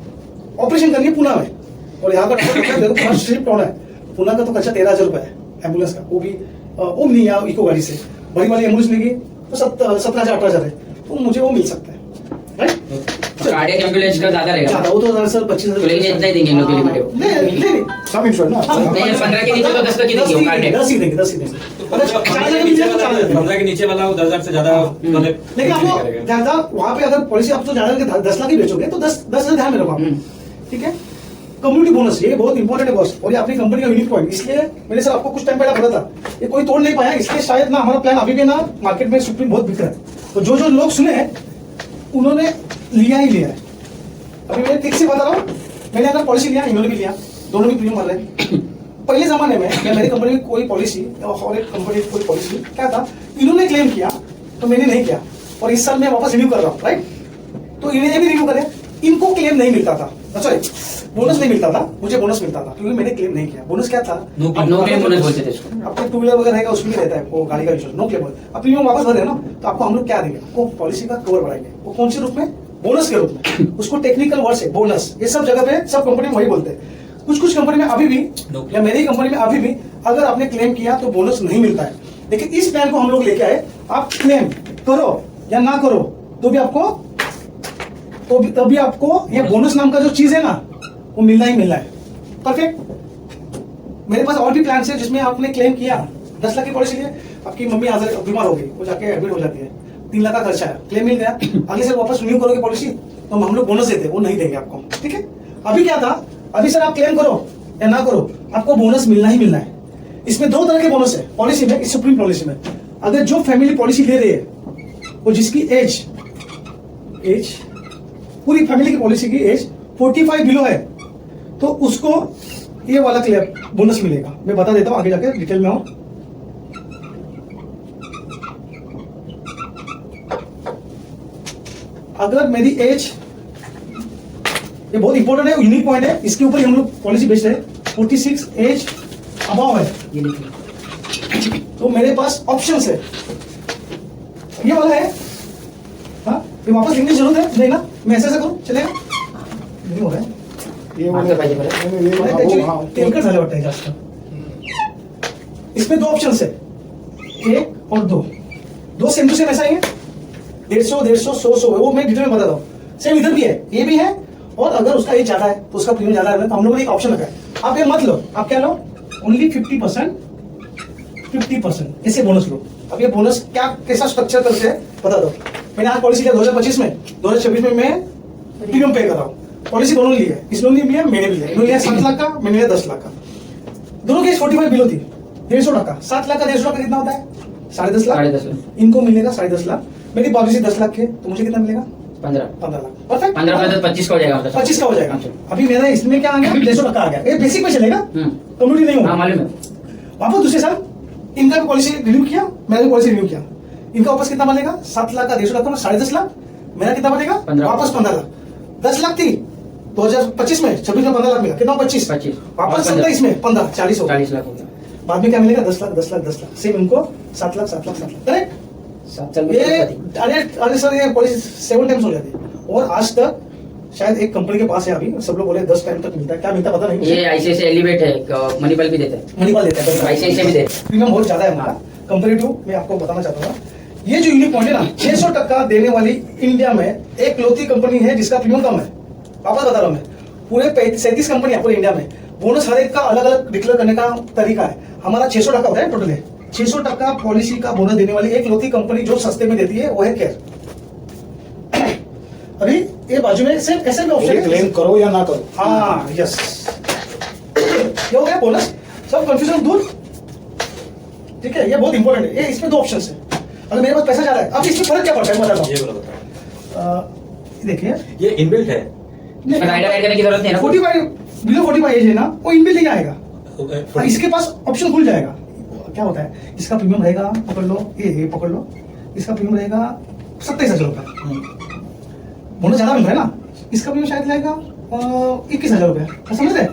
ऑपरेशन करनी है पुणे में, और यहाँ का डॉक्टर स्ट्रिप टोन है, पुणे का तो खर्चा 13,000 रुपए है एम्बुलेंस का, वो भी ओम नहीं या इको गाड़ी से, बड़ी वाली एम्बुलेंस लेगी तो 17,000-18,000 है, तो मुझे वो मिल सकता है, राइट। कार्डियक एम्बुलेंस का ज्यादा रहेगा, ज्यादा वो तो सर 25,000 लेकिन इतना ही देंगे इन लोग के लिमिट को। नहीं सब इंश्योरेंस ना, नहीं 15 के नीचे तो 10 तक ही देंगे कार्डियक, 10 ही देंगे 10 ही देंगे, अगर 4,000 के नीचे तो 4,000 देंगे। 15 के नीचे वाला 10,000 से ज्यादा मतलब लेकिन आपको ज्यादा वहां पे अगर पॉलिसी आप तो ज्यादा 10 लाख ही बेचोगे तो 10,000 ध्यान में रखो आप, ठीक है। कम्युनिटी बोनस ये बहुत इंपॉर्टेंट है बॉस, और ये अपनी कंपनी का यूनिक पॉइंट, इसलिए मैंने सर आपको कुछ टाइम पहले बोला था ये कोई तोड़ नहीं पाया, इसलिए शायद ना हमारा प्लान अभी भी ना मार्केट में सुप्रीम बहुत बिक रहा है, तो जो लोग सुने उन्होंने लिया ही लिया है। अभी मैं ठीक से बता रहा हूँ, मैंने अगर पॉलिसी लिया इन्होंने भी लिया, दोनों भी प्रीमियम भर रहे हैं। पहले जमाने में मेरी कंपनी में कोई पॉलिसी और एक कंपनी की कोई पॉलिसी क्या था, इन्होंने क्लेम किया तो मैंने नहीं किया, और इस साल मैं वापस रिन्यू कर रहा हूँ, राइट, तो इन्हें भी रिन्यू करे, इनको क्लेम नहीं मिलता था, सॉरी बोनस नहीं मिलता था, मुझे बोनस मिलता था क्योंकि मैंने क्लेम नहीं किया। बोनस क्या था, नो क्लेम बोनस बोलते थे इसको, आपको 2 व्हीलर वगैरह रहेगा उसमें भी रहता है वो गाड़ी का इंश्योरेंस, नो क्लेम, अब प्रीमियम वापस भर रहे ना, तो आपको हम लोग क्या देंगे, आपको पॉलिसी का कवर बढ़ाएंगे, वो कौन से रूप में, बोनस के रूप में, उसको टेक्निकल वर्ड है बोनस, ये सब जगह पे सब कंपनी में वही बोलते हैं, कुछ कंपनी में अभी भी या मेरी कंपनी में अभी भी अगर आपने क्लेम किया तो बोनस नहीं मिलता है, लेकिन इस प्लान को हम लोग लेके आए, आप क्लेम करो या ना करो तो भी आपको तभी आपको ये बोनस नाम का जो चीज है ना वो मिलना ही मिलना है, परफेक्ट। मेरे पास और भी प्लान है जिसमें आपने क्लेम किया 10 लाख की पॉलिसी लिए, आपकी मम्मी बीमार हो गई, वो जाके एडमिट हो जाती है, 3 लाख का खर्चा है, क्लेम मिल गया, अगले से वापस रिन्यू करोगे पॉलिसी तो हम लोग बोनस देते हैं, वो नहीं देंगे आपको, ठीक है। अभी क्या था, अभी सर आप क्लेम करो या ना करो आपको बोनस मिलना ही मिलना है। इसमें 2 तरह के बोनस है पॉलिसी में, इस सुप्रीम पॉलिसी में, अगर जो फैमिली पॉलिसी ले रही है वो जिसकी एज पूरी फैमिली की पॉलिसी की एज 45 बिलो है तो उसको ये वाला क्लेम बोनस मिलेगा। मैं बता देता हूं आगे जाके डिटेल में, अगर मेरी एज, ये बहुत इंपॉर्टेंट है, यूनिक पॉइंट है, इसके ऊपर हम लोग पॉलिसी बेच रहे हैं, 46 एज अबाव है तो मेरे पास ऑप्शंस है, ये वाला है, हाँ ये वापस लिखने की जरूरत है नहीं ना, मैं ऐसा करूं चलेगा, नहीं हो रहा है तेलकट झाले वाटतं जास्त। इसमें 2 ऑप्शन है, 1 और 2 सेम टू सेम ऐसा ही है, 150, 100 वो मैं डिटेल में बताता हूँ, सेम इधर भी है, ये भी है, और अगर उसका एज ज्यादा है तो उसका प्रीमियम ज्यादा है, तो हम लोगों ने एक ऑप्शन रखा है, आप ये मत लो, आप क्या लो, ओनली 50% ऐसे बोनस लो। अब ये बोनस क्या कैसा स्ट्रक्चर करते हैं बता दो, मैंने आज पॉलिसी लिया 2025 में, 2026 में मैं प्रीमियम पे कर रहा हूँ, पॉलिसी दोनों ली है, इस लोन ने लिया मैंने भी लिया, इन्होंने लिया 7 लाख का, मैंने लिया 10 लाख का, दोनों की 45 बिलो थी, 150 टका, 7 लाख का 150 टका कितना होता है 10.5 लाख, इनको मिलेगा 10.5 लाख, मेरी पॉलिसी 10 लाख की है तो मुझे कितना मिलेगा 15 लाख, परफेक्ट, 15 25 का हो जाएगा, 25 का हो जाएगा। अभी मेरा इसमें क्या आ गया 150 टका आ गया, ये बेसिक पे चलेगा, कम्युनिटी नहीं होगा, मालूम है। वापस दूसरे साल इनका भी पॉलिसी रिन्यू किया, मैंने भी पॉलिसी रिन्यू किया, इनका वापस कितना बनेगा 7 लाख का 150 लाख का 10.5 लाख, मेरा कितना बनेगा वापस 15 लाख, 10 लाख थी 2025 में 26 में 15 लाख मिला, कितना 25 25 वापस 17 इसमें 15 40 हो गया। 40 लाख हो गया। बाद में क्या मिलेगा 10 लाख 10 लाख 10 लाख, सेम इनको 7 लाख 7 लाख 7 लाख, करेक्ट। 7 साल में ये करोड़पति। अरे सर ये पॉलिसी 7 टाइम्स हो जाती है, और आज तक शायद एक कंपनी के पास है अभी, सब लोग बोले 10 टाइम तक मिलता है, क्या मिलता है पता नहीं। ये ICICI एलिवेट है, मणिपाल भी देते हैं, मणिपाल देता है, ICICI भी देते हैं। प्रीमियम बहुत ज्यादा है हमारा कंपेरेटिव। मैं आपको बताना चाहता हूँ ये जो यूनिक पॉइंट है ना, 600% देने वाली इंडिया में एक लौती कंपनी है जिसका प्रीमियम कम है। वापस बता रहा हूँ मैं, पूरे 37 कंपनी है पूरे इंडिया में, बोनस हर एक का अलग अलग डिक्लेयर करने का तरीका है। हमारा 600% होता है टोटल, 600% पॉलिसी का बोनस देने वाली एक लौती कंपनी जो सस्ते में देती है वो है केयर। अभी ये बाजू में सिर्फ ऐसे भी ऑप्शन है, क्लेम करो या ना करो। हाँ यस, ये हो गया बोनस, सब कंफ्यूजन दूर। ठीक है, ये बहुत इंपॉर्टेंट है। ये इसमें 2 ऑप्शन है। अगर मेरे पास पैसा जा रहा है, अब इसमें फर्क क्या पड़ता है मैं बताता ये वाला बताओ। हूँ। देखिए ये इनबिल्ट है। राइडर ऐड करने की जरूरत नहीं है ना। 45 बिलो 45 एज है ना, वो इनबिल्ट नहीं आएगा, और इसके पास ऑप्शन खुल जाएगा। क्या होता है, इसका प्रीमियम रहेगा, पकड़ लो ये पकड़ लो, इसका प्रीमियम रहेगा 27,000 रुपये, बोनस ज्यादा मिल रहा है ना, इसका प्रीमियम शायद रहेगा 21,000 रुपये। समझ रहे,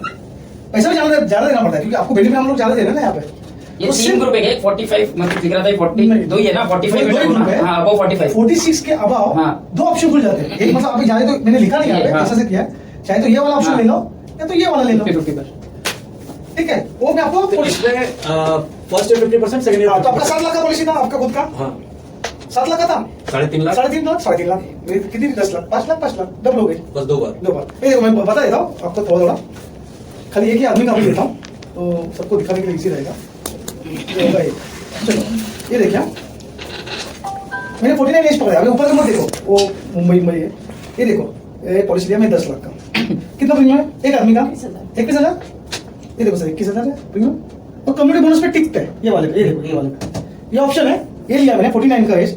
पैसा भी ज्यादा देना पड़ता है क्योंकि आपको बेनिफिट हम लोग ज्यादा दे रहे हैं ना यहाँ पे। ये 3 ग्रुप है, 45 मतलब दिख रहा था 40 दो ही है ना, 45 में हाँ वो 45 46 के अबाव हाँ। 2 ऑप्शन खुल जाते हैं। एक मतलब अभी जाए तो मैंने लिखा नहीं यहाँ पे, हाँ। ऐसा से किया है, चाहे तो ये वाला ऑप्शन हाँ। ले लो या तो ये वाला ले लो, 50-50 ठीक है। वो मैं आपको तो इसमें फर्स्ट ईयर 50%, सेकंड ईयर तो आपका 7 लाख का पॉलिसी था आपका खुद का, हाँ 7 लाख का था, 3.5 लाख 3.5 लाख कितनी 10 लाख 5 लाख डबल हो गई बस 2 बार। 2 बार। ये देखो मैं बता देता हूँ आपको थोड़ा खाली एक ही आदमी का भी देता हूँ तो सबको दिखाने के लिए इजी रहेगा। ये होगा ये। चलो ये देखिए मैंने 49 एज पकड़ा, अभी ऊपर का मत देखो, वो मुंबई में है। ये देखो ये पॉलिसी लिया मैं 10 लाख का, कितना प्रीमियम है एक आदमी का 21,000। ये देखो सर 21,000 है प्रीमियम, और कम्युनिटी बोनस पे टिकट है ये वाले पे, ये देखो ये वाले पे ये ऑप्शन है, ये लिया मैंने 49 का एज,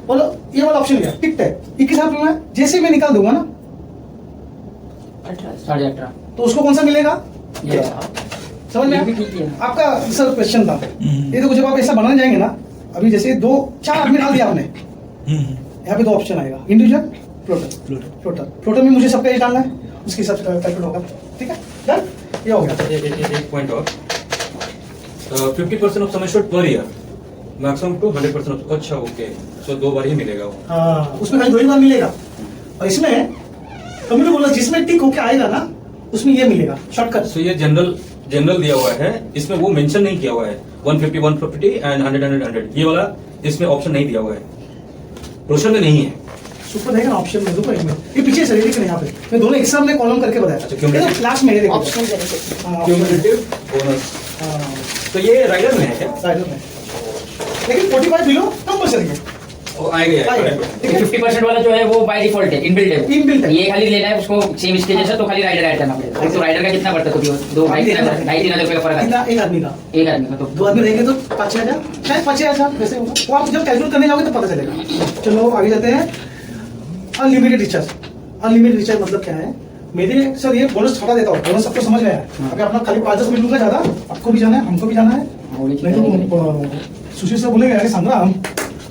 और ये वाला ऑप्शन लिया टिकट है 21,000 प्रीमियम है। जैसे मैं निकाल दूंगा ना 18.5 तो उसको कौन सा मिलेगा, ये समझ में ये आया? भी ठीक है। आपका सर क्वेश्चन था ये देखो, जब आप ऐसा बनाने जाएंगे ना, अभी जैसे 2-4 आदमी डाल दिया आपने, यहाँ पे 2 ऑप्शन आएगा, इंडिविजुअल फ्लोटर में मुझे सबका एज डालना है, उसके हिसाब से कैलकुलेट होगा। ठीक है डन, ये हो गया। एक पॉइंट और 50% of sum assured per year maximum to 100%। अच्छा ओके, सो 2 बार ही मिलेगा वो। हाँ उसमें खाली 2 ही बार मिलेगा, और इसमें कम्युनिटी बोला जिसमें टिक होके आएगा ना उसमें ये मिलेगा शॉर्टकट। सो ये जनरल दिया हुआ है, इसमें वो मेंशन नहीं किया हुआ है 150 150 एंड 100 ये वाला इसमें ऑप्शन नहीं दिया हुआ है, प्रोशन में नहीं है। सुपर रहेगा ना ऑप्शन में, देखो एक मिनट ये पीछे से लेकिन यहाँ पे मैं दोनों एक साथ में कॉलम करके बताया। अच्छा, cumulative? क्लास में ये देखो ऑप्शन बेनिफिट हाँ, क्यूमुलेटिव बोनस, हाँ, तो ये राइडर में है क्या? राइट में। लेकिन 45 बिलो कंपल्सरी है, वो आएगा आएगा। ठीक है 50% वाला जो है वो बाय डिफॉल्ट है, इनबिल्ट है। Inbuilt है। ये खाली लेना है उसको सेम इसके जैसा, तो खाली राइडर ऐड करना पड़ेगा। तो राइडर का कितना पड़ता है? तो 2-2.5-3 रुपए का फर्क कितना आता है एक आदमी का, एक आदमी का। तो 2 आदमी रहेंगे तो 5,000 शायद 5,000 वैसे होगा, वो आप जब कैलकुलेट करने जाओगे तो पता चलेगा। चलो आगे जाते हैं। अनलिमिटेड रिचार्ज, अनलिमिटेड रिचार्ज मतलब क्या है? मेरे सर ये बोनस हटा देता हूँ, बोनस सबको समझ में आया है। अभी अपना खाली 5-10 मिनट लूंगा ज्यादा, आपको भी जाना है हमको भी जाना है, नहीं तो सुशील सर बोलेंगे अरे संग्राम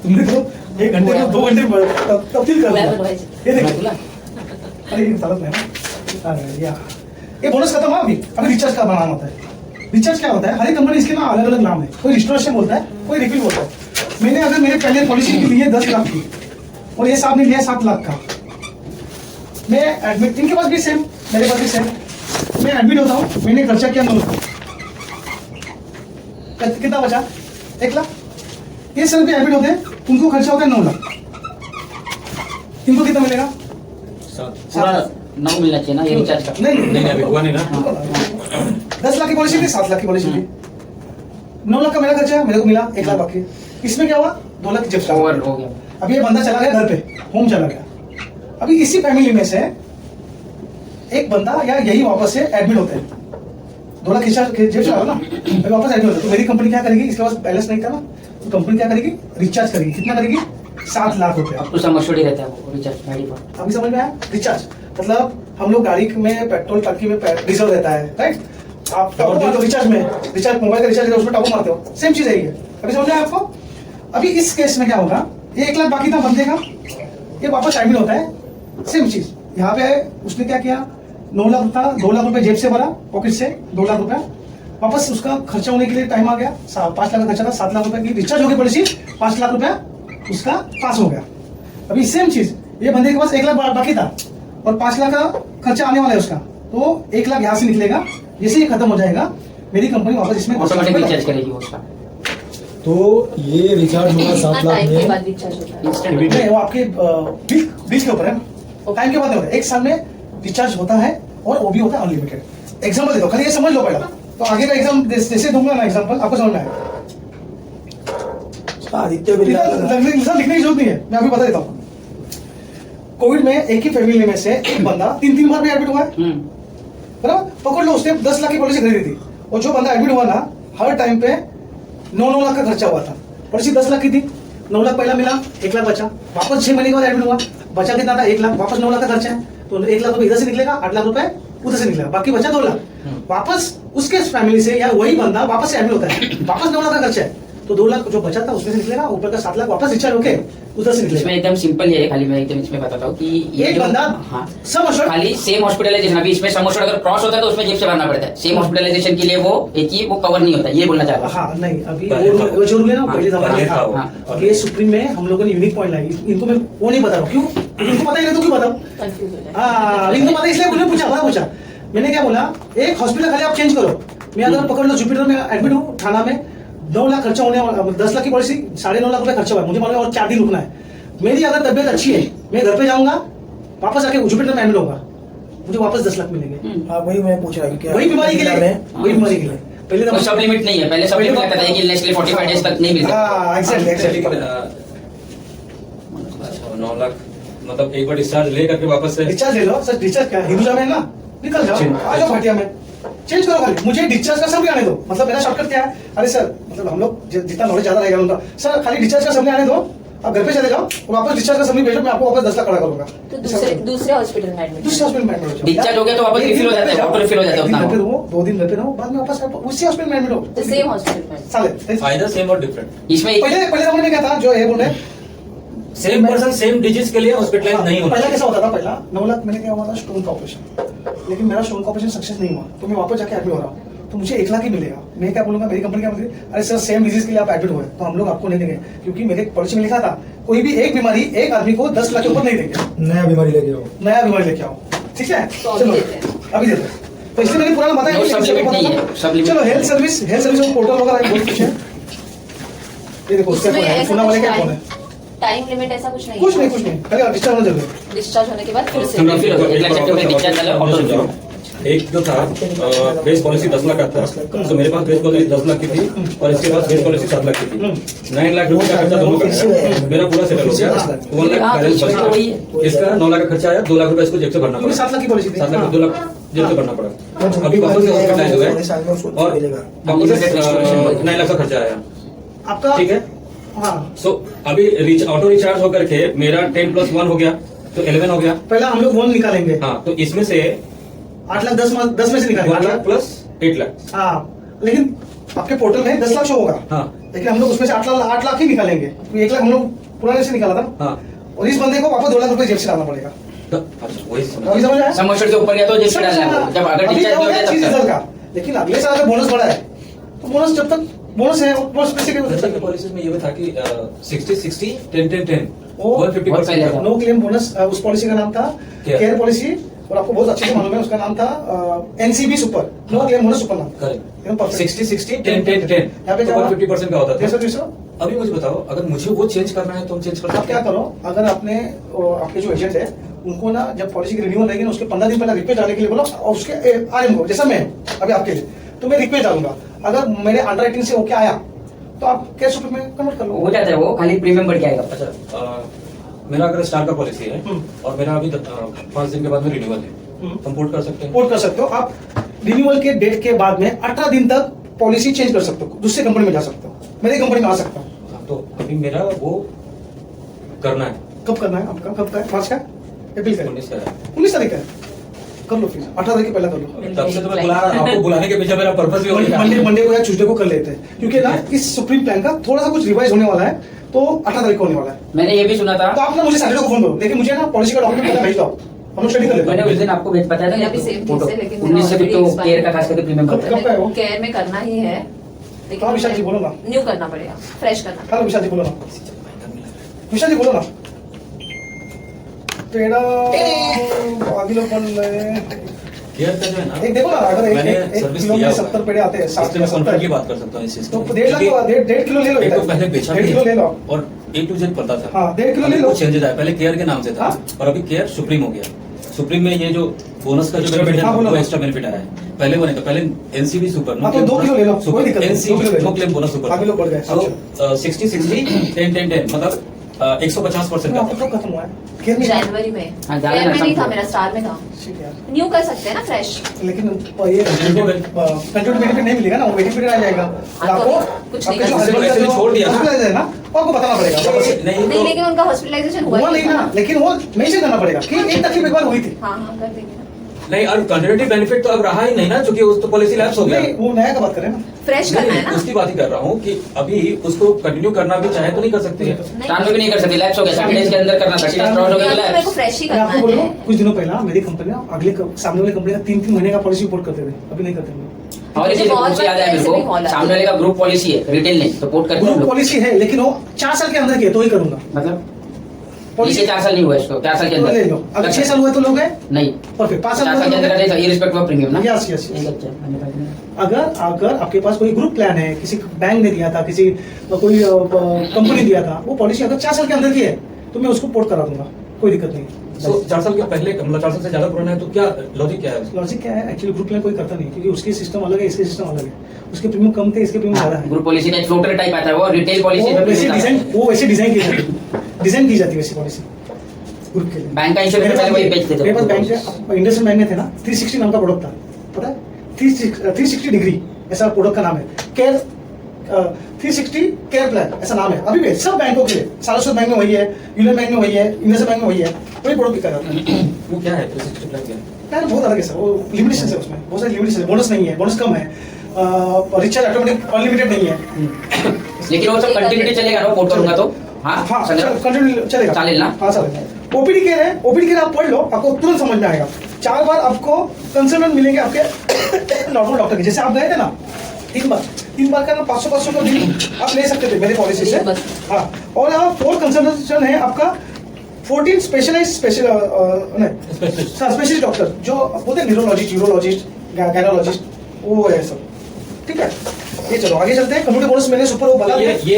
तुमने तो 1 घंटे में 2 घंटे तब्दील कर दिया। ये देखो अरे ये सालत नहीं ना, अरे यार ये बोनस खत्म हुआ, अभी रिचार्ज का नाम होता है। रिचार्ज क्या होता है? हर एक कंपनी इसके ना अलग अलग नाम है, कोई रिस्टोरेशन बोलता है, कोई रिफिल बोलता है। मैंने अगर मेरे पहले पॉलिसी के लिए 10 लाख की और ये साहब ने लिया 7 लाख का, मैं एडमिट, इनके पास भी सेम मेरे पास भी सेम, मैं एडमिट होता हूँ, मैंने खर्चा किया 9 लाख, कितना बचा 1 लाख। ये सर भी एडमिट होते हैं, उनको खर्चा होता है 9 लाख, इनको कितना मिलेगा? पूरा 9 मिलना चाहिए ना ये रिचार्ज का। नहीं अभी हुआ नहीं ना। 10 लाख की पॉलिसी थी, 7 लाख की पॉलिसी थी, 9 लाख का मेरा खर्चा है, मेरे को मिला 1 लाख बाकी। इसमें क्या हुआ? 2 लाख जब ओवर हो गया। अभी ये बंदा चला गया घर पे, होम चला गया। अभी इसी फैमिली में से एक बंदा या यही वापस से एडमिट होते हैं, 2 लाख खिंचा जेब से आया ना, अभी वापस एडमिट होते हैं। तो मेरी कंपनी क्या करेगी? इसके पास बैलेंस नहीं था ना, तो कंपनी क्या करेगी? रिचार्ज करेगी। कितना करेगी? 7 लाख रुपए। अब तो समझ ही रहता है वो रिचार्ज बाय डिफॉल्ट। अभी समझ में आया? रिचार्ज मतलब हम लोग गाड़ी में पेट्रोल टंकी में डीजल रहता है, राइट? आप टॉप मारते हो रिचार्ज में, रिचार्ज मोबाइल का रिचार्ज उसमें टॉप मारते हो, सेम चीज है ये। अभी समझ में आया आपको? अभी इस केस में क्या होगा? ये 1 लाख बाकी था बंदे का, ये वापस एडमिट होता है, सेम चीज। यहाँ पे उसने क्या किया? 9 लाख था, 2 लाख रुपए जेब से भरा, पॉकेट से 2 लाख रुपया, वापस उसका खर्चा होने के लिए टाइम आ गया, 5 लाख का खर्चा था, 7 लाख रुपए की रिचार्ज हो गई पॉलिसी, 5 लाख रुपया उसका पास हो गया। अभी सेम चीज ये बंदे के पास 1 लाख बाकी था और 5 लाख का खर्चा आने वाला है उसका, तो 1 लाख यहाँ से निकलेगा, जैसे ये खत्म हो जाएगा मेरी कंपनी वापस इसमें ऑटोमेटिक रिचार्ज करेगी वो उसका। तो ये रिचार्ज होगा 7 लाख टाइम के में। बाद रिचार्ज होता है। इंस्टेंट नहीं, वो आपके बिल के ऊपर है, टाइम के बाद नहीं होता है, 1 साल में रिचार्ज होता है और वो भी होता है अनलिमिटेड। एग्जाम्पल दे दो, खाली ये समझ लो पहला, तो आगे का एग्जाम जैसे दूंगा ना एग्जाम्पल, आपको समझ में आएगा। आदित्य बिरला लिखने की जरूरत नहीं है, मैं अभी बता देता हूँ। कोविड में एक ही फैमिली में से एक बंदा 3 बार में एडमिट हुआ है, बराबर, पकड़ लो, उसने 10 लाख की पॉलिसी खरीदी थी, और जो बंदा एडमिट हुआ ना हर टाइम पे 9 लाख का खर्चा हुआ था, पॉलिसी 10 लाख की थी, 9 लाख पहला मिला, 1 लाख बचा, वापस 6 महीने के बाद एडमिट हुआ, बचा कितना था 1 लाख, वापस 9 लाख का खर्चा है, तो 1 लाख रुपए इधर से निकलेगा, 8 लाख रुपए उधर से निकलेगा, बाकी बचा 2 लाख, वापस उसके फैमिली से या वही बंदा वापस से एडमिट होता है, वापस 9 लाख का खर्चा है, तो 2 लाख जो बचा था उसमें से निकलेगा, ऊपर का 7 लाख वापस रिचार्ज होके उधर से इसमें निकलेगा। एकदम सिंपल है, खाली मैं एकदम इसमें बताता हूँ कि ये एक जो- बंदा हाँ सब assured- खाली सेम हॉस्पिटलाइजेशन, अभी इसमें सम अगर क्रॉस होता है तो उसमें जेब से भरना पड़ता है, सेम हॉस्पिटलाइजेशन के लिए वो एक ही वो कवर नहीं होता, ये बोलना चाह रहा हूँ। हाँ नहीं, अभी पहले था वो जो रूल है ना, हाँ, पहले जमाने पहले में था था वो। हाँ। और ये सुप्रीम में हम लोगों ने यूनिक पॉइंट लाई, इनको मैं वो नहीं बता रहा हूँ, क्यों? क्योंकि इनको पता ही नहीं तो क्यों बताऊँ? कंफ्यूज हो जाए। हाँ, इनको पता है इसलिए मुझे पूछा, पूछा मैंने क्या बोला, एक हॉस्पिटल खाली आप चेंज करो, मैं अगर पकड़ लो जुपिटर में एडमिट हूँ थाना में, 9 लाख खर्चा होने वाला, 10 लाख की पॉलिसी, 9.5 लाख रुपए खर्चा हुआ है, मुझे मालूम है और 4 दिन रुकना है, मेरी अगर तबियत अच्छी है मैं घर पे जाऊंगा, वापस आके जुपिटर में एडमिट होगा, मुझे वापस 10 लाख मिलेंगे, हाँ वही मैं पूछ रहा हूँ कि वही बीमारी के लिए, वही बीमारी के लिए। पहले कोई सब लिमिट नहीं है, पहले सब लिमिट रहता था कि इलनेस के लिए 45 डेज तक नहीं मिलता। हाँ एग्जैक्टली लेकिन एग्जैक्टली 9 लाख मतलब एक बार डिस्चार्ज ले करके वापस से डिस्चार्ज ले लो सर, डिस्चार्ज क्या हिंदुजा में है ना, निकल जाओ, आ जाओ भाटिया में, चेंज करो खाली, मुझे डिस्चार्ज का सब आने दो, मतलब मेरा शॉर्टकट क्या है, अरे सर मतलब हम लोग जितना नॉलेज ज्यादा रहेगा उनका, सर खाली डिस्चार्ज का सब आने दो, आप घर पे चले जाओ, वापस डिस्चार्ज का सब भेजो, मैं आपको वापस 10 लाख खड़ा करूंगा। तो दूसरे हॉस्पिटल में एडमिट दूसरे हॉस्पिटल में एडमिट हो जाओ। डिस्चार्ज हो गया तो वापस रिफिल हो जाता है, ऑटो रिफिल हो जाता है एक दिन अपना। घर पे रहो, 2 दिन घर पे रहो, बाद में वापस उसी हॉस्पिटल में एडमिट हो, तो सेम हॉस्पिटल में। साले फायदा सेम और डिफरेंट। इसमें पहले पहले जमाने में क्या था, जो ये बोल रहे सेम पर्सन सेम डिजीज के लिए हॉस्पिटलाइज नहीं होना पहला चाहिए। कैसा होता था, पहला 9 लाख मैंने क्या हुआ था स्टोन का ऑपरेशन, लेकिन मेरा स्टोन का ऑपरेशन सक्सेस नहीं हुआ, तो मैं वापस जाके एडमिट हो रहा हूँ, तो मुझे 1 लाख ही मिलेगा, मैं क्या बोलूंगा, मेरी कंपनी क्या बोलती है, अरे सर सेम डिजीज के लिए आप एडमिट हुए तो हम लोग आपको नहीं देंगे, क्योंकि मेरे पॉलिसी में लिखा था कोई भी एक बीमारी एक आदमी को 10 लाख के ऊपर नहीं देंगे, नया बीमारी लेके आओ। नया बीमारी लेके आओ, ठीक है, तो अभी चलो देते हैं। अभी देते हैं, तो इसलिए मैंने पुराना बताया वो कि सब कैसे लिमिट पता नहीं था। है, सब लिमिट चलो नहीं है। हेल्थ सर्विस पोर्टल वगैरह बहुत कुछ है, ये देखो उसका उसमें कौन है, ऐसा पुणे वाले कुछ क्या कौन है, टाइम लिमिट ऐसा कुछ नहीं कुछ है। नहीं कुछ नहीं, खाली डिस्चार्ज होना जरूरी है। डिस्चार्ज होने के बाद फिर से सुनो, रिफिल हो गया, 1 लाख से ऊपर डिस्चार्ज चला, ऑटो रिफिल हो गया। एक जो था बेस पॉलिसी 10 लाख का था, तो मेरे पास बेस पॉलिसी 10 लाख की थी और इसके पास बेस पॉलिसी 7 लाख की थी, 9 लाख रुपए का खर्चा दोनों का है, मेरा पूरा सेटल हो गया, 1 लाख हाँ, बैलेंस तो वही बचा, है। इसका 9 लाख का खर्चा आया, 2 लाख रुपए इसको जेब से भरना क्योंकि पड़ा, 7 लाख की पॉलिसी थी, 7 लाख हाँ। 2 लाख जेब से भरना पड़ा, अभी वापस से हॉस्पिटलाइज हुए और वापस से 9 लाख का खर्चा आया, आपका ठीक है। हाँ, सो अभी ऑटो रिचार्ज होकर के मेरा 10+1 हो गया तो 11 हो गया। पहला हम लोग 1 निकालेंगे, हाँ, तो इसमें से 8 लाख 10 में से 1 निकालेंगे, लाख प्लस 8 लाख। हाँ, लेकिन आपके पोर्टल में 10 लाख शो होगा, हाँ लेकिन हम लोग उसमें से 8 लाख ही निकालेंगे, क्योंकि 1 लाख हम लोग पुराने से निकाला था, हाँ, और इस बंदे को वापस 2 लाख रुपए जेब से डालना पड़ेगा, तो अच्छा, वही समझ। अभी समझ आया? समोसे के ऊपर गया तो जेब से डालना है वो। जब अगर अभी डिस्चार्ज क्या हो हो गया गया चीज तब रिजल्ट तक। का, लेकिन अगले साल अगर बोनस बढ़ा है तो बोनस जब तक बोनस है बोनस पैसे के जैसा कि पॉलिसीज में ये भी था कि 60-60 10-10-10 वो 150% बहुत पहले था। नो क्लेम बोनस, उस पॉलिसी का नाम था क्या? केयर पॉलिसी, और आपको बहुत अच्छे से मालूम है उसका नाम था NCB super, no claim bonus super नाम, एकदम perfect। 60-60 10-10-10 यहाँ पे क्या हुआ? 150% का होता जैसा था। जैसा अभी मुझे बताओ, अगर मुझे वो चेंज करना है तो हम चेंज कर आप सकते क्या हैं। करो, अगर आपने आपके जो एजेंट है उनको ना जब पॉलिसी की रिन्यूअल रहेगी ना उसके 15 दिन पहले रिक्वेस्ट डालने के लिए बोलो, और उसके आरएम को, जैसा मैं अभी आपके लिए तो मैं रिक्वेस्ट डालूंगा, अगर मेरे अंडरराइटिंग से ओके आया तो आप कैश रुपए में कन्वर्ट कर लो। हो जाता है वो, खाली प्रीमियम बढ़ के आएगा। अच्छा, मेरा अगर स्टार का पॉलिसी है और मेरा अभी 5 दिन के बाद में रिन्यूअल है, तो हम पोर्ट कर सकते हैं। पोर्ट कर सकते हो आप, रिन्यूअल के डेट के बाद में 18 दिन तक पॉलिसी चेंज कर सकते हो, दूसरी कंपनी में जा सकते हो, मेरी कंपनी में आ सकता हूँ। हाँ, तो अभी मेरा वो करना है। कब करना है आपका, कब का है, 5 का अप्रैल का 19 का है। 19 तारीख का है, कर लो फिर 18 तारीख के पहले कर लो, तब से तो मैं बुला रहा, आपको बुलाने के पीछे मेरा पर्पस भी हो गया। मंडे को या ट्यूसडे को कर लेते हैं, क्योंकि ना इस सुप्रीम प्लान का थोड़ा सा कुछ रिवाइज होने वाला है, तो 18 तारीख को होने वाला है। मैंने ये भी सुना था, तो आप ना मुझे सैटरडे को फोन करो, लेकिन मुझे ना पॉलिसी का डॉक्यूमेंट पहले भेज दो, हम लोग स्टडी कर लेते मैंने हैं उस दिन आपको बताया था मेरा ना भी सेम फोटो चीज है, लेकिन 19 से भी मेरा तो already केयर का खास करके प्रीमियम कब करता है का है वो? केयर में करना ही है, लेकिन हाँ, विशाल जी बोलो ना। न्यू करना पड़ेगा, फ्रेश करना। हेलो विशाल जी बोलो ना, विशाल जी बोलो ना। पेड़ा आगे लोग बोल रहे हैं। केयर का जो है ना, एक देखो ना, अगर एक मैंने एक सर्विस किलो दिया में हुआ है। 70 पेड़े आते हैं, 60 इसलिए में मैं 70 कॉन्फिडेंटली बात कर सकता हूँ इस चीज तो को। 1.5 लाख क्योंकि 1.5 किलो ले लो एक इधर। तो पहले बेचा 1.5 भी किलो ले लो। और A to Z पड़ता था। हाँ, 1.5 किलो ले अभी लो। कुछ चेंजेस आए, पहले केयर के नाम से था हाँ। और अभी केयर सुप्रीम हो गया। सुप्रीम में ये जो बोनस का जो Extra बेनिफिट है हाँ, ना, बोलो वो ना। एक्स्ट्रा बेनिफिट आया है। पहले वो नहीं था, पहले एनसीबी सुपर हाँ, तो 2 किलो ले लो, कोई दिक्कत नहीं, 2 किलो ले लो। नो क्लेम बोनस सुपर आगे लोग बढ़ गए, तो 60-60 10-10-10 मतलब 150% आपको का कब खत्म हुआ है? केयर में जनवरी में हाँ, केयर में नहीं था, समझो। मेरा स्टार में था। ठीक है यार। न्यू कर सकते हैं ना, फ्रेश। लेकिन ये कंट्रोल बेनिफिट नहीं मिलेगा ना, वो वेटिंग पीरियड आ जाएगा और हाँ, तो आपको कुछ आपके नहीं जो कर हस्बैंड का सकते। जो छोड़ दिया ना। हॉस्पिटलाइज है ना, वो आपको बताना पड़ेगा नहीं नहीं, तो लेकिन उनका हॉस्पिटलाइजेशन हुआ हुआ ही नहीं था। ना, लेकिन वो मेंशन करना पड़ेगा कि एक तकलीफ एक बार हुई थी। हाँ हाँ, कर देंगे ना। नहीं, और कंटिन्यूटी बेनिफिट तो अब रहा ही नहीं ना, क्योंकि उस तो पॉलिसी लैप्स हो गया। नहीं, वो नया का बात करें ना। फ्रेश करना है नहीं, ना। उसकी बात ही कर रहा हूँ कि अभी उसको कंटिन्यू करना भी चाहे तो नहीं कर सकती है। नहीं, स्टार में भी नहीं कर सकती, लैप्स हो गया 30 डेज के अंदर करना था, 30 डेज क्रॉस हो गया तो मेरे को लैप्स। फ्रेश ही मैं करना आपको बोलूँ, है। कुछ दिनों पहले मेरी कंपनी अगले सामने वाली कंपनी का 3-3 महीने का पॉलिसी रिपोर्ट करते थे, अभी नहीं करते हैं। और एक चीज बहुत मुझे याद है मेरे ऐसे भी को, कॉल आते हैं। सामने वाले का ग्रुप पॉलिसी है, रिटेल नहीं तो पोर्ट करके हम ग्रुप लोग पॉलिसी है, लेकिन वो 4 साल के अंदर की है तो ही करूंगा। मतलब पॉलिसी पॉलिसी 4 साल नहीं हुआ इसको, 4 साल के तो ले अंदर लो, अगर 6 साल हुए तो लोग हैं, नहीं, परफेक्ट। 5 4 साल साल के हुए अंदर तो का इरिस्पेक्टिव ऑफ प्रीमियम ना। यस यस एक अच्छा मैंने पढ़ा है। अगर आपके पास कोई ग्रुप प्लान है, किसी बैंक ने दिया था, किसी कोई कंपनी दिया था, वो पॉलिसी अगर 4 साल के अंदर की है तो मैं उसको पोर्ट करा दूंगा, कोई दिक्कत नहीं। तो 4 साल के पहले, मतलब 4 साल से ज्यादा पुराना है तो क्या लॉजिक क्या है उसका? लॉजिक क्या है, एक्चुअली ग्रुप प्लान कोई करता नहीं, क्योंकि उसके सिस्टम अलग है, इसके सिस्टम अलग है। उसके प्रीमियम कम थे, इसके प्रीमियम ज्यादा है। ग्रुप पॉलिसी में फ्लोटर टाइप आता है, वो रिटेल पॉलिसी वो में वैसे भी डिजाइन डिजाइन की जाती है वैसी पॉलिसी ग्रुप के लिए। बैंक का इंश्योरेंस पहले वही बेचते थे। मेरे पास बैंक है, इंडस्ट्रियल बैंक में थे ना, 360 नाम का प्रोडक्ट था, पता है? 360 डिग्री ऐसा प्रोडक्ट का नाम है, केयर 360 केयर प्लान ऐसा नाम है। अभी भी सब बैंकों के लिए, सारस्वत बैंक में वही है, यूनियन बैंक में वही है, इंडस्ट्रियल बैंक में वही है, वही प्रोडक्ट बिका जाता है। वो क्या है 360 प्लान क्या है? प्लान बहुत अलग है सर, वो लिमिटेशन है, उसमें बहुत सारी लिमिटेशन है, बोनस नहीं है, बोनस कम है, रिचार्ज ऑटोमेटिक अनलिमिटेड नहीं है। लेकिन वो सब कंटिन्यूटी चलेगा ना, पोर्ट करूंगा तो हाँ हाँ संग्रह कंटिन्यू चलेगा, चालेल ना? हाँ चलेगा। ओपीडी केयर है, ओपीडी केयर आप पढ़ लो, आपको तुरंत समझ में आएगा। 4 बार आपको कंसल्टेंट मिलेंगे आपके नॉर्मल डॉक्टर के, जैसे आप गए थे ना 3 बार का ना 500 का बिल आप ले सकते थे मेरी पॉलिसी से। हाँ, और यहाँ 4 कंसल्टेशन है आपका, 14 स्पेशलिस्ट डॉक्टर जो बोलते हैं, न्यूरोलॉजिस्ट, यूरोलॉजिस्ट, गायनोलॉजिस्ट, वो है सब। ठीक है, ये चलो आगे चलते हैं। कम्युनिटी बोनस मैंने सुपर वो बता दिया। ये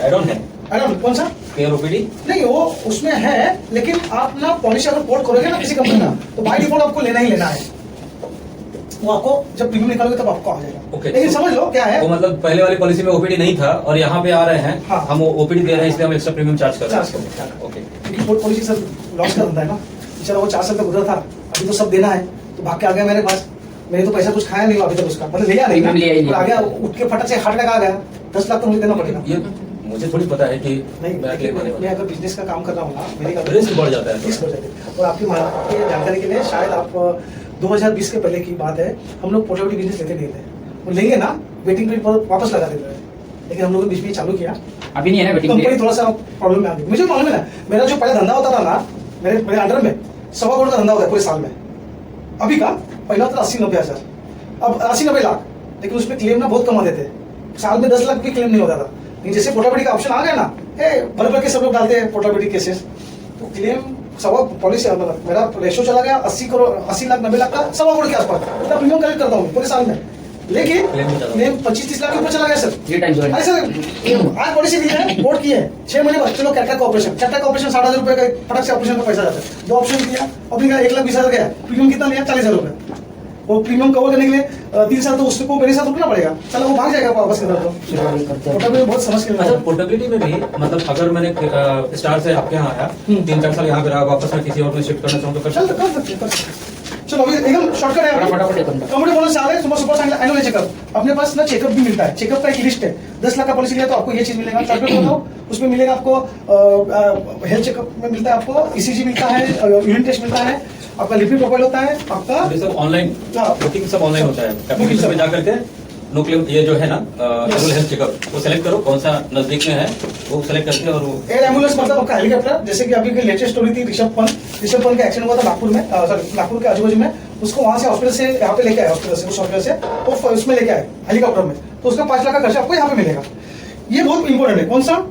एड ऑन है मैडम कौन सा? Care OPD. नहीं, वो उसमें है, लेकिन आप ना पॉलिसी अगर पोर्ट करोगे ना किसी कंपनी का, तो बाय डिफॉल्ट आपको लेना ही लेना है। वो आपको जब प्रीमियम निकालोगे तब आपको आ जाएगा। ओके, लेकिन समझ लो क्या है, वो मतलब पहले वाली पॉलिसी में ओपीडी नहीं था और यहाँ पे आ रहे हैं, हाँ। हम ओपीडी दे रहे हैं, इसलिए हम एक्स्ट्रा प्रीमियम चार्ज कर रहे चार्ज हैं। करो। ओके, क्योंकि पोर्ट पॉलिसी सर लॉस कर देता है ना, बेचारा वो 4 साल तक उधर था, अभी तो सब देना है, तो भाग के आ गया मेरे पास। मैंने तो पैसा कुछ खाया नहीं अभी तक उसका, मतलब लिया नहीं ना, लिया ही नहीं। और आ गया उठ के फटक से हार्ट अटैक आ गया, 10 लाख तो मुझे देना पड़ेगा। ये मुझे थोड़ी पता है कि नहीं, मैं क्लेम आने मैं वाला अगर बिजनेस का काम कर रहा हूँ ना, मेरी का रिस्क बढ़ जाता है। रिस्क बढ़ जाती है। और आपकी जानकारी के लिए, शायद आप 2020 के पहले की बात है, हम लोग पोर्टेबिलिटी बिजनेस लेते नहीं थे, वो लेंगे ना वेटिंग पीरियड पर वापस लगा देते हैं, लेकिन हम लोगों ने बीच में चालू किया, अभी नहीं है ना वेटिंग कंपनी पीरियड। थोड़ा सा प्रॉब्लम में आ गई। मुझे मालूम है ना, मेरा जो पहले धंधा होता था ना, मेरे अंडर में 1.25 करोड़ का धंधा होता है पूरे साल में। अभी का पहला था 80-90 हज़ार, अब 80-90 लाख, लेकिन उसमें क्लेम ना बहुत कम आते थे, साल में 10 लाख भी क्लेम नहीं होता था। लेकिन जैसे पोर्टेबिलिटी का ऑप्शन आ गया ना, भर भर के सब लोग डालते हैं पोर्टेबिलिटी केसेस, तो क्लेम 1.25 पॉलिसी, मतलब मेरा रेशो चला गया 80 लाख 90 लाख का, 1.25 करोड़ के आसपास इतना प्रीमियम कलेक्ट करता हूँ पूरे साल में, लेकिन क्लेम 25-30 लाख के ऊपर चला गया सर। 3 टाइम्स अरे सर, आज पॉलिसी दी है, कोर्ट की है, 6 महीने बाद चलो कैटरेक्ट का ऑपरेशन 60,000 रुपए का फटक से ऑपरेशन का पैसा जाता है। 2 ऑप्शन दिया, अपने का 1,20,000 गया, प्रीमियम कितना लिया? 40,000 रुपए। वो प्रीमियम कवर करने के लिए 3 साल तो उसको मेरे साथ रुकना पड़ेगा, चलो वो भाग जाएगा वापस की तरफ। तो पोर्टेबिलिटी बहुत समझ के अच्छा, पोर्टेबिलिटी में भी मतलब अगर मैंने स्टार से आपके यहाँ आया, 3-4 साल यहाँ पे रहा, वापस मैं किसी और में शिफ्ट करना चाहूँ तो कर चल सकता हूँ? कर सकते। चलो अभी एकदम शॉर्टकट है। फटाफट एकदम। कम्युनिटी बोनस आ रहा है, सुबह एनुअल चेकअप, अपने पास ना चेकअप भी मिलता है, चेकअप का एक लिस्ट है। 10 लाख का पॉलिसी लिया तो आपको ये चीज मिलेगा, शॉर्टकट बताओ, उसमें मिलेगा आपको हेल्थ चेकअप में मिलता है, आपको ईसीजी मिलता है, यूरिन टेस्ट मिलता है, आपका लिपिड प्रोफाइल होता है, आपका ये सब ऑनलाइन, हाँ। बुकिंग सब ऑनलाइन होता है। एप्लीकेशन पे जाकर के नो क्लेम, ये जो है ना एनुअल हेल्थ चेकअप, वो सेलेक्ट करो कौन सा नजदीक में है, वो सेलेक्ट करके और वो एयर एम्बुलेंस मतलब आपका हेलीकॉप्टर, जैसे कि अभी की लेटेस्ट स्टोरी थी ऋषभ पंत, ऋषभ पंत का एक्सीडेंट हुआ था नागपुर में, सॉरी नागपुर के आजू बाजू में, उसको वहां से हॉस्पिटल से यहाँ पे लेके आए, हॉस्पिटल से, उस हॉस्पिटल से वो उसमें लेके आए हेलीकॉप्टर में, तो उसका 5 लाख का खर्चा आपको यहाँ पे मिलेगा। ये बहुत इंपॉर्टेंट है। कौन सा?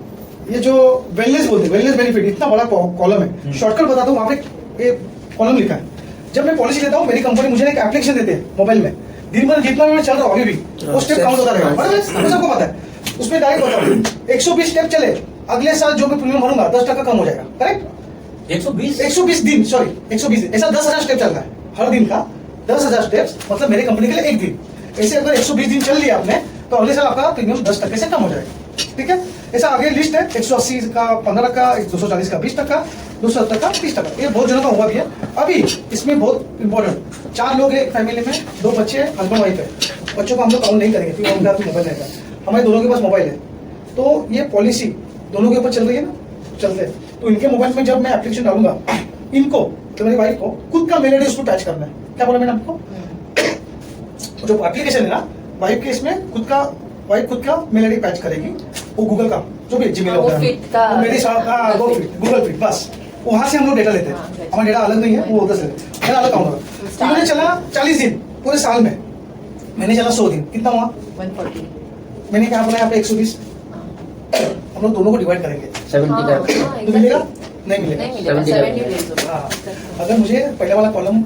ये जो वेलनेस बोलते हैं, वेलनेस बेनिफिट, इतना बड़ा कॉलम है, शॉर्टकट बताता हूँ, वहाँ पे ये कॉलम लिखा है। जब मैं पॉलिसी लेता हूँ, मेरी कंपनी मुझे एक एप्लीकेशन देते हैं मोबाइल में, दिन भर जितना मैं चल रहा हूँ अभी भी वो स्टेप काउंट होता रहेगा, बराबर, सबको पता है। उसमें डायरेक्ट बताओ 120 स्टेप चले, अगले साल जो मैं प्रीमियम भरूंगा 10% कम हो जाएगा, करेक्ट? 120 दिन, सॉरी 120 दिन, ऐसा 10,000 स्टेप चलता है हर दिन का, 10,000 स्टेप्स मतलब मेरी कंपनी के लिए एक दिन। ऐसे अगर 120 दिन चल लिया आपने तो अगले साल आपका प्रीमियम 10% से कम हो जाएगा, ठीक है? ऐसा आगे लिस्ट है, 180 का 15 का, 240 का 20%, 270 का 30%, ये बहुत जनों का हुआ भी है। अभी इसमें बहुत इंपॉर्टेंट, 4 लोग हैं एक फैमिली में, 2 बच्चे हैं, हस्बैंड वाइफ है, बच्चों को हम लोग काउंट नहीं करेंगे क्योंकि उनका तो मोबाइल रहता है, हमारे दोनों के पास मोबाइल है, तो ये पॉलिसी दोनों के ऊपर चल रही है ना, चलते हैं, तो इनके मोबाइल में जब मैं एप्लीकेशन डालूंगा, इनको तो मेरी वाइफ को खुद का मेल आईडी उसको टच करना है। क्या बोला मैंने आपको? जो एप्लीकेशन है ना, वाइफ के इसमें वाइफ खुद का मेल आईडी पैच करेगी, वो गूगल का जो भी जीमेल होता है, मेरे साथ गूगल फिट, बस वहां से हम लोग डेटा लेते हैं, हमारा डेटा अलग नहीं है, वो उधर से मेरा अलग काउंट होगा। तो मैंने चला 40 दिन पूरे साल में, मैंने चला 100 दिन, कितना हुआ? 140। मैंने क्या बोला यहाँ पे 120, हम लोग दोनों को डिवाइड करेंगे, 70 का तो मिलेगा? नहीं मिलेगा। नहीं मिलेगा, 70 days होगा। हाँ, अगर मुझे पहले वाला कॉलम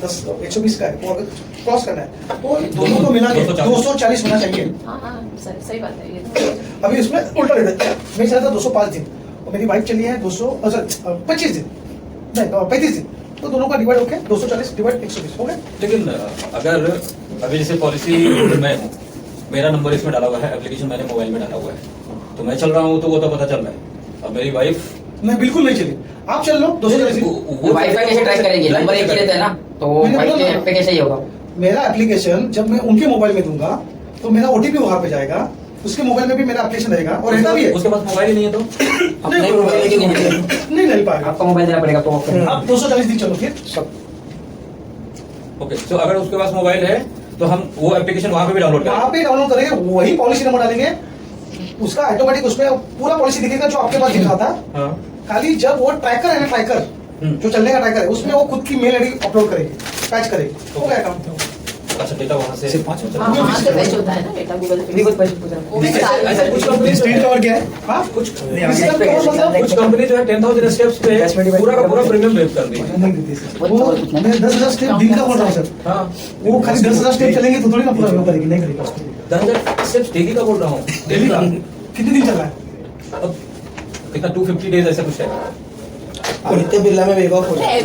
120 का है, वो अगर क्रॉस करना है तो दोनों को मिला के 240 होना चाहिए। हाँ, सही बात है ये तो। अभी उसमें उल्टा रहता है, मैं चला था 205 दिन और मेरी वाइफ चली है 25 दिन, नहीं 35 दिन, तो दोनों का डिवाइड होके 240 डिवाइड 120 हो गया। लेकिन अगर अभी जैसे पॉलिसी मैं हूँ, मेरा नंबर इसमें डाला हुआ है, एप्लीकेशन मैंने मोबाइल में डाला हुआ है, तो मैं चल रहा हूँ तो वो तो पता चल रहा है। अब मेरी वाइफ नहीं, बिल्कुल नहीं चली, आप चल लो 240। वाईफाई कैसे ट्रैक करेंगे? नंबर एक ही रहता है ना, तो वाईफाई पे कैसे ही होगा? मेरा एप्लीकेशन जब मैं उनके मोबाइल में दूंगा तो मेरा ओटीपी वहां पे जाएगा, उसके मोबाइल में भी मेरा एप्लीकेशन रहेगा और रहता भी है। उसके पास मोबाइल ही नहीं है तो नहीं पाएगा, आपका मोबाइल देना पड़ेगा तो आप 240 दिन चलो फिर सब। ओके, तो अगर उसके पास मोबाइल है तो हम वो एप्लीकेशन वहां पे भी डाउनलोड वहां करेंगे, पे डाउनलोड करेंगे, वही पॉलिसी नंबर डालेंगे, उसका ऑटोमेटिक उसमें पूरा पॉलिसी दिखेगा जो आपके पास दिख रहा था। हाँ। खाली जब वो ट्रैकर है ना, ट्रैकर जो चलने का ट्रैकर है, उसमें वो खुद की मेल आईडी अपलोड करेगी, पैच करेगी, हो गया काम। अच्छा, डेटा वहां से हाँ, वहाँ से fetch होता है ना डेटा गूगल पे। वो भी ऐसा कुछ कंपनी स्क्रीन कवर क्या है? हाँ, कुछ मतलब कुछ कंपनी जो है 10,000 स्टेप्स पे पूरा का पूरा प्रीमियम वेव कर दी है। नहीं देती सर, वो मैं 10,000 स्टेप दिन का बोल रहा हूँ सर, हाँ, वो खाली 10,000 स्टेप चलेंगे तो थोड़ी ना पूरा वो करेगी, नहीं करेगी उसको। 10,000 स्टेप्स डेली का बोल रहा हूँ, डेली का। कितने दिन चल रहा है? अब कितना 250 डेज ऐसा कुछ है। आदित्य बिरला में वेव ऑफ हो जाए,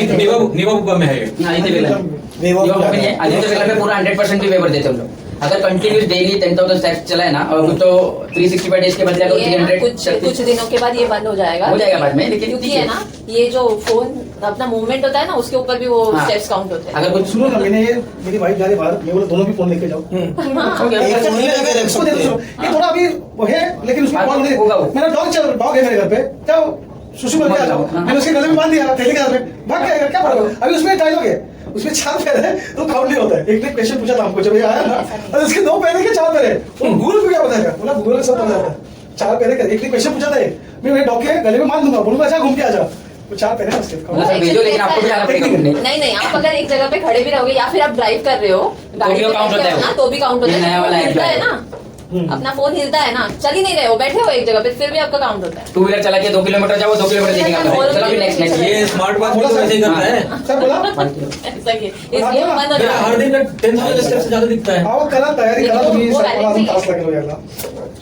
नीवा बुब्बा में है ये। आदित्य बिरला वेव ऑफ आदित्य बिरला में पूरा 100% भी वेवर देते हम लोग। अगर कंटिन्यूस डेली 10,000 स्टेप्स चला है ना, और कुछ तो 365 डेज के बदले अगर ये ना 300 कुछ दिनों के बाद ये बंद हो जाएगा बाद में, लेकिन क्योंकि है ना ये जो फोन अपना मूवमेंट होता है ना, उसके ऊपर भी वो हाँ। स्टेप्स काउंट होते हैं। अगर कुछ सुनो ना, मैंने मेरी वाइफ जा रही बाहर, मैं बोला दोनों भी फोन लेके जाओ। एक फोन ही लेके रख उसको दे सकते दो, हैं। ये थोड़ा अभी वो है, लेकिन उसमें हाँ, कॉल नहीं होगा वो। मेरा डॉग है मेरे घर पे, जाओ सुसु करके आ जाओ, मैंने उसके गले में बांध दिया, थैली के हाथ में भाग गया, क्या पड़ा? अभी उसमें डायलॉग है, उसमें 4 पैर है तो काउंट नहीं होता है। एक ने क्वेश्चन पूछा था हमको जब ये आया ना, और उसके 2 पैर है कि 4 पैर है, वो गूगल को क्या बताएगा? बोला गूगल को सब पता जाता है, 4 पैर है। एक ने क्वेश्चन पूछा था, मैं मेरे डॉग के गले में बांध दूंगा, बोलूंगा अच्छा घूम के आ जाओ, वो 4 पैर है उसके। मतलब भेजो, लेकिन आपको भी जाना पड़ेगा घूमने। नहीं, आप अगर एक जगह पे खड़े भी रहोगे या फिर आप ड्राइव कर रहे हो गाड़ी वो काउंट होता है ना, तो भी काउंट होता ये नया वाला है। है हिलता है ना, अपना फोन हिलता है ना, चल ही नहीं रहे हो, बैठे हो एक जगह पे, फिर भी आपका काउंट होता है। 2 व्हीलर चला के 2 किलोमीटर जाओ, 2 किलोमीटर देखेगा। चलो फिर नेक्स्ट ये स्मार्ट वॉच भी तो ऐसे ही करता है। सर बोला ऐसा ही है। इसलिए वो बंद हो मेरा जाता हर है। दिन का 10,000 स्टेप्स से ज्यादा दिखता है। हाँ, वो करा तैयारी करा, तुम्ही वो अजून valid तास लागेल हो यायला।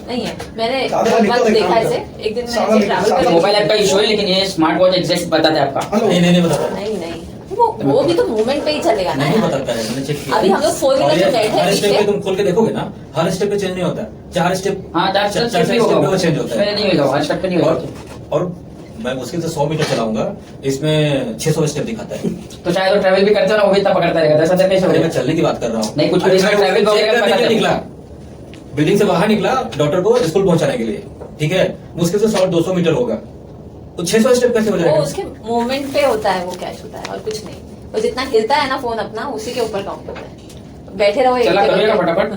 नहीं है, मैंने साधा बहुत निकल बार देखा देखा होता। ऐसे। एक दिन साधा मैं निकल- ट्रैवल साधा कर मोबाइल ऐप का इशू है, लेकिन ये स्मार्ट वॉच एग्जैक्ट बताता है आपका। हेलो, नहीं बताता, नहीं वो भी तो मूवमेंट पे ही चलेगा ना नहीं यार। बताता है, मैंने चेक किया। अभी हम लोग 4 व्हीलर और ये में बैठे हर स्टेप पीछे। पे तुम खोल के देखोगे ना, हर स्टेप पे चेंज नहीं होता, 4 स्टेप हाँ, 4 स्टेप चार भी होगा, पे वो चेंज होता मेरे है। नहीं होगा, हर स्टेप पे नहीं होगा। और मैं मुश्किल से 100 मीटर चलाऊंगा, इसमें 600 स्टेप दिखाता है। तो शायद वो ट्रैवल भी करते हो ना, वो भी इतना पकड़ता रहेगा। 10,000 कैसे अरे मैं होगा? चलने की बात कर रहा हूँ। नहीं, कुछ भी अरे इसमें मैं ट्रैवल चेक वगैरह करने के लिए पता निकला, बिल्डिंग से बाहर निकला डॉक्टर को स्कूल पहुंचाने के लिए, ठीक है, मुश्किल से 100-200 मीटर होगा, तो 600 स्टेप कैसे हो वो जाएगा? उसके मूवमेंट पे होता है, वो कैश होता है और कुछ नहीं। वो जितना हिलता है ना फोन अपना, उसी के ऊपर काउंट होता है। बैठे रहो एक चला जगह करिएगा पे। फटाफट।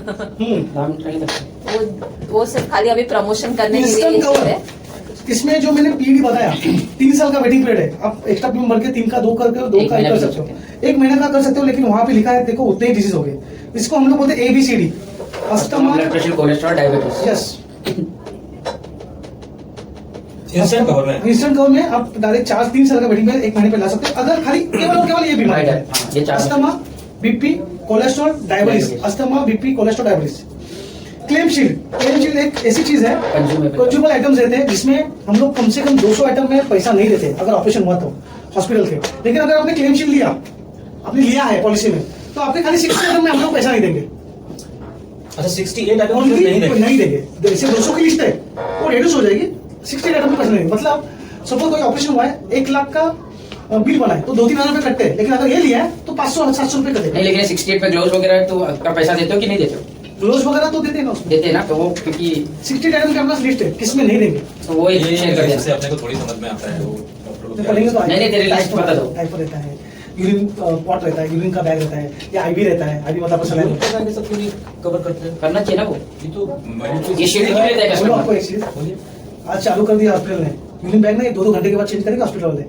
हम ट्राई करते हैं। वो सिर्फ खाली अभी प्रमोशन करने के लिए Instant ये cover। चीज़ है। इसमें जो मैंने पीडी बताया 3 साल का वेटिंग पीरियड है। आप एक्स्ट्रा प्रीमियम भर के 3 का 2 करके 2 एक का 1 महीना कर भी सकते हो, 1 महीने का कर सकते हो। लेकिन वहां पे लिखा है देखो उतने ही डिजीज हो गए। इसको हम लोग बोलते हैं ABCD, asthma, blood pressure, cholesterol, diabetes. Yes, instant cover में इंस्टेंट कवर में आप डायरेक्ट 3 साल का वेटिंग पीरियड 1 महीने पे ला सकते हो। अगर खाली केवल और केवल ये बीमारी है, हाँ, ये 4 asthma, BP, cholesterol, diabetes, asthma, BP, cholesterol, diabetes. Claim shield एक ऐसी चीज है, कंज्यूमेबल आइटम्स रहते हैं जिसमें हम लोग कम से कम 200 आइटम में पैसा नहीं देते अगर ऑपरेशन हुआ तो हॉस्पिटल के। लेकिन अगर आपने क्लेम शील्ड लिया, आपने लिया है पॉलिसी में, तो आपके खाली 60 आइटम में हम लोग पैसा नहीं देंगे। अच्छा 68 आइटम Only नहीं देंगे। जैसे 200 की लिस्ट है वो रिड्यूस हो जाएगी, 60 आइटम में पैसा नहीं देंगे। मतलब सपोज कोई ऑपरेशन हुआ है, 1 लाख का बिल बना है तो 2-3 हजार रुपए कटते हैं। लेकिन अगर ये लिया है तो 500-700 रुपए कटेगा। नहीं, लेकिन 68 पे ग्लोव्स वगैरह तो का पैसा देते हो कि नहीं देते हो? ग्लोव्स वगैरह तो देते हैं ना उसमें, देते हैं ना, तो वो क्योंकि 60 आइटम के पास लिस्ट है, किसमें नहीं देंगे तो वो एक शेयर कर इससे देना। अपने को थोड़ी समझ में आता है वो डॉक्टर को पढ़ेंगे तो नहीं, तेरी लिस्ट बता दो। टाइफर रहता है, यूरिन पॉट रहता है, यूरिन का बैग रहता है, या आईवी रहता है, आईवी मतलब सलाइन। ये सब क्यों नहीं कवर करते हैं? करना चाहिए ना वो। ये तो ये शील्ड क्यों लेता है बोलो आपको कस्टमर? एक चीज आज चालू कर दिया हॉस्पिटल ने, यूरिन बैग ना 2-2 घंटे के बाद चेंज करेंगे हॉस्पिटल वाले।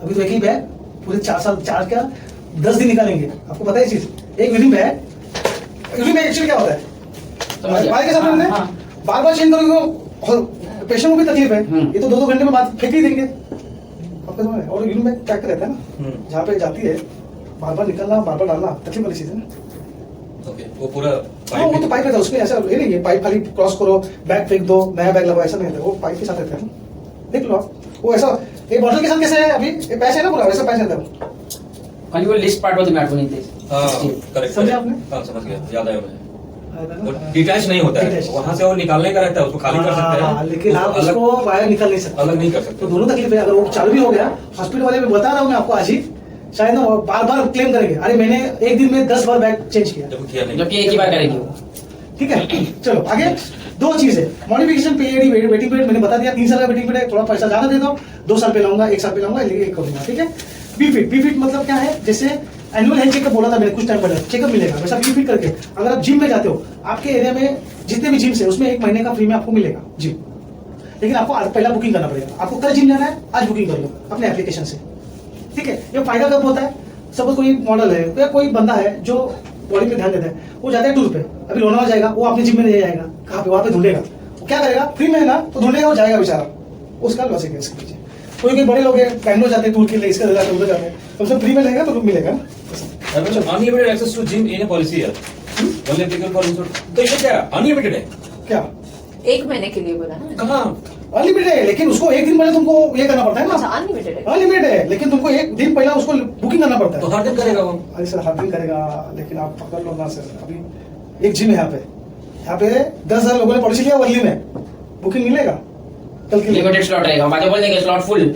अभी तो एक ही बैग पूरे 4 क्या 10 दिन निकालेंगे। आपको पता है चीज, एक यूरिन बैग एक्चुअली क्या होता है, समझ गया। बार के साथ हमने हाँ, बार बार चेंज करोगे पेशेंट को भी तकलीफ है। ये तो 2-2 घंटे में बाद फेंक ही देंगे आपको समझ में। और यूरिन बैग पैक रहता है ना, जहाँ पे जाती है बार बार निकलना, बार बार डालना तकलीफ वाली चीज है ना। ओके वो पूरा हाँ वो तो पाइप रहता है उसमें, ऐसा ये नहीं है पाइप खाली क्रॉस करो बैग फेंक दो नया बैग लगाओ, ऐसा नहीं रहता। वो पाइप के साथ रहता है ना, देख लो आप। वो ऐसा एक बॉटल के साथ कैसे है अभी ये पैच है ना पूरा, वैसा पैच रहता है। खाली वो लिस्ट पार्ट होती मेरे को नहीं थे। हाँ करेक्ट समझे आपने? हाँ समझ गया, याद आया मुझे। वो डिटैच नहीं होता है, वहां से वो निकालने का रहता है, उसको खाली कर सकते हाँ, हैं। लेकिन आप अलग उसको बाहर निकल नहीं सकते, अलग नहीं कर तो सकते। दोनों तकलीफ है। अगर वो चालू भी हो गया, हॉस्पिटल वाले में बता रहा हूँ मैं आपको आज ही, शायद ना बार बार क्लेम करेंगे, अरे मैंने एक दिन में 10 बार बैग चेंज किया। जब किया नहीं जबकि एक ही बार करेगी वो। ठीक है, चलो आगे 2 चीज है, मॉडिफिकेशन पीरियड, वेटिंग पीरियड मैंने बता दिया, 3 साल का वेटिंग पीरियड है, थोड़ा पैसा ज्यादा दे दो, 2 साल पे लाऊंगा, 1 साल पे लाऊंगा, लेकिन 1 करूंगा। ठीक है, बी फिट मतलब क्या है, जैसे एनुअल हेल्थ चेकअप बोला था मैंने कुछ टाइम पहले, चेकअप मिलेगा वैसा बी फिट करके। अगर आप जिम में जाते हो, आपके एरिया में जितने भी जिम्स है उसमें 1 महीने का फ्री में आपको मिलेगा जिम। लेकिन आपको पहला बुकिंग करना पड़ेगा। आपको कल जिम जाना है, आज बुकिंग कर लो अपने एप्लीकेशन से। ठीक है, ये फायदा कब होता है, सपोज कोई मॉडल है या कोई बंदा है जो बॉडी पे ध्यान देता है, वो जाता है टूर पे, अभी लोनावाला जाएगा, वो अपने जिम में नहीं जाएगा, कहाँ पे, वहां पे ढूंढेगा। वो क्या करेगा, फ्री में है ना तो ढूंढेगा, वो जाएगा बेचारा, उसका लॉजिक है इसके पीछे। कोई बड़े लोग हैं बैंगलोर जाते हैं टूर के लिए, इसका जाते हैं उधर जाते हैं, तो उसे फ्री में लेगा तो मिलेगा। Unlimited access to gym in policy है, ओनली एप्लीकेबल फॉर। तो ये क्या अनलिमिटेड है? क्या 1 महीने के लिए बोला ना। कहाँ? अनलिमिटेड है, लेकिन उसको 1 दिन पहले तुमको ये करना पड़ता है अच्छा ना। अनलिमिटेड है। अनलिमिटेड है, लेकिन तुमको 1 दिन पहले उसको बुकिंग करना पड़ता तो है। हर दिन करेगा वो? अरे सर हर दिन करेगा, लेकिन आप पकड़ लो ना सर। अभी एक जिम है यहाँ पे 10,000 लोगों ने पॉलिसी लिया, वर्ली में बुकिंग मिलेगा कल के लिए। लिमिटेड स्लॉट रहेगा, बाद में बोल देंगे स्लॉट फुल।